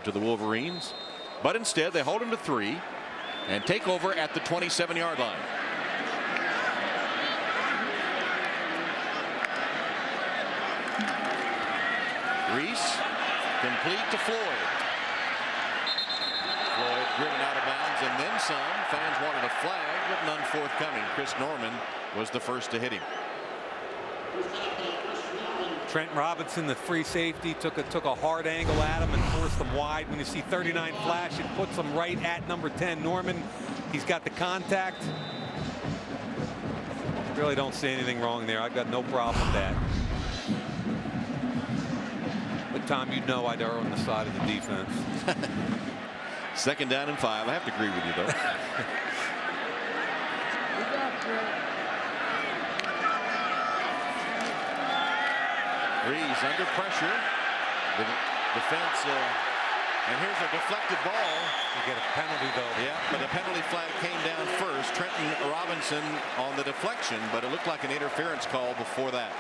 to the Wolverines. But instead they hold them to 3 and take over at the 27-yard line. Reese complete to Floyd. Floyd driven out of bounds and then some. Fans wanted a flag, but none forthcoming. Chris Norman was the first to hit him. Trent Robinson, the free safety, took a hard angle at him and forced him wide. When you see 39 flash, it puts him right at number 10, Norman. He's got the contact. Really don't see anything wrong there. I've got no problem with that. But Tom, you know I'd err on the side of the defense. 2nd down and 5. I have to agree with you, though. Reese under pressure. The defense, and here's a deflected ball. You get a penalty, though. Yeah, but the penalty flag came down first. Trenton Robinson on the deflection, but it looked like an interference call before that.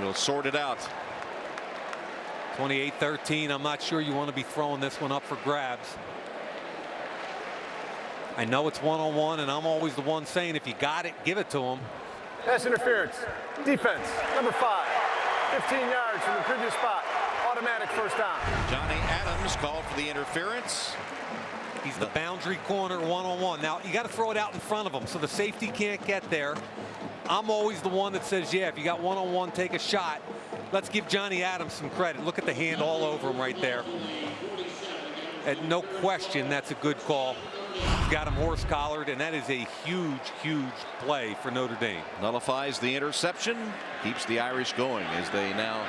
We'll sort it out. 28-13. I'm not sure you want to be throwing this one up for grabs. I know it's one-on-one, and I'm always the one saying if you got it, give it to him. Pass interference. Defense, number 5. 15 yards from the previous spot. Automatic first down. Johnny Adams called for the interference. He's the boundary corner one-on-one. Now, you got to throw it out in front of him so the safety can't get there. I'm always the one that says, yeah, if you got one-on-one, take a shot. Let's give Johnny Adams some credit. Look at the hand all over him right there. And no question, that's a good call. He's got him horse collared, and that is a huge, huge play for Notre Dame. Nullifies the interception, keeps the Irish going as they now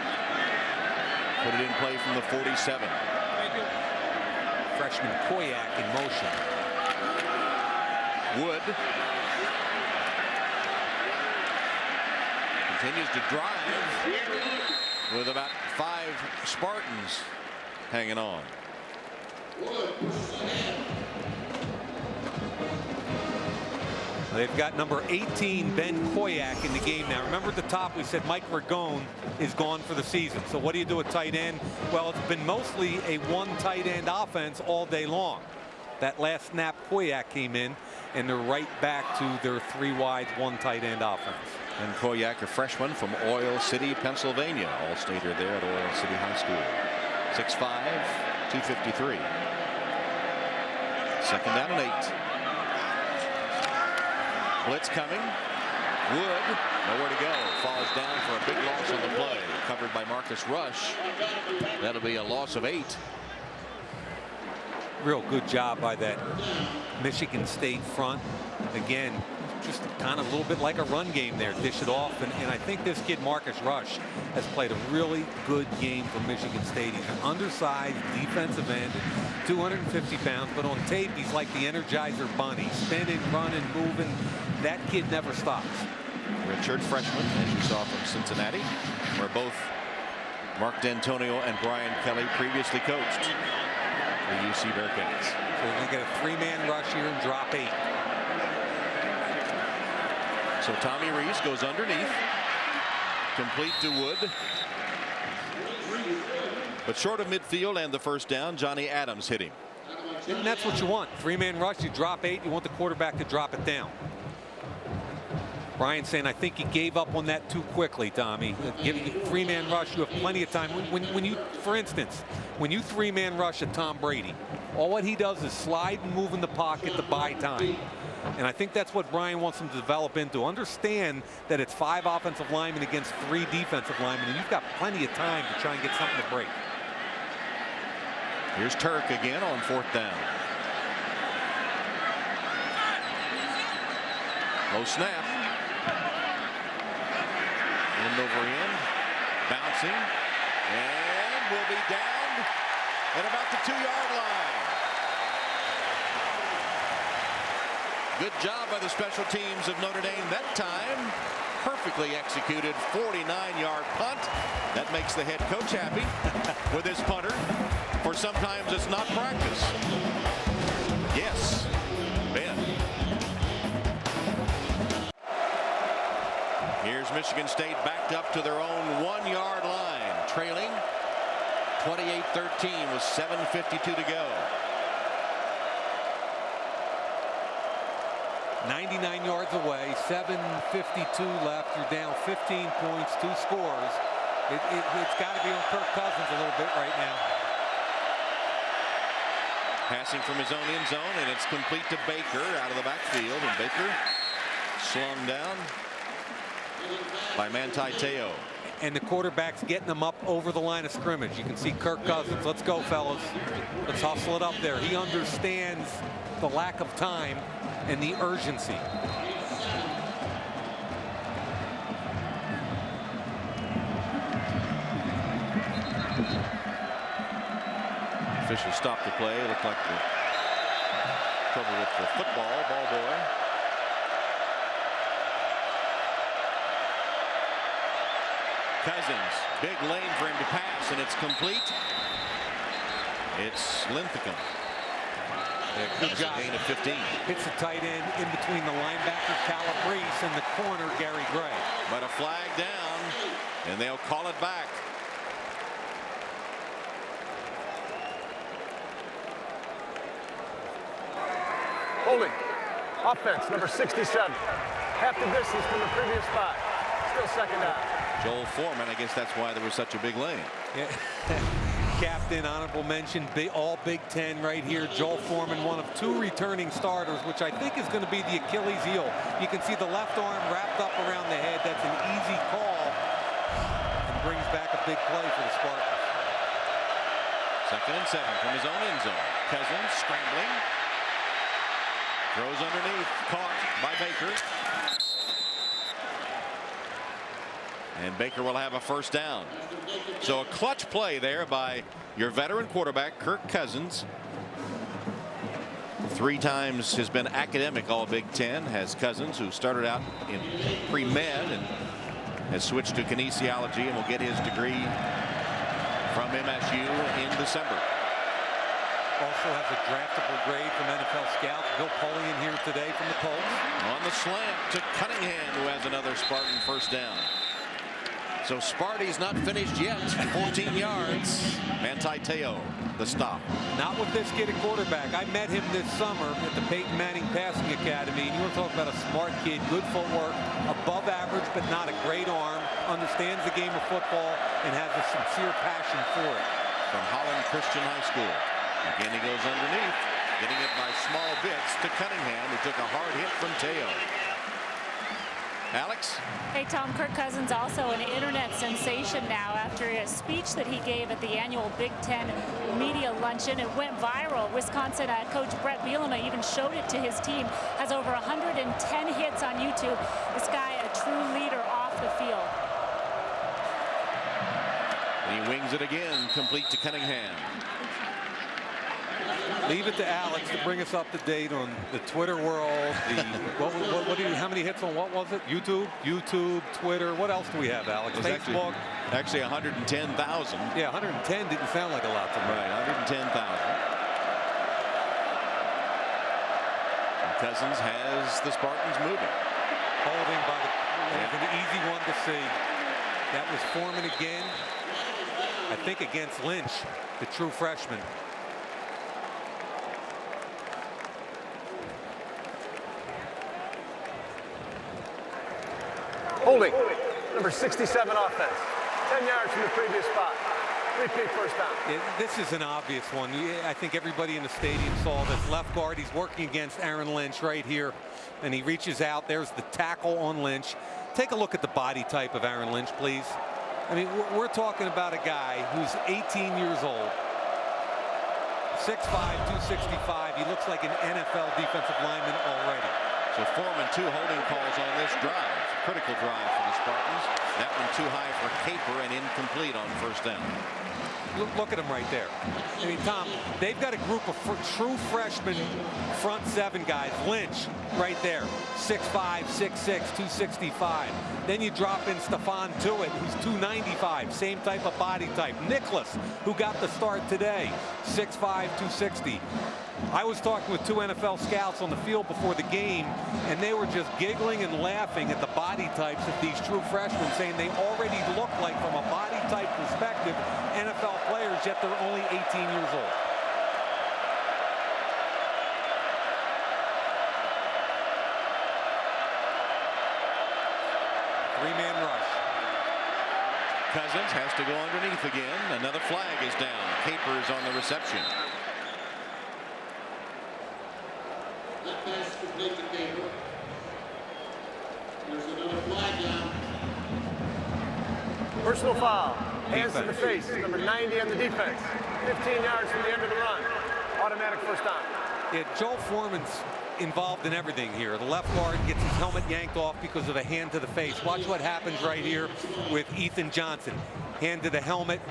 put it in play from the 47. Freshman Koyak in motion. Wood continues to drive with about 5 Spartans hanging on. They've got number 18, Ben Koyak, in the game now. Remember at the top we said Mike Ragone is gone for the season. So what do you do at tight end? Well, it's been mostly a one tight end offense all day long. That last snap, Koyak came in, and they're right back to their 3 wide, 1 tight end offense. And Koyak, a freshman from Oil City, Pennsylvania. All-stater there at Oil City High School. 6'5", 253. 2nd down and 8. Blitz coming. Wood, nowhere to go. Falls down for a big loss on the play. Covered by Marcus Rush. That'll be a loss of 8. Real good job by that Michigan State front. Again, just kind of a little bit like a run game there. Dish it off. And I think this kid, Marcus Rush, has played a really good game for Michigan State. He's an undersized defensive end, 250 pounds. But on tape, he's like the Energizer Bunny. Spinning, running, moving. That kid never stops. Redshirt freshman, as you saw from Cincinnati, where both Mark D'Antonio and Brian Kelly previously coached the UC Bearcats. So we're going to get a 3-man rush here and drop 8. So Tommy Reese goes underneath, complete to Wood. But short of midfield and the first down, Johnny Adams hit him. And that's what you want. 3-man rush, you drop 8, you want the quarterback to drop it down. Brian's saying, I think he gave up on that too quickly, Tommy. Giving three-man rush, you have plenty of time. When you, for instance, when you three-man rush at Tom Brady, all what he does is slide and move in the pocket to buy time. And I think that's what Brian wants him to develop into. Understand that it's 5 offensive linemen against 3 defensive linemen, and you've got plenty of time to try and get something to break. Here's Turk again on 4th down. Low snap. End over end. Bouncing. And will be down at about the 2-yard line. Good job by the special teams of Notre Dame that time. Perfectly executed 49-yard punt. That makes the head coach happy with his punter. For sometimes it's not practice. Yes, Ben. Here's Michigan State backed up to their own 1-yard line, trailing 28-13 with 7:52 to go. 99 yards away, 7:52 left. You're down 15 points, 2 scores. It's got to be on Kirk Cousins a little bit right now. Passing from his own end zone, and it's complete to Baker out of the backfield, and Baker slung down by Manti Te'o. And the quarterback's getting them up over the line of scrimmage. You can see Kirk Cousins. Let's go, fellas. Let's hustle it up there. He understands the lack of time and the urgency. Official stopped the play. Looked like the trouble with the football. Ball boy. Cousins, big lane for him to pass, and it's complete. It's Linthicum. Good job. Gain of 15. Hits the tight end in between the linebacker Calabrese and the corner Gary Gray. But a flag down, and they'll call it back. Holding. Offense, number 67. Half the distance from the previous spot. Still second down. Joel Foreman, I guess that's why there was such a big lane. Yeah. Captain, honorable mention, all Big Ten right here. Joel Foreman, one of 2 returning starters, which I think is going to be the Achilles heel. You can see the left arm wrapped up around the head. That's an easy call and brings back a big play for the Spartans. 2nd and 7 from his own end zone. Cousins scrambling. Throws underneath, caught by Baker. And Baker will have a 1st down. So a clutch play there by your veteran quarterback, Kirk Cousins. 3 times has been academic All Big Ten. Has Cousins, who started out in pre-med and has switched to kinesiology and will get his degree from MSU in December. Also has a draftable grade from NFL scouts. Bill Polian here today from the Colts. On the slant to Cunningham, who has another Spartan 1st down. So Sparty's not finished yet. 14 yards. Manti Te'o, the stop. Not with this kid at quarterback. I met him this summer at the Peyton Manning Passing Academy. And you want to talk about a smart kid, good footwork, above average, but not a great arm. Understands the game of football and has a sincere passion for it. From Holland Christian High School. Again, he goes underneath, getting it by small bits to Cunningham, who took a hard hit from Te'o. Alex? Hey, Tom, Kirk Cousins also an internet sensation now after a speech that he gave at the annual Big Ten media luncheon. It went viral. Wisconsin coach Brett Bielema even showed it to his team. Has over 110 hits on YouTube. This guy, a true leader off the field. And he wings it again, complete to Cunningham. Leave it to Alex to bring us up to date on the Twitter world. How many hits on what was it? YouTube, Twitter. What else do we have, Alex? Facebook. Actually 110,000. Yeah, 110 didn't sound like a lot to me. Right, 110,000. Cousins has the Spartans moving. Holding by an easy one to see. That was Foreman again. I think against Lynch, the true freshman. Holding. Number 67 offense. 10 yards from the previous spot. Repeat first down. This is an obvious one. I think everybody in the stadium saw this. Left guard, he's working against Aaron Lynch right here. And he reaches out. There's the tackle on Lynch. Take a look at the body type of Aaron Lynch, please. I mean, we're talking about a guy who's 18 years old. 6'5", 265. He looks like an NFL defensive lineman already. So Foreman, 2 holding calls on this drive. Critical drive for the Spartans. That one too high for Caper and incomplete on first down. Look at him right there. I mean, Tom, they've got a group of true freshman front 7 guys. Lynch right there, 6'5", 6'6", 265. Then you drop in Stephon Tuitt, who's 295, same type of body type. Nicholas, who got the start today, 6'5", 260. I was talking with 2 NFL scouts on the field before the game, and they were just giggling and laughing at the body types of these true freshmen, saying they already look like, from a body type perspective, NFL players, yet they're only 18 years old. Three-man rush. Cousins has to go underneath again. Another flag is down. Capers on the reception. There's another flag down. Personal foul. Hands to the face. Number 90 on the defense. 15 yards from the end of the run. Automatic first down. Yeah, Joel Foreman's involved in everything here. The left guard gets his helmet yanked off because of a hand to the face. Watch what happens right here with Ethan Johnson. Hand to the helmet.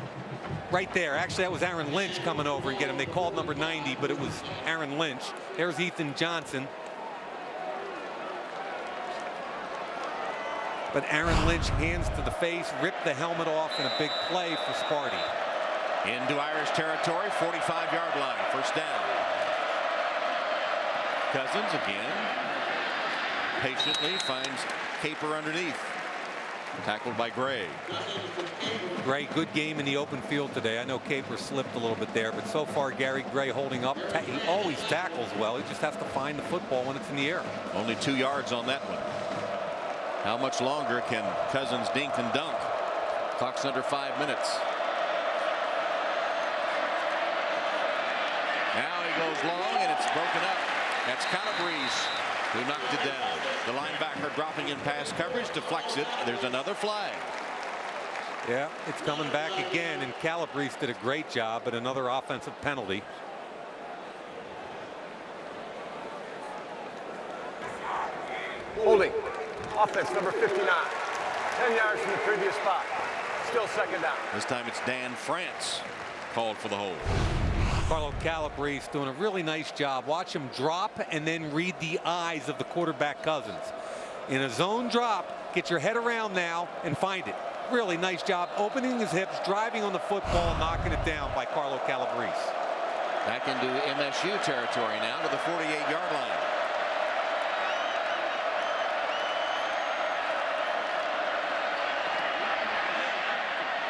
Right there. Actually, that was Aaron Lynch coming over and get him. They called number 90, but it was Aaron Lynch. There's Ethan Johnson. But Aaron Lynch, hands to the face, ripped the helmet off in a big play for Sparty. Into Irish territory, 45-yard line, first down. Cousins again. Patiently finds Caper underneath. Tackled by Gray. Gray, good game in the open field today. I know Caper slipped a little bit there, but so far Gary Gray holding up. He always tackles well. He just has to find the football when it's in the air. Only 2 yards on that one. How much longer can Cousins dink and dunk? Clock's under 5 minutes. Now he goes long and it's broken up. That's Calabrese who knocked it down. The linebacker dropping in pass coverage, deflects it. There's another flag. Yeah, it's coming back again, and Calabrese did a great job, but another offensive penalty. Holding. Offense number 59. 10 yards from the previous spot. Still second down. This time it's Dan France called for the hold. Carlo Calabrese doing a really nice job. Watch him drop and then read the eyes of the quarterback Cousins. In a zone drop, get your head around now and find it. Really nice job opening his hips, driving on the football, and knocking it down by Carlo Calabrese. Back into MSU territory now to the 48-yard line.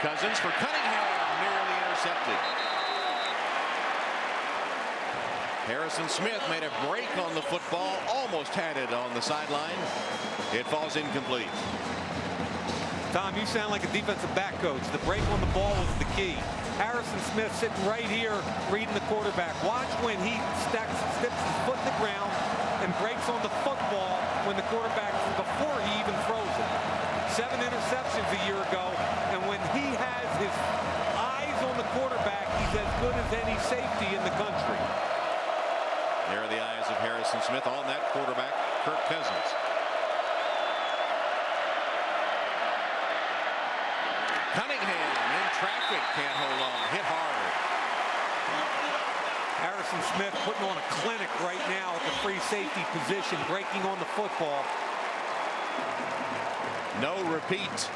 Cousins for Cunningham, nearly intercepted. Harrison Smith made a break on the football, almost had it on the sideline. It falls incomplete. Tom, you sound like a defensive back coach. The break on the ball was the key. Harrison Smith sitting right here reading the quarterback. Watch when he steps his foot in the ground and breaks on the football when the quarterback, before he even throws it. 7 interceptions a year ago, and when he has his eyes on the quarterback, he's as good as any safety in the country. There are the eyes of Harrison Smith on that quarterback, Kirk Cousins. Cunningham in traffic, can't hold on, hit hard. Harrison Smith putting on a clinic right now at the free safety position, breaking on the football. No repeat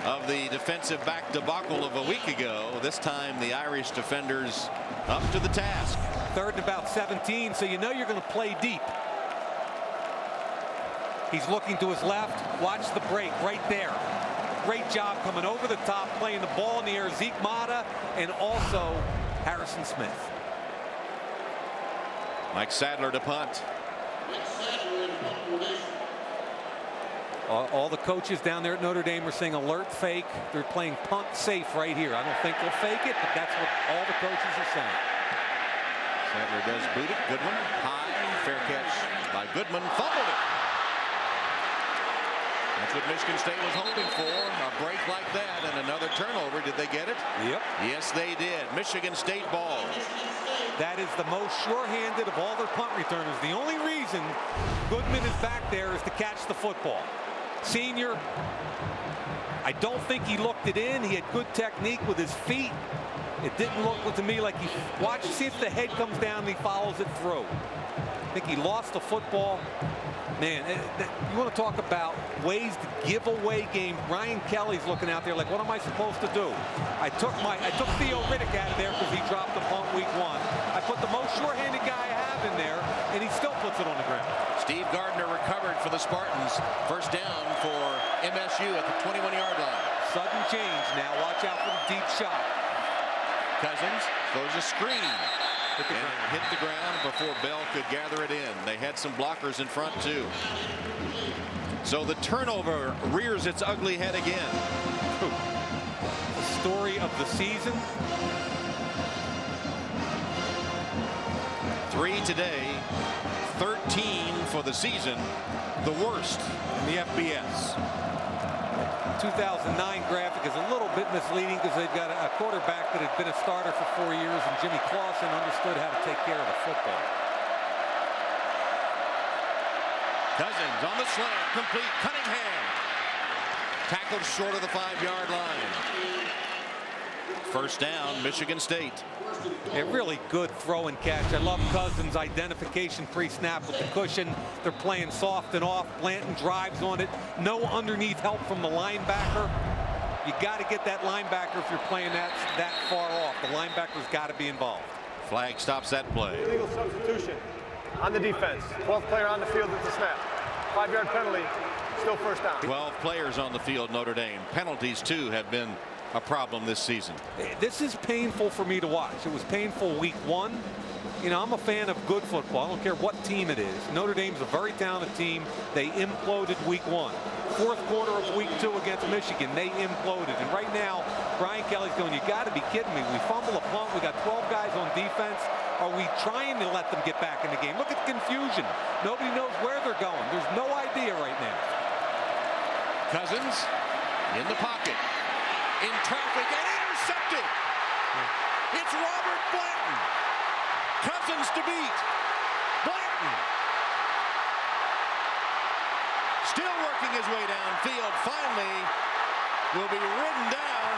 of the defensive back debacle of a week ago. This time the Irish defenders up to the task. 3rd and about 17, so you know you're going to play deep. He's looking to his left. Watch the break right there. Great job coming over the top, playing the ball in the air. Zeke Mata and also Harrison Smith. Mike Sadler to punt. All the coaches down there at Notre Dame are saying alert fake. They're playing punt safe right here. I don't think they'll fake it, but that's what all the coaches are saying. Sattler does boot it. Goodman high, fair catch by Goodman. Fumbled it. That's what Michigan State was hoping for, a break like that and another turnover. Did they get it? Yep. Yes, they did. Michigan State ball. That is the most sure-handed of all their punt returners. The only reason Goodman is back there is to catch the football. Senior, I don't think he looked it in. He had good technique with his feet. It didn't look to me like he watched, see if the head comes down and he follows it through. I think he lost the football. Man, you want to talk about ways to give away games. Ryan Kelly's looking out there like, what am I supposed to do? I took Theo Riddick out of there because he dropped the punt week 1. I put the most sure-handed guy I have in there, and he still puts it on the ground. Steve Gardner recovered for the Spartans. First down for MSU at the 21-yard line. Sudden change now. Watch out for the deep shot. Cousins throws a screen. Hit the ground before Bell could gather it in. They had some blockers in front too. So the turnover rears its ugly head again. The story of the season. 3 today, 13 for the season, the worst in the FBS. 2009 graphic is a little bit misleading because they've got a quarterback that had been a starter for 4 years, and Jimmy Clausen understood how to take care of the football. Cousins on the slant, complete. Cunningham tackled short of the 5-yard line. First down, Michigan State. A really good throw and catch. I love Cousins' identification pre-snap with the cushion. They're playing soft and off. Blanton drives on it. No underneath help from the linebacker. You got to get that linebacker if you're playing that far off. The linebacker's got to be involved. Flag stops that play. Illegal substitution on the defense. 12th player on the field at the snap. 5-yard penalty. Still first down. 12 players on the field, Notre Dame. Penalties, too, have been a problem this season. This is painful for me to watch. It was painful week 1. You know, I'm a fan of good football. I don't care what team it is. Notre Dame's a very talented team. They imploded week 1. Fourth quarter of week 2 against Michigan, they imploded. And right now, Brian Kelly's going, you got to be kidding me. We fumble a punt. We got 12 guys on defense. Are we trying to let them get back in the game? Look at the confusion. Nobody knows where they're going. There's no idea right now. Cousins in the pocket. In traffic and intercepted. It's Robert Blanton. Cousins to beat. Blanton. Still working his way downfield. Finally will be ridden down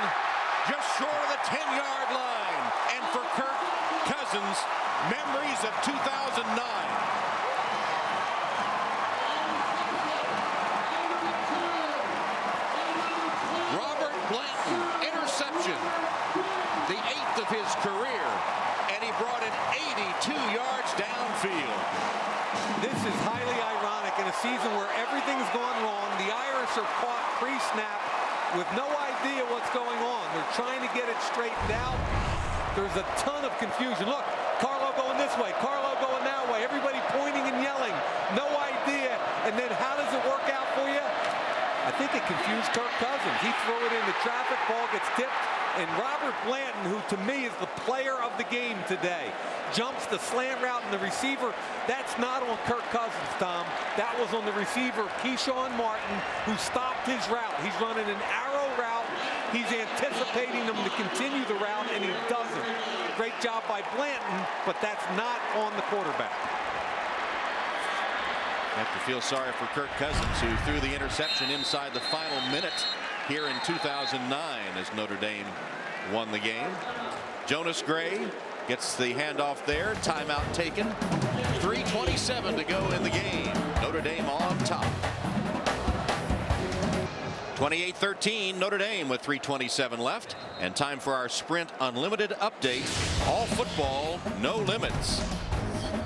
just short of the 10-yard line. And for Kirk Cousins, memories of 2009. Blanton, interception, the 8th of his career, and he brought it 82 yards downfield. This is highly ironic in a season where everything's gone wrong. The Irish are caught pre-snap with no idea what's going on. They're trying to get it straightened out. There's a ton of confusion. Look, Carlo going this way, Carlo going that way, everybody pointing and yelling. No idea. And then how does it work out for you? I think it confused Kirk Cousins. He threw it into traffic, ball gets tipped, and Robert Blanton, who to me is the player of the game today, jumps the slant route and the receiver. That's not on Kirk Cousins, Tom. That was on the receiver, Keyshawn Martin, who stopped his route. He's running an arrow route. He's anticipating them to continue the route, and he doesn't. Great job by Blanton, but that's not on the quarterback. Have to feel sorry for Kirk Cousins, who threw the interception inside the final minute here in 2009 as Notre Dame won the game. Jonas Gray gets the handoff there. Timeout taken. 3:27 to go in the game. Notre Dame on top. 28-13 Notre Dame with 3:27 left. And time for our Sprint Unlimited update. All football, no limits.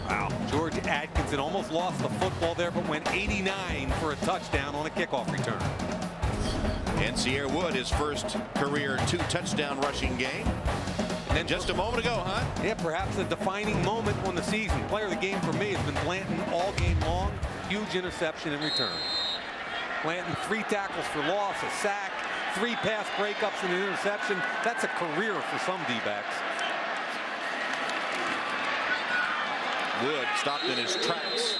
Wow. George Atkinson almost lost the football there, but went 89 for a touchdown on a kickoff return. And Cierre Wood, his first career 2-touchdown rushing game. And then just a moment ago, huh? Yeah, perhaps a defining moment on the season. Player of the game for me has been Blanton all game long. Huge interception in return. Blanton 3 tackles for loss, a sack, 3 pass breakups and an interception. That's a career for some D-backs. Wood stopped in his tracks.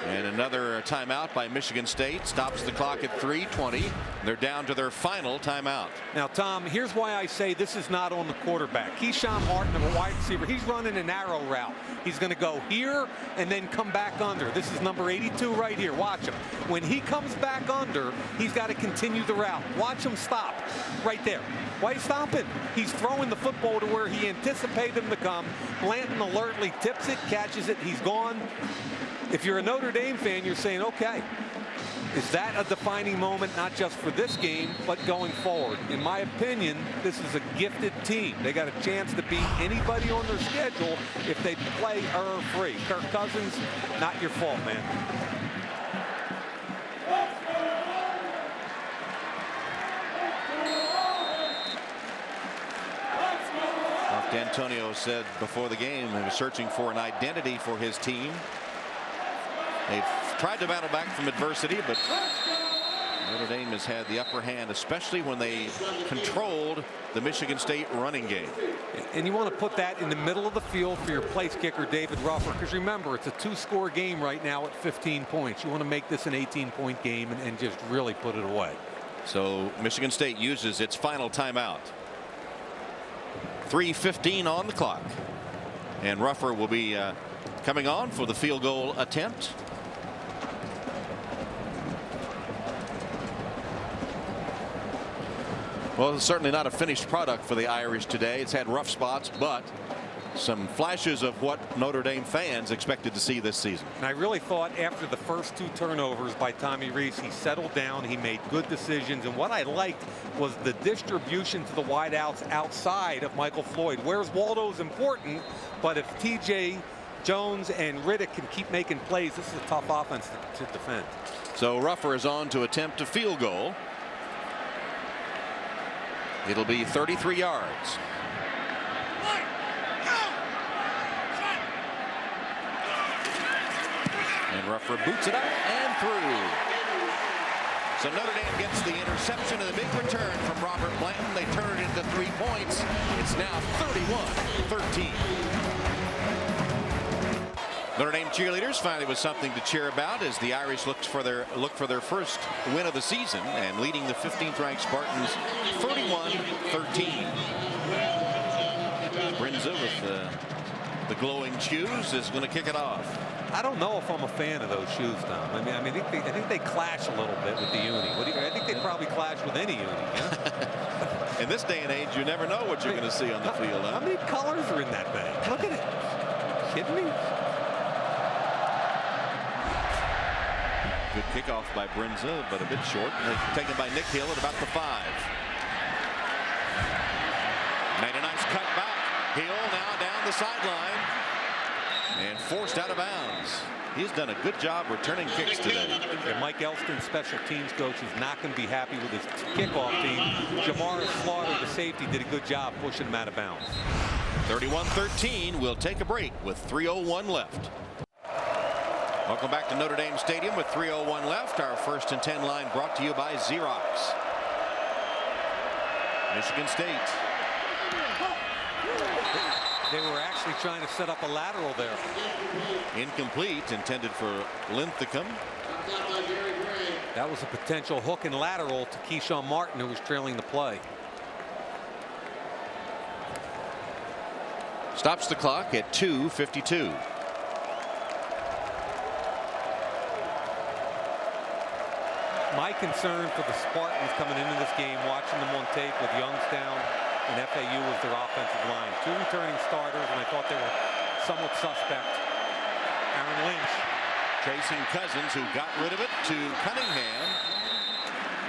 And another timeout by Michigan State stops the clock at 3:20. They're down to their final timeout. Now, Tom, here's why I say this is not on the quarterback. Keyshawn Martin, a wide receiver, he's running an arrow route. He's going to go here and then come back under. This is number 82 right here. Watch him. When he comes back under, he's got to continue the route. Watch him stop right there. Why are you stopping? He's throwing the football to where he anticipated him to come. Blanton alertly tips it, catches it, he's gone. If you're a Notre Dame fan, you're saying, okay, is that a defining moment, not just for this game, but going forward? In my opinion, this is a gifted team. They got a chance to beat anybody on their schedule if they play error-free. Kirk Cousins, not your fault, man. D'Antonio said before the game he was searching for an identity for his team. They've tried to battle back from adversity, but Notre Dame has had the upper hand, especially when they controlled the Michigan State running game. And you want to put that in the middle of the field for your place kicker, David Ruffler, because remember, it's a 2-score game right now at 15 points. You want to make this an 18-point game and just really put it away. So Michigan State uses its final timeout. 3:15 on the clock, and Ruffler will be coming on for the field goal attempt. Well, it's certainly not a finished product for the Irish today. It's had rough spots, but some flashes of what Notre Dame fans expected to see this season. And I really thought after the first 2 turnovers by Tommy Rees, he settled down, he made good decisions, and what I liked was the distribution to the wideouts outside of Michael Floyd. Where's Waldo's important, but if TJ Jones and Riddick can keep making plays, this is a tough offense to defend. So Ruffler is on to attempt a field goal. It'll be 33 yards. And Ruffler boots it up and through. So Notre Dame gets the interception and the big return from Robert Blanton. They turn it into 3 points. It's now 31-13. Notre Dame cheerleaders finally with something to cheer about as the Irish look for their first win of the season and leading the 15th ranked Spartans 31-13. Brinza with the glowing shoes is going to kick it off. I don't know if I'm a fan of those shoes, Tom. I think they clash a little bit with the uni. I think they probably clash with any uni. Yeah? In this day and age, you never know what you're going to see on the field. How many colors are in that thing? Look at it. Kidding me? Good kickoff by Brinza, but a bit short. Taken by Nick Hill at about the 5. Made a nice cut back. Hill now down the sideline and forced out of bounds. He's done a good job returning kicks today. And Mike Elston, special teams coach, is not going to be happy with his kickoff team. Jamar Slaughter, the safety, did a good job pushing him out of bounds. 31-13. We'll take a break with 3:01 left. Welcome back to Notre Dame Stadium with 3:01 left. Our 1st and 10 line brought to you by Xerox. Michigan State. They were actually trying to set up a lateral there. Incomplete, intended for Linthicum. That was a potential hook and lateral to Keyshawn Martin, who was trailing the play. Stops the clock at 2:52. My concern for the Spartans coming into this game, watching them on tape with Youngstown and FAU was their offensive line. 2 returning starters, and I thought they were somewhat suspect. Aaron Lynch chasing Cousins, who got rid of it to Cunningham.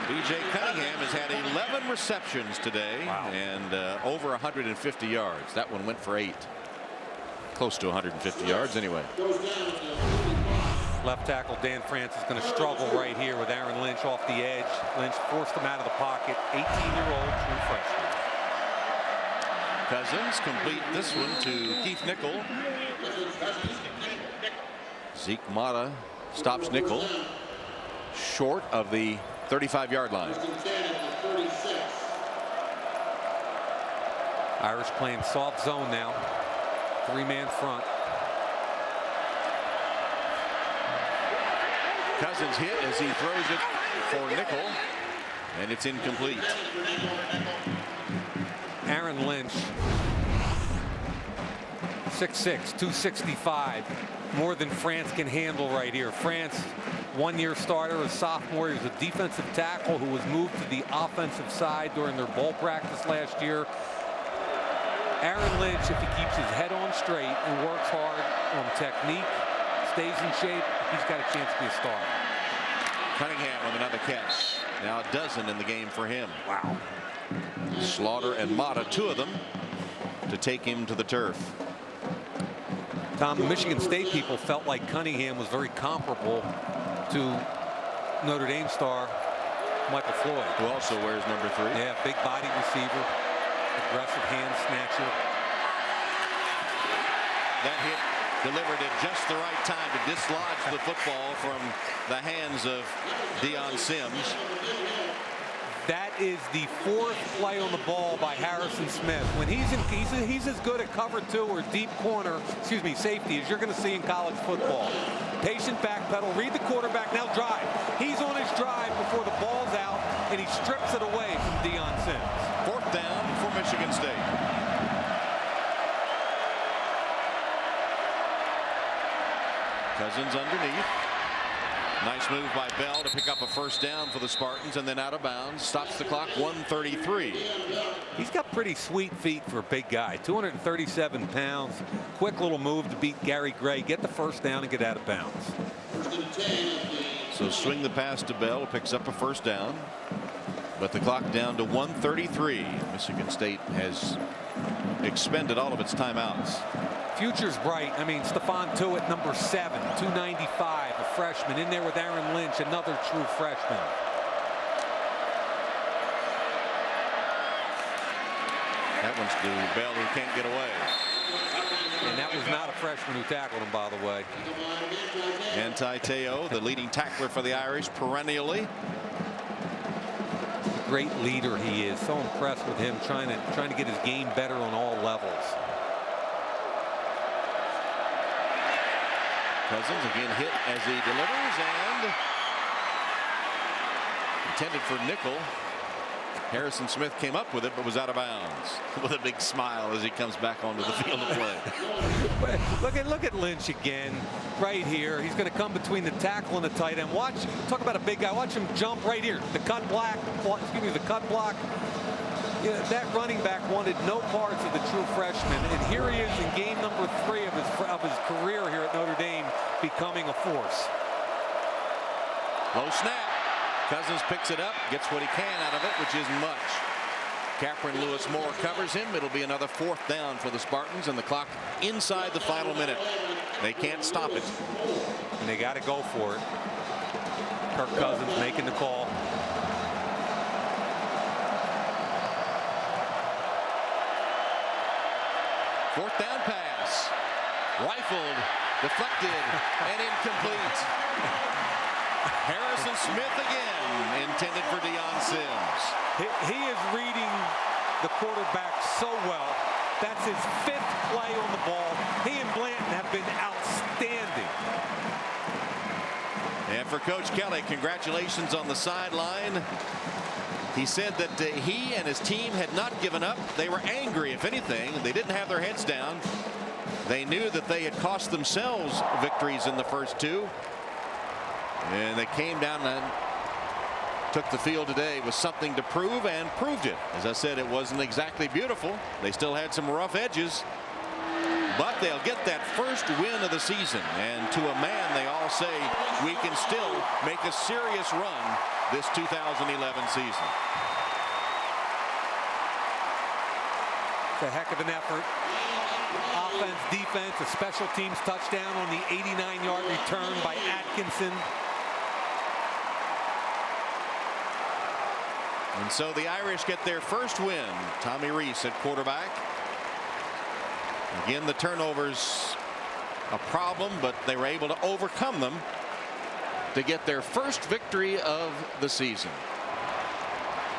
B.J. Cunningham has had 11 receptions today. Wow. And over 150 yards. That one went for 8. Close to 150 yards anyway. Left tackle Dan France is going to struggle right here with Aaron Lynch off the edge. Lynch forced him out of the pocket. 18-year-old true freshman. Cousins complete this one to Keith Nickel. Zeke Mata stops nickel short of the 35-yard line. Irish playing soft zone now. 3-man front. Cousins hit as he throws it for nickel, and it's incomplete. Aaron Lynch, 6'6", 265. More than France can handle right here. France, one-year starter, a sophomore. He was a defensive tackle who was moved to the offensive side during their bowl practice last year. Aaron Lynch, if he keeps his head on straight and works hard on technique, stays in shape, he's got a chance to be a star. Cunningham with another catch. Now a dozen in the game for him. Wow. Slaughter and Mata, two of them, to take him to the turf. Tom, the Michigan State people felt like Cunningham was very comparable to Notre Dame star Michael Floyd, who also wears number 3. Yeah, big body receiver, aggressive hand snatcher. That hit delivered at just the right time to dislodge the football from the hands of Deion Sims. That is the 4th play on the ball by Harrison Smith. When he's as good at cover 2 or deep corner, safety, as you're going to see in college football. Patient back pedal, read the quarterback, now drive. He's on his drive before the ball's out, and he strips it away from Deion Sims. 4th down for Michigan State. Cousins underneath. Nice move by Bell to pick up a 1st down for the Spartans, and then out of bounds. Stops the clock, 1:33. He's got pretty sweet feet for a big guy. 237 pounds. Quick little move to beat Gary Gray. Get the 1st down and get out of bounds. So swing the pass to Bell. Picks up a 1st down. But the clock down to 1:33. Michigan State has expended all of its timeouts. Future's bright. I mean, Stephon Tuitt, number 7, 295, a freshman, in there with Aaron Lynch, another true freshman. That one's to Bell, who can't get away. And that was not a freshman who tackled him, by the way. Antiteo, the leading tackler for the Irish, perennially. Great leader he is. So impressed with him, trying to get his game better on all levels. Cousins again hit as he delivers, and intended for nickel. Harrison Smith came up with it, but was out of bounds, with a big smile as he comes back onto the field of play. Look at Lynch again, right here. He's going to come between the tackle and the tight end. Talk about a big guy. Watch him jump right here. The cut block. Yeah, that running back wanted no parts of the true freshman, and here he is in game number 3 of his career here at Notre Dame, becoming a force. Low snap. Cousins picks it up, gets what he can out of it, which isn't much. Capron Lewis Moore covers him. It'll be another 4th down for the Spartans, and the clock inside the final minute. They can't stop it. And they got to go for it. Kirk Cousins making the call. Fourth down pass. Rifled, deflected, and incomplete. Harrison Smith again, intended for Deion Sims. He is reading the quarterback so well. That's his 5th play on the ball. He and Blanton have been outstanding. And for Coach Kelly, congratulations on the sideline. He said that he and his team had not given up. They were angry, if anything. They didn't have their heads down. They knew that they had cost themselves victories in the first 2. And they came down and took the field today with something to prove, and proved it. As I said, it wasn't exactly beautiful. They still had some rough edges. But they'll get that first win of the season. And to a man, they all say, we can still make a serious run this 2011 season. It's a heck of an effort. Offense, defense, a special teams touchdown on the 89-yard return by Atkinson. And so the Irish get their first win. Tommy Rees at quarterback. Again, the turnovers a problem, but they were able to overcome them to get their first victory of the season.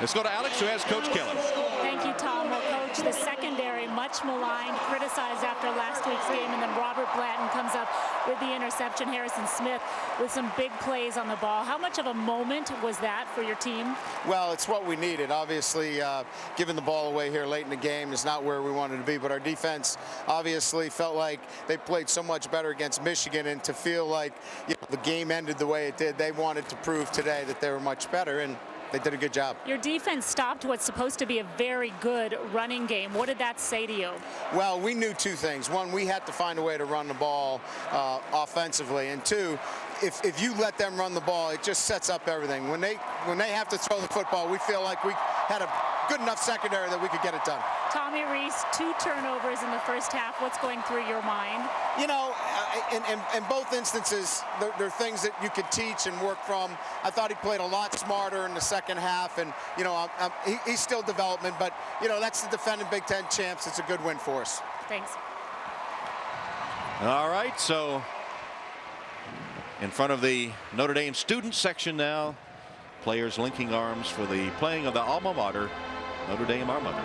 Let's go to Alex, who has Coach Kelly. Thank you, Tom. Well, Coach, the secondary much maligned, criticized after last week's game, and then Robert Blanton comes up with the interception. Harrison Smith with some big plays on the ball. How much of a moment was that for your team? Well, it's what we needed. Obviously, giving the ball away here late in the game is not where we wanted to be, but our defense obviously felt like they played so much better against Michigan, and to feel like the game ended the way it did, they wanted to prove today that they were much better, and they did a good job. Your defense stopped what's supposed to be a very good running game. What did that say to you? Well, we knew two things. One, we had to find a way to run the ball offensively, and two, if you let them run the ball, it just sets up everything. When they have to throw the football, we feel like we had a good enough secondary that we could get it done. Tommy Rees, 2 turnovers in the first half. What's going through your mind? You know, in both instances, there are things that you could teach and work from. I thought he played a lot smarter in the second half, and he's still development, but that's the defending Big Ten champs. It's a good win for us. Thanks. All right, so in front of the Notre Dame student section now, players linking arms for the playing of the alma mater, Notre Dame, our mother.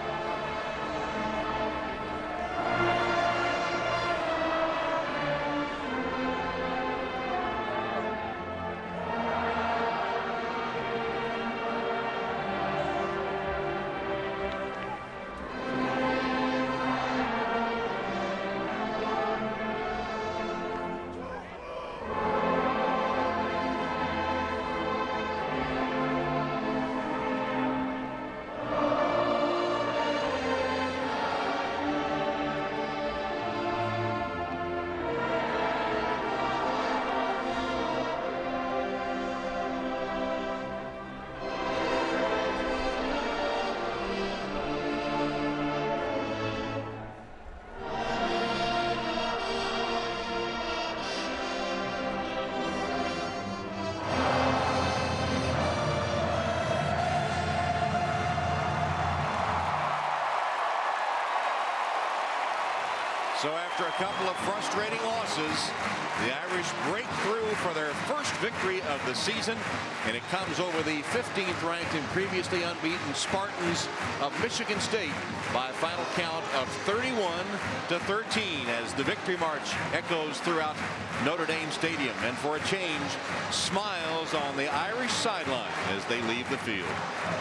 So after a couple of frustrating losses, the Irish break through for their first victory of the season, and it comes over the 15th ranked and previously unbeaten Spartans of Michigan State by a final count of 31-13 as the victory march echoes throughout Notre Dame Stadium. And for a change, smiles on the Irish sideline as they leave the field.